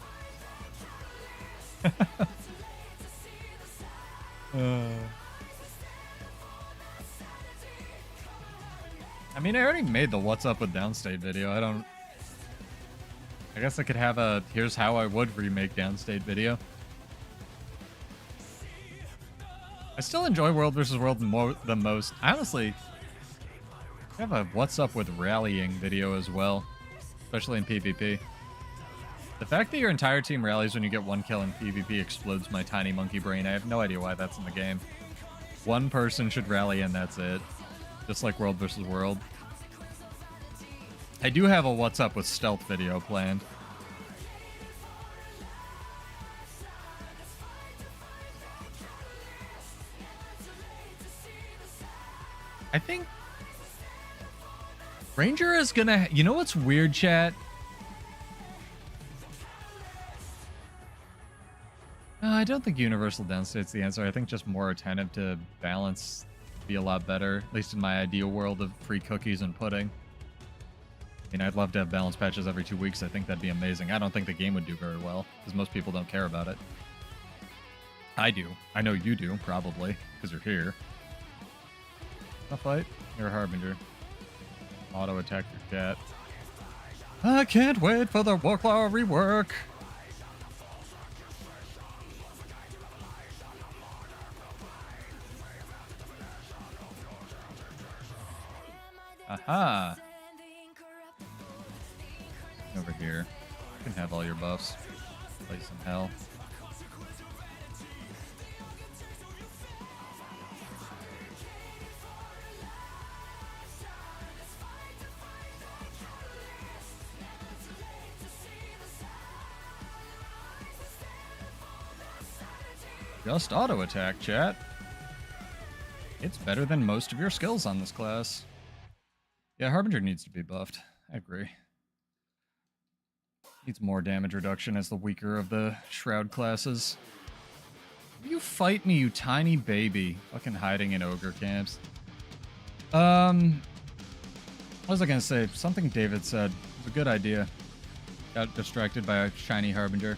I mean, I already made the what's up with downstate video. I guess I could have a here's how I would remake downstate video. I still enjoy World vs. World the most. I honestly have a what's up with rallying video as well, especially in PvP. The fact that your entire team rallies when you get one kill in PvP explodes my tiny monkey brain. I have no idea why that's in the game. One person should rally and that's it. Just like World vs. World. I do have a what's up with stealth video planned. I think Ranger is gonna... You know what's weird, chat? No, I don't think universal downstate's the answer. I think just more attentive to balance would be a lot better, at least in my ideal world of free cookies and pudding. I mean, I'd love to have balance patches every 2 weeks. I think that'd be amazing. I don't think the game would do very well, because most people don't care about it. I do. I know you do, probably, because you're here. A fight? You're a Harbinger. Auto attack your cat. I can't wait for the Warclaw rework! Aha! Over here. You can have all your buffs. Play some hell. Just auto attack, chat. It's better than most of your skills on this class. Yeah, Harbinger needs to be buffed. I agree. Needs more damage reduction as the weaker of the Shroud classes. You fight me, you tiny baby. Fucking hiding in ogre camps. What was I gonna say? Something David said. It was a good idea. Got distracted by a shiny Harbinger.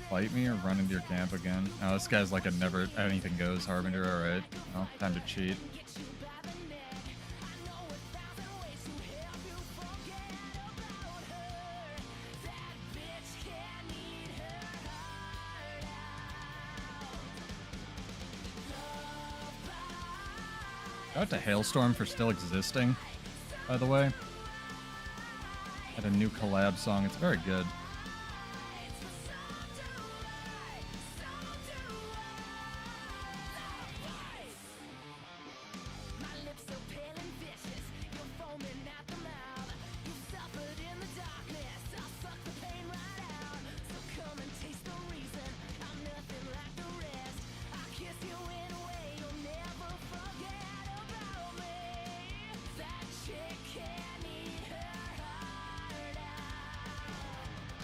Fight me or run into your camp again? Oh, this guy's like a never anything goes Harbinger. Alright. Well, time to cheat. Shout out to Hailstorm for still existing, by the way. Had a new collab song. It's very good.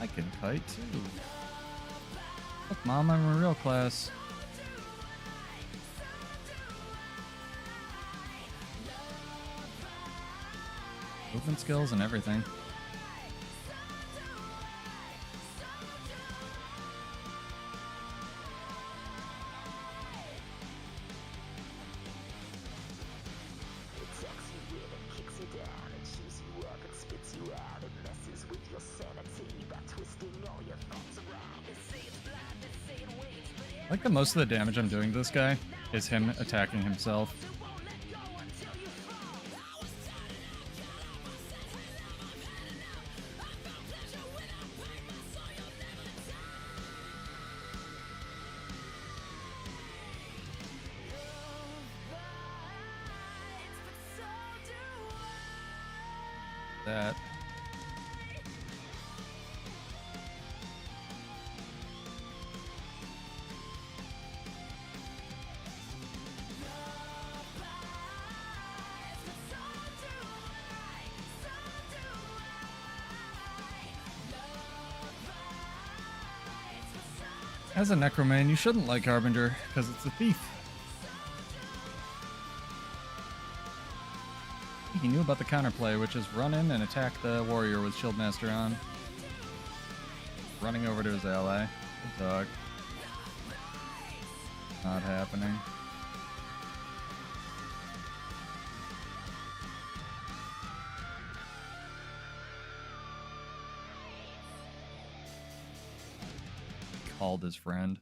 I can kite too. Look, Mom, I'm a real class. Movement skills and everything. I like that most of the damage I'm doing to this guy is him attacking himself. That. As a necroman, you shouldn't like Harbinger, because it's a thief. He knew about the counterplay, which is run in and attack the warrior with Shieldmaster on. Running over to his ally. Good dog. Not happening. Called his friend.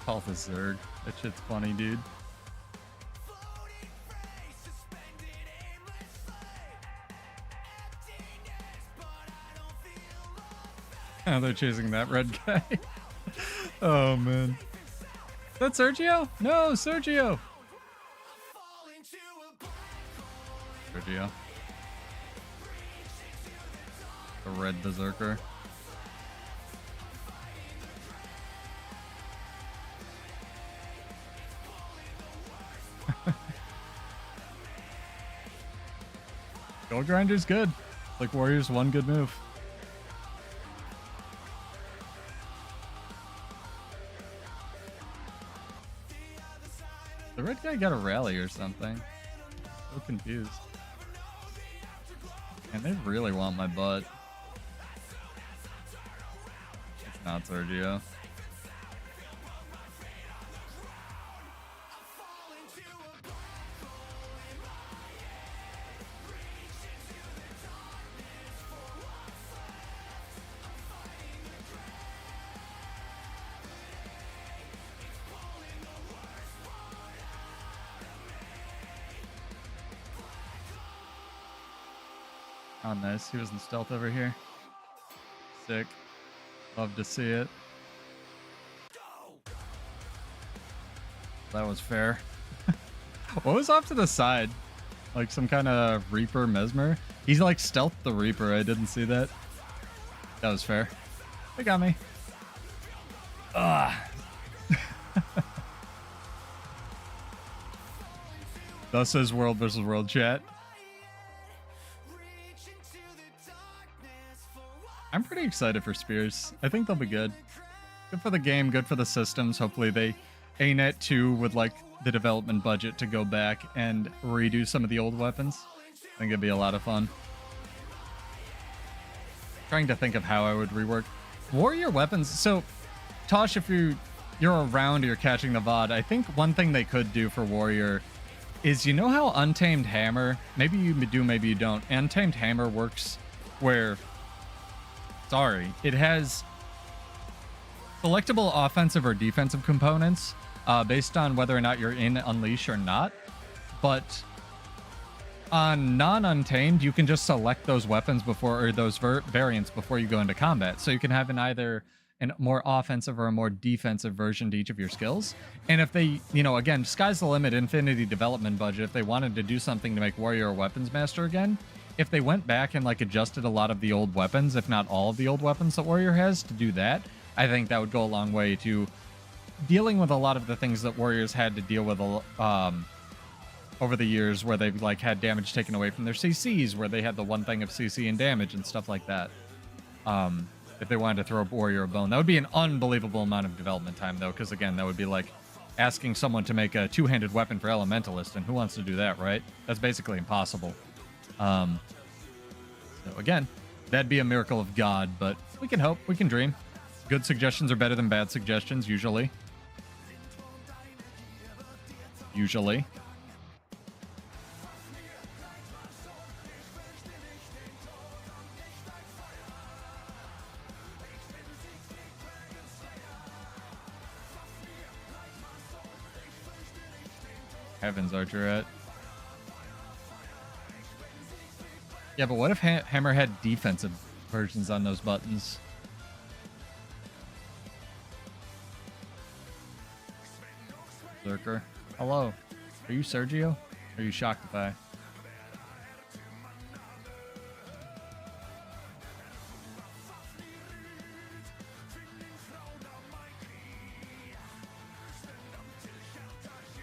Call the Zerg. That shit's funny, dude. Oh, they're chasing that red guy. Oh, man. Is that Sergio? No, Sergio. Sergio. The red berserker. Gold Grinder's good. Like Warrior's one good move. The red guy got a rally or something. So confused. And they really want my butt. It's not Sergio. Oh, nice. He was in stealth over here. Sick. Love to see it. That was fair. What was off to the side? Like some kind of Reaper mesmer? He's like stealthed the Reaper. I didn't see that. That was fair. They got me. Ah. Thus is world versus world chat. I'm pretty excited for Spears. I think they'll be good. Good for the game, good for the systems. Hopefully they ANET 2 would like the development budget to go back and redo some of the old weapons. I think it'd be a lot of fun. Trying to think of how I would rework warrior weapons. So Tosh, if you're around or you're catching the VOD, I think one thing they could do for warrior is, you know how Untamed Hammer, maybe you do, maybe you don't. Untamed Hammer works where, sorry, it has selectable offensive or defensive components based on whether or not you're in Unleash or not. But on non-Untamed, you can just select those weapons before, or those variants before you go into combat. So you can have either a more offensive or a more defensive version to each of your skills. And if they, you know, again, sky's the limit, infinity development budget, if they wanted to do something to make Warrior a weapons master again, if they went back and like adjusted a lot of the old weapons, if not all of the old weapons that Warrior has, to do that, I think that would go a long way to dealing with a lot of the things that Warriors had to deal with over the years, where they've like had damage taken away from their CCs, where they had the one thing of CC and damage and stuff like that. If they wanted to throw Warrior a bone, that would be an unbelievable amount of development time, though, because again, that would be like asking someone to make a two-handed weapon for Elementalist, and who wants to do that, right? That's basically impossible. So again, that'd be a miracle of God, but we can hope, we can dream. Good suggestions are better than bad suggestions, usually. Usually. Heavens, Archerette. Yeah, but what if Hammer had defensive versions on those buttons? Berserker. Hello. Are you Sergio? Or are you Shaktify?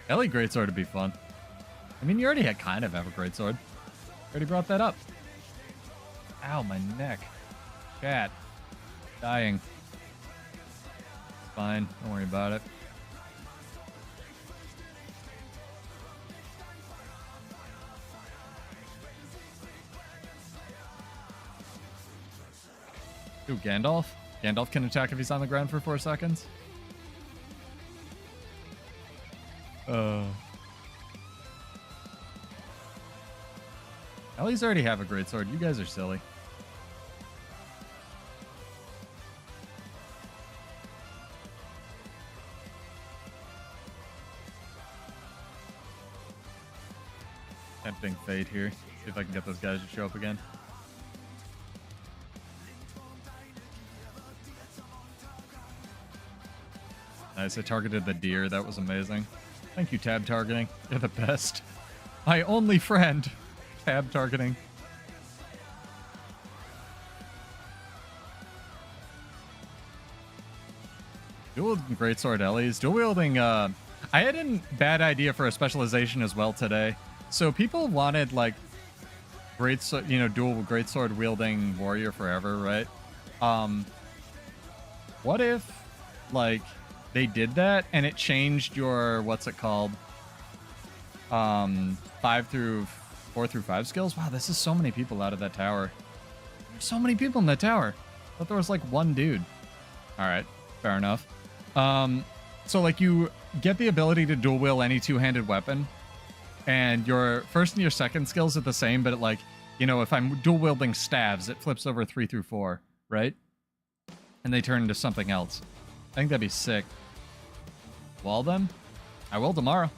Ellie greatsword would be fun. I mean, you already had kind of have a greatsword. Already brought that up. Ow, my neck. Cat. Dying. It's fine. Don't worry about it. Ooh, Gandalf? Gandalf can attack if he's on the ground for 4 seconds. Ellie's already have a greatsword. You guys are silly. Tempting fate here. See if I can get those guys to show up again. Nice, I targeted the deer. That was amazing. Thank you, tab targeting. You're the best. My only friend. Tab targeting. Dual wielding greatsword Ellie's. Dual wielding, I had a bad idea for a specialization as well today. So people wanted like greatsword, you know, dual greatsword wielding warrior forever, right? What if like they did that and it changed your, what's it called? 4 through 5 skills. Wow, this is so many people out of that tower. There's so many people in that tower. I thought there was like one dude. All right, fair enough. So like you get the ability to dual wield any two-handed weapon, and your first and your second skills are the same, but it like, you know, if I'm dual wielding staves, it flips over 3 through 4, right? And they turn into something else. I think that'd be sick. Wall them? I will tomorrow.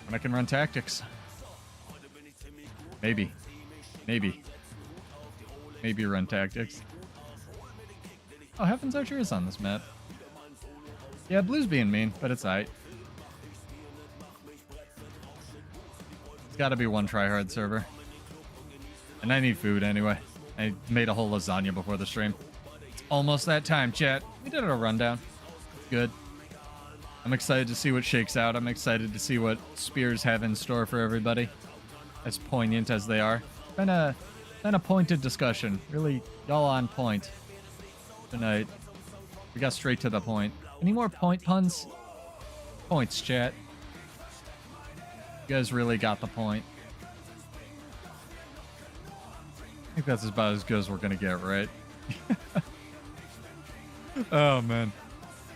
When I can run tactics. Maybe. Maybe run tactics. Oh, Heaven's Archer is on this map. Yeah, blue's being mean, but it's aight. It's gotta be one tryhard server. And I need food anyway. I made a whole lasagna before the stream. It's almost that time, chat. We did a rundown. It's good. I'm excited to see what shakes out. I'm excited to see what spears have in store for everybody. As poignant as they are. Been a pointed discussion. Really, y'all on point tonight. We got straight to the point. Any more point puns? Points, chat. You guys really got the point. I think that's about as good as we're gonna get, right? Oh, man.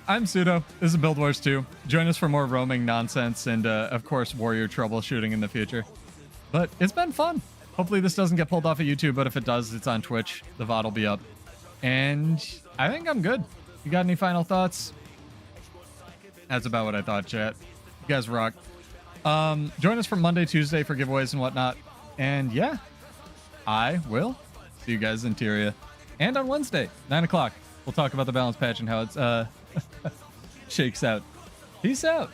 I'm Pseudo. This is Build Wars 2. Join us for more roaming nonsense and, of course, warrior troubleshooting in the future. But it's been fun. Hopefully this doesn't get pulled off of YouTube, but if it does, it's on Twitch. The VOD will be up. And I think I'm good. You got any final thoughts? That's about what I thought, chat. You guys rock. Join us for Monday, Tuesday for giveaways and whatnot. And yeah, I will see you guys in Tyria. And on Wednesday, 9 o'clock, we'll talk about the balance patch and how it's shakes out. Peace out.